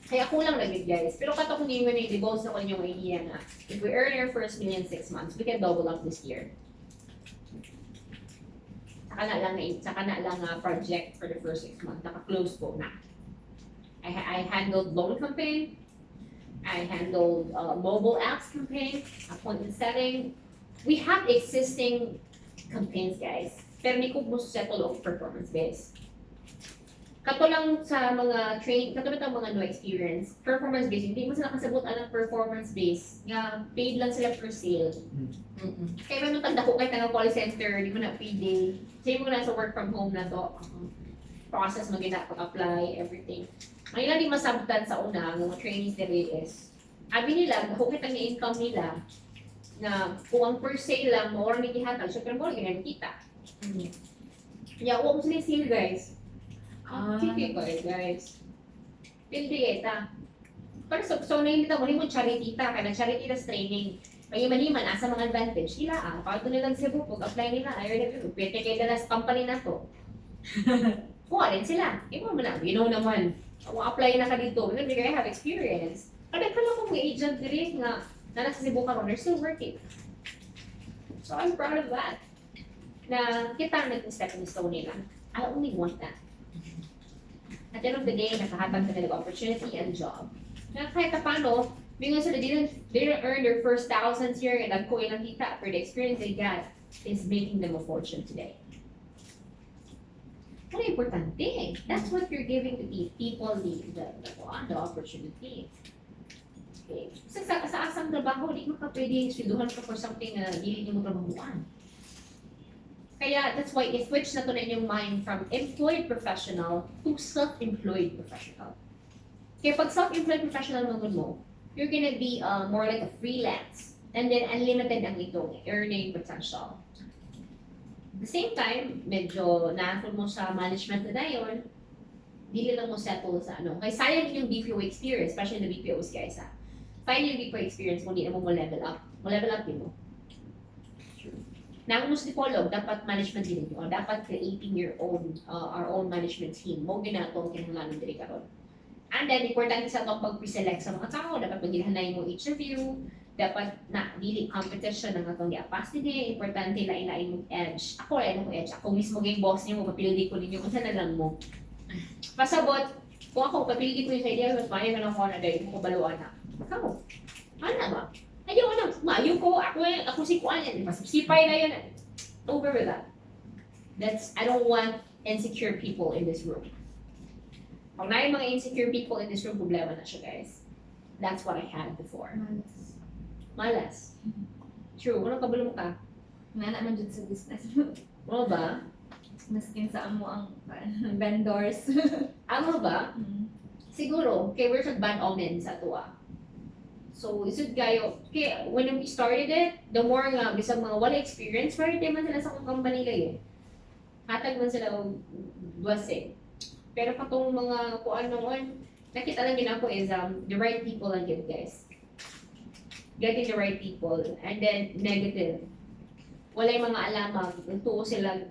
Kaya ako lang nag guys. Pero kato kung hindi mo na-divulge na ko yung idea na if we earn our first million 6 months, we can double up this year. Saka na lang project for the first 6 months. Naka-close po na. I handled loan campaign. I handled mobile apps campaign, appointment setting. We have existing campaigns, guys. Pero hindi ko gusto settle of performance based. Kato lang sa mga training, kato lang mga no experience, performance based, hindi mo sila kasabot ng performance based, nga paid lang sila per sale. Kaya may nung tanda ko kahit ng call center, di mo na paid day. Say mo na sa work from home na to, process mo gina, pag-apply, everything. Ang ilan di masabtan sa una, ng mga trainings nila is, abi nila, ako kahit ang income nila, na kung ang per sale lang, more may gihatag, syempre mo, ganyan kita. Kaya huwag mo sila sale, guys. Sige guys. Pildi eta. Pero so na hindi mo rin charity ta, kaya charity tas training. Kaya man asa mga advantage nila Pag nilang Cebu, pag-apply nila, ayaw na pwede kayo na sa company na to. Kuha rin sila. Iba mo na, you know naman. Kung apply na ka dito, maybe kayo have experience. Kada ka lang kung agent direct nga, na nasa Cebu ka ron, they're still working. So I'm proud of that. Na kita ang stepping stone nila. I only want that. At the end of the day, nakahatag ka nila opportunity and job. Na kahit paano, because they didn't earn their first thousands here, and nagko ilang kita for the experience they got is making them a fortune today. Ano importante? That's what you're giving to the people, the opportunity. Okay. Sa asang trabaho, di mo ka pwede sweldohan ka for something na hindi mo trabahuan. Kaya that's why i-switch na to na inyong mind from employed professional to self-employed professional. Kaya pag self-employed professional naman mo, you're gonna be more like a freelance. And then unlimited ang itong earning potential. At the same time, medyo na-afford mo sa management na yun, dili lang mo settle sa ano. Kaya sayang yung BPO experience, especially the BPOs guys Sayang yung BPO experience mo, hindi na mo level up. Mo level up din mo. Nang mo follow, dapat management din o dapat creating your own, our own management team. Mo ginatong kinahanglan diri karon. And then, importante sa itong pag-preselect sa mga tao, dapat maghihanay mo interview, dapat na dili competition ng atong i-pass din, importante na inain mong edge. Ako rin mo edge. Ako mismo yung boss niyo, mapapildi ko ninyo, kung saan na lang mo. Pasabot, kung ako papildi ko yung sa idea, mas maya na lang ako na dahil ko baluan na. Ikaw, ano ba? Ayaw na, mayo ko, ako si Kuan yan, mas sipay na yan. Over with that. I don't want insecure people in this room. Pag na yung mga insecure people in this room, problema na siya guys. That's what I had before. Malas. True, ano kabalo mo ka? Nana man dyan sa business. Ano ba? Maskin sa amo ang vendors. Ano ba? Siguro, kay we're sa bad omens sa tuwa. So, isod kayo, kaya when we started it, the more nga, bisag mga wala experience, right, man sila sa kong company kayo. Hatag man sila blessing. Pero katong mga kuan noon, nakita lang din ako is the right people lang yun, guys. Getting the right people, and then negative. Wala yung mga alamang, nagtuo sila,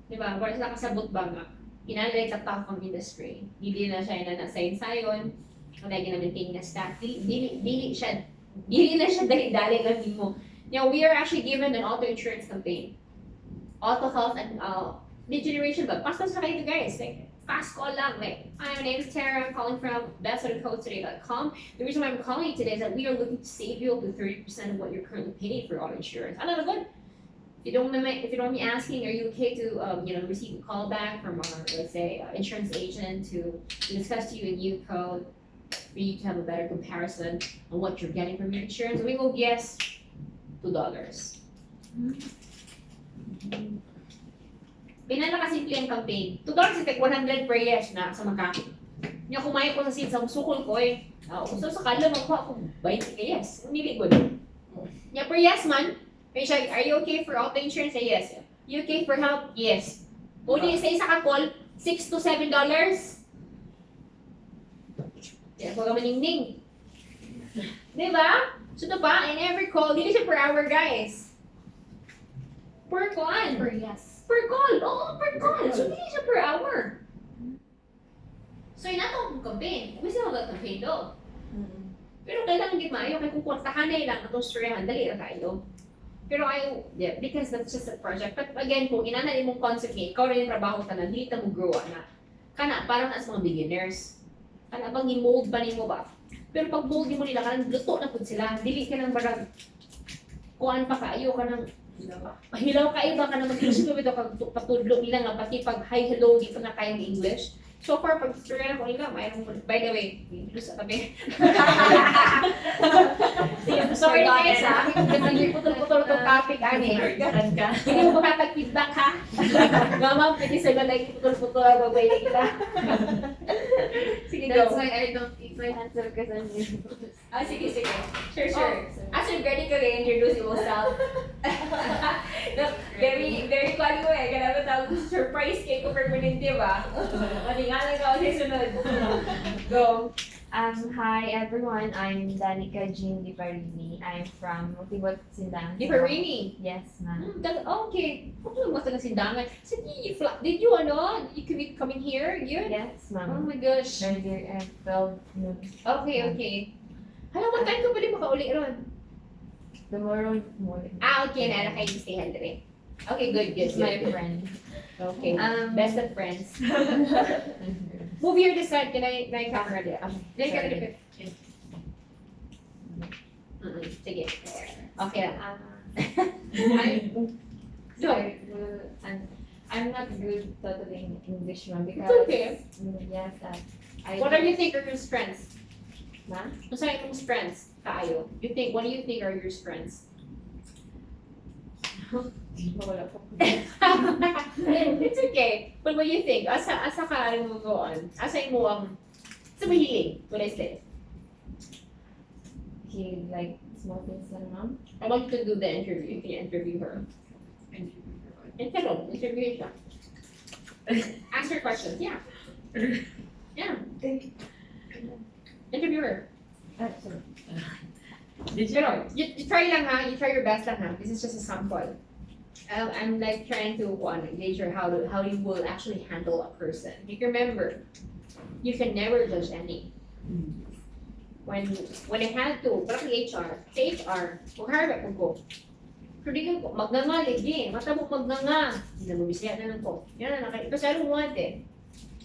di ba, wala sila kasabot ba nga. Inalay sa tough ang industry. Hindi na siya na nasa-insayon, wala gina-maintain na staff. Dili na siya dali-dali lang din mo. Now, we are actually given an auto insurance campaign. Auto health and mid generation ba? Paspas na kayo guys. Like, fast call lang. Like, hi, my name is Tara. I'm calling from bestcodestoday.com. The reason why I'm calling you today is that we are looking to save you up to 30% of what you're currently paying for auto insurance. Ano na good? If you don't mind me asking, are you okay to receive a call back from our, let's say, insurance agent to discuss to you a new code for you to have a better comparison on what you're getting from your insurance? And we will guess $2. Pinaka-simple ang campaign. $2 is like 100 per yes na sa Makati. Yung kumain ko sa seat sa sukol ko so sa kala magkuha ko 20 ka yes. Hindi good. Yeah, per yes man. Are you okay for auto insurance? Say yes. You okay for help? Yes. Pwede sa isa ka call, $6 to $7. Kaya ko ka maningning. Diba? So ito pa, in every call, hindi siya per hour guys. Per call. Per yes. Per call. Oo, per call. So, hindi siya per hour. So, yun nato akong campaign. Kung sino mag-campaign do. Pero kailangan di maayo kay kung kwartahan na lang atong storyahan dali ra kayo. Pero ayaw, yeah, because that's just a project. But again, kung inana imong concept ni ikaw rin yung trabaho tanan, dili ta mo grow na. Kana parang as mga beginners. Kana bang i-mold ba nimo ba? Pero pag mold mo nila kanang luto na pud sila, dili ka nang barang kuan pa kaayo ka nang hilaw kayo ba ka nang mag-English ko bitaw kag patudlo nila nga pati pag hi hello di pa na kayang English. So far, pag story ko nila, mayroon mo, by the way, dito sa tabi. Sorry guys ha, hindi putol-putol itong topic, ani. Hindi mo makakag-feedback ha. Mama, pwede sa ganda yung putol-putol ang babay na kita. Sige, go. That's why I don't eat my hands up because I'm nervous. Sige. Sure. As you're ready ka rin, introduce yourself. Very funny mo eh. Kaya tawag surprise cake ko permanente ba? Maningalan ka ulit sunod. Go. Hi everyone, I'm Danica Jean Di Parini. I'm from Multiwat Sindang. Di Parini. Yes, ma'am. Okay. Kung ano mo sa sindangan? Did you commute coming here? You? Yes, Oh ma'am. my gosh. Earlier at 12 noon. Okay. Hala, what time ka pwede makauli ron? Tomorrow morning. Okay, na kayo stay handle. Okay, good. It's my friend. Okay. Best of friends. Mhm. Move here this side. Can I camera there? Dili ka Sorry. dili. Sige. Okay lang. I'm not good totally in English, ma'am, because okay. Yes, What do you think are your strengths? Ma'am? Ano sa imong strengths? Tayo. What do you think are your strengths? Wala po. It's okay. But what do you think? Asa ka mo go on? Asa imo sa mahilig? What I say? He like small things lang, ma'am. I want you to do the interview. You can interview her. Interview siya. Ask her questions. Yeah. Interview her. Sorry. You try lang ha. You try your best lang ha. This is just a sample. I'm like trying to gauge her how you will actually handle a person. You remember, you can never judge any. When I had to, parang sa HR, mag-hire ako ko. Pero di ko, magnanga, ligi, matabok magnanga. Hindi na mabisaya na lang ko. Yan na, because I don't want it.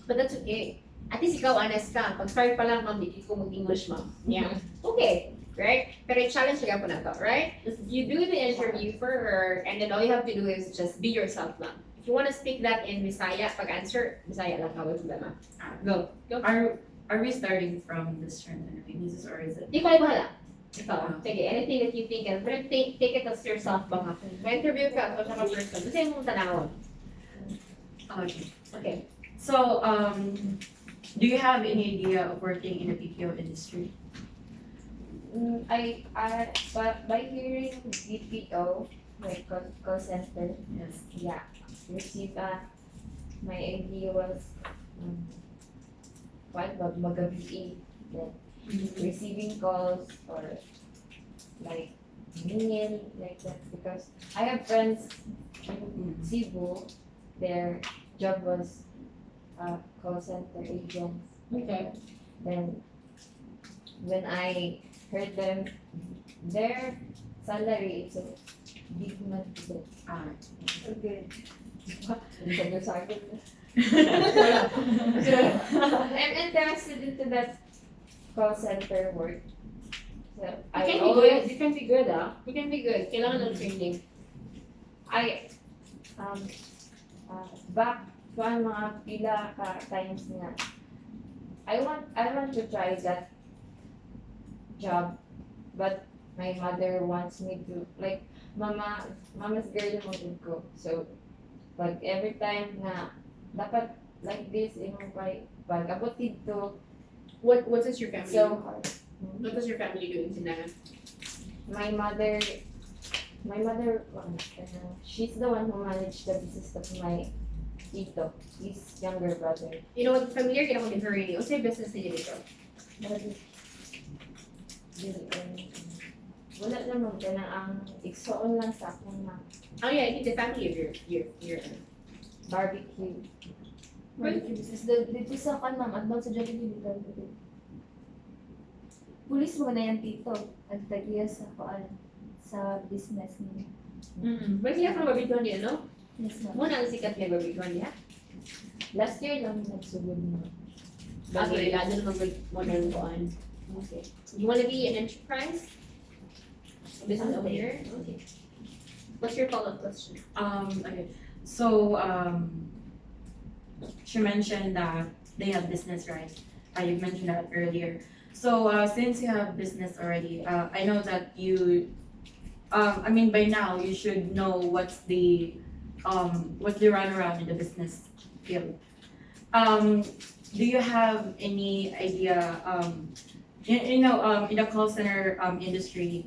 But that's okay. At least ikaw, honest ka. Pag start pa lang, ma'am, di ko mag-English, ma'am. Yeah. Okay. Right? Pero i-challenge ka po na to, right? You do the interview for her, and then all you have to do is just be yourself lang. If you want to speak that in Bisaya, pag-answer, Bisaya lang, kawal problema. Go. Are we starting from this term interview basis or is it? Ikaw ay bahala. Ikaw. Sige, anything that you think, and but take it as yourself ba nga. May-interview ka, o sa person. Kasi mong tanawon. Okay. Okay. So, do you have any idea of working in the BPO industry? By hearing BPO, like call center, Yes. yeah, my idea was magabi, like receiving calls or like email like that, because I have friends in Cebu, their job was call center agents. Okay. Then when I heard them, their salary is a big month. Okay. I'm interested into that call center work. So You can be good, ah. You can be good. Kailangan ng training. Back to mga pila ka times nga, I want to try that job, but my mother wants me to, like, mama's girl mo din ko. So pag every time na dapat like this, pag abot dito, What does your family so do? hard. What does your family do in Sindangan? My mother, she's the one who managed the business of my tito, his younger brother. You know what, familiar ka na ko din her rin. O say business niya dito. Wala naman ka na ang igsoon lang sa akong Oh yeah, I think the family of your barbecue. Barbecue business. Dito sa kan ma'am, advance sa Jollibee dito. Pulis mo na yan dito. At tagiya sa sa business niya. Pwede ka pang barbecue niya, no? Yes ma'am. Muna ang sikat niya barbecue niya. Last year lang nagsugod mo. Okay, lalo naman mo nang kuan. Okay. You wanna be an enterprise? Business owner? Okay. What's your follow-up question? Okay. So, she mentioned that they have business, right? You mentioned that earlier. So, since you have business already, I know that you, I mean, by now you should know what's the runaround in the business field. Do you have any idea, in the call center industry,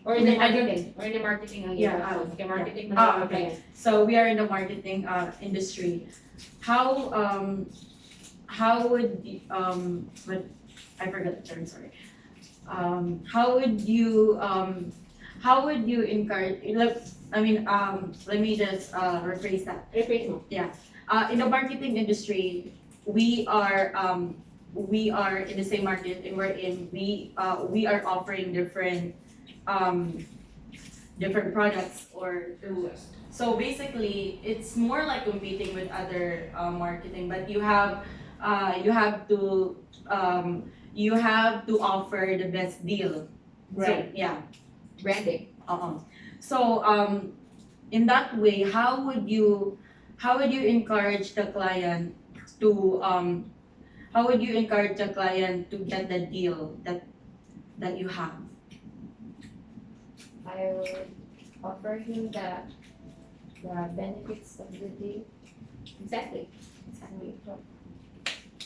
Or in the I don't- marketing? Or in the marketing? Yeah, Okay, marketing. okay. So we are in the marketing industry. How would but I forgot the term, sorry. How would you encourage, let me just rephrase that. Rephrase mo. In the marketing industry, we are in the same market, and we are offering different products or tools. So basically, it's more like competing with other marketing, but you have to offer the best deal. Right. So, yeah. Branding. So in that way, how would you encourage the client to get the deal that you have? I would offer him the benefits of the deal. Exactly. Exactly.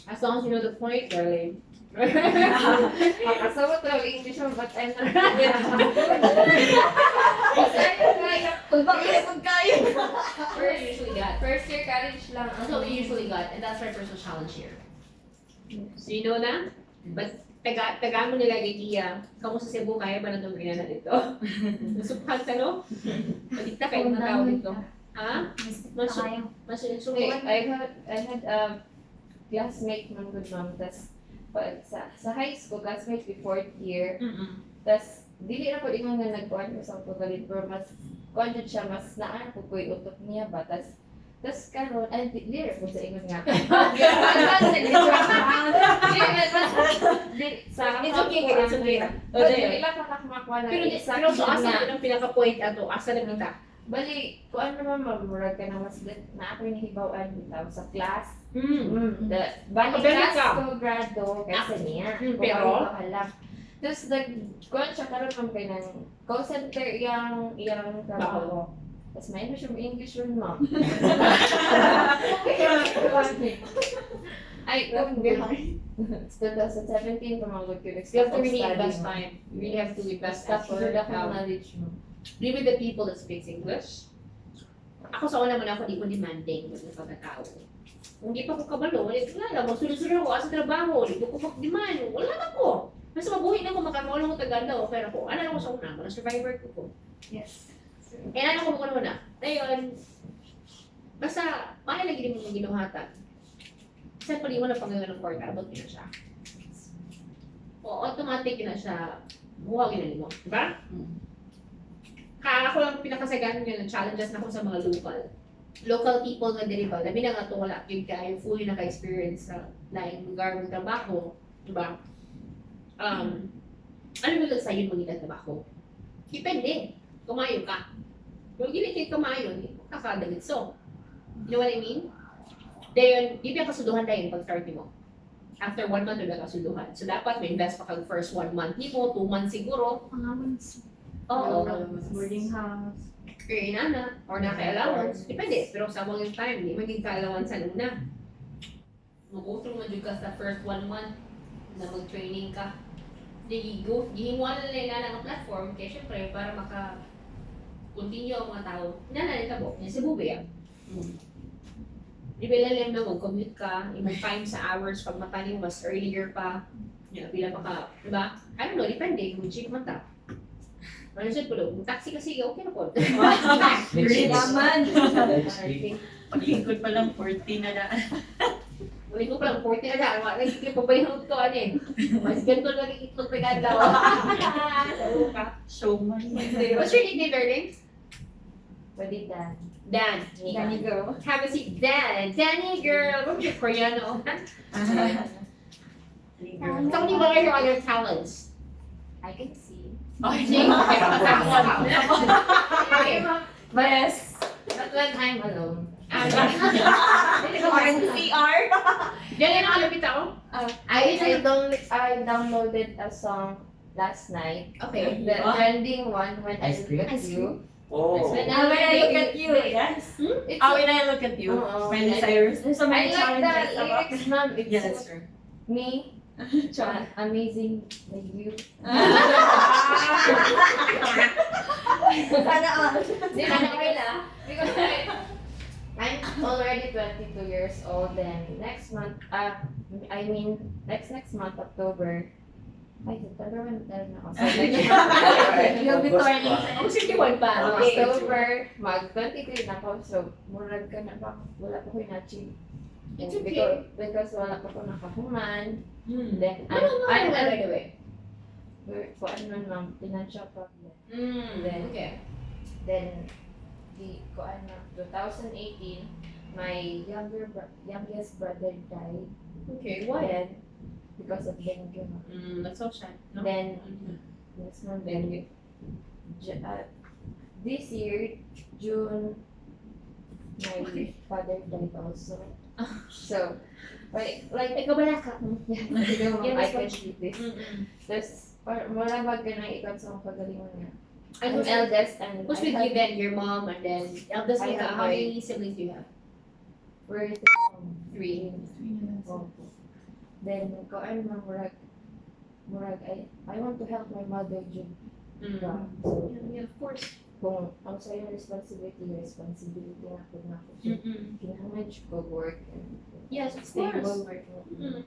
As long as you know the point, darling. Kasama ko lang English mo, but I'm not good. We're usually got. First year college lang. That's what we usually got, and that's our personal challenge here. So you know na? But taga mo nila idea, kamusta Cebu, kaya ba na itong ina na dito? Nasubhan ka, no? Malikta kayo mga tao dito. Ha? Mas Okay, I had a classmate man good ma'am, tas sa high school, classmate ko 4th year, tas dili na po ingon nga nagkuhan ko sa pagkalit, pero mas kuhan jud siya, mas naan po ko yung utok niya ba, tas karon ay dili ra po sa ingon nga. It's okay, it's okay. Dili lang makakakuha na Pero exact so asa nga. ko ng pinaka-point ato, asa na kita? Bali, kuan naman mamurag ka na mas na ako hinihibawan bitaw sa class. Bali Kabalik class ka. ko grado kaysa niya. Pero? Tapos kuan siya karon man kay ng call center iyang trabaho. Tapos may siya English room mo. Ay, it's 2017 pamangod ko. You have to really invest time. You really have to invest Stop effort. for the knowledge mo. Be with the people that speaks English. Ako sa una mo na ako, di ko demanding with mga tao. Kung di pa ko kabalo, wala lang, magsulod-sulod ako sa trabaho, di ko mag-demand, wala na ko. Mas mabuhi na ko, makamaulang ko Tagalog ako, pero kung ano ako sa una, mga survivor ko. Yes. Eh, ano ko muna. Ngayon, basta, paano lagi din mo ginuhatan? Kasi paliwan na pangayon ng portable, na siya. O, automatic na siya, buwag yun mo, diba? Ako lang pinakasagan nga ng challenges na ko sa mga local people nga diri ba, labi na nga to wala gyud kayo fully naka-experience sa laing lugar ng trabaho, di ba? Ano ba lang sa'yo mga trabaho? Depende, kumayo ka. Kung hindi kayo kumayo, kakadagit so. You know what I mean? Then, di ba kasuduhan dahil pag-start mo? After 1 month, wala kasuduhan. So, dapat may invest pa kag first 1 month mo, 2 months siguro. Oo. Boarding house. Kaya inana, or naka-allowance. Depende, pero sa mga time, di maging ka-allowance sa una. Mag-go through mo ka sa first 1 month na mag-training ka. Gihinguan na nila ng platform, kaya syempre, para maka-continue ang mga tao, nanay tabo, yan si Bubaya. Di ba lang na mag-commute ka, imong time sa hours, pag mataling mas earlier pa, pila pa ka, di ba? I don't know, depende, kung cheap man ta. Manusod po doon. Taxi kasi okay na po. Rich naman. Rich. Paglingkod pa lang 40 na daan. Ulit ko pa lang, 40 na daan. Nagkikip pa ba yung to, ano eh. Mas ganito lang ikitlog pa ganda. Showman. What's your nickname, darling? Pwede Dan. Dan. Danny girl. Have a seat. Dan. Danny girl. What's your Koreano? Tell me what are your other talents? I can see. Okay. Yes. But when I'm alone. CR. Diyan yung nakalapit ako? I downloaded a song last night. Okay. The trending one when I Ice look cream? at you. Oh. When When I look at you, yes. It's when I look at you, Oo. Miley Cyrus. There's so I many like the challenges about lyrics, ma'am. It's Yeah, that's true. me, amazing like you. Sana all. Sana okay lang. Because I'm already 22 years old and next month, next month, October. Ay, September, when na ako. So, You'll be turning. Ang 61 pa. Okay. October, mag-23 na ako. So, murag ka na ba? Wala pa ko na-achieve. It's okay. Because wala pa ko nakahuman. Hmm. Then, Ano mo I'm by the way? for ano ma'am, financial problem. Then, okay. Then, ko ano, 2018, my youngest brother died. Okay, why? Then, because of dengue. That's so sad. No? Then, next month, dengue. This year, June, my father died also. So, like, Ikaw ba ka? I can do this. There's, wala ba ganang ikot sa mga pagalingon niya? I'm eldest and Who's I with have- you then? Your mom and then eldest I mo ka. have How my- many siblings do you have? We're Three. Oh. Then, ko ano murag, I want to help my mother Jud. So, Yeah, of course. kung ang sa yung responsibility na po na ako. So, kinahanglan siya ko work and Yes, of stable course. work. Mm.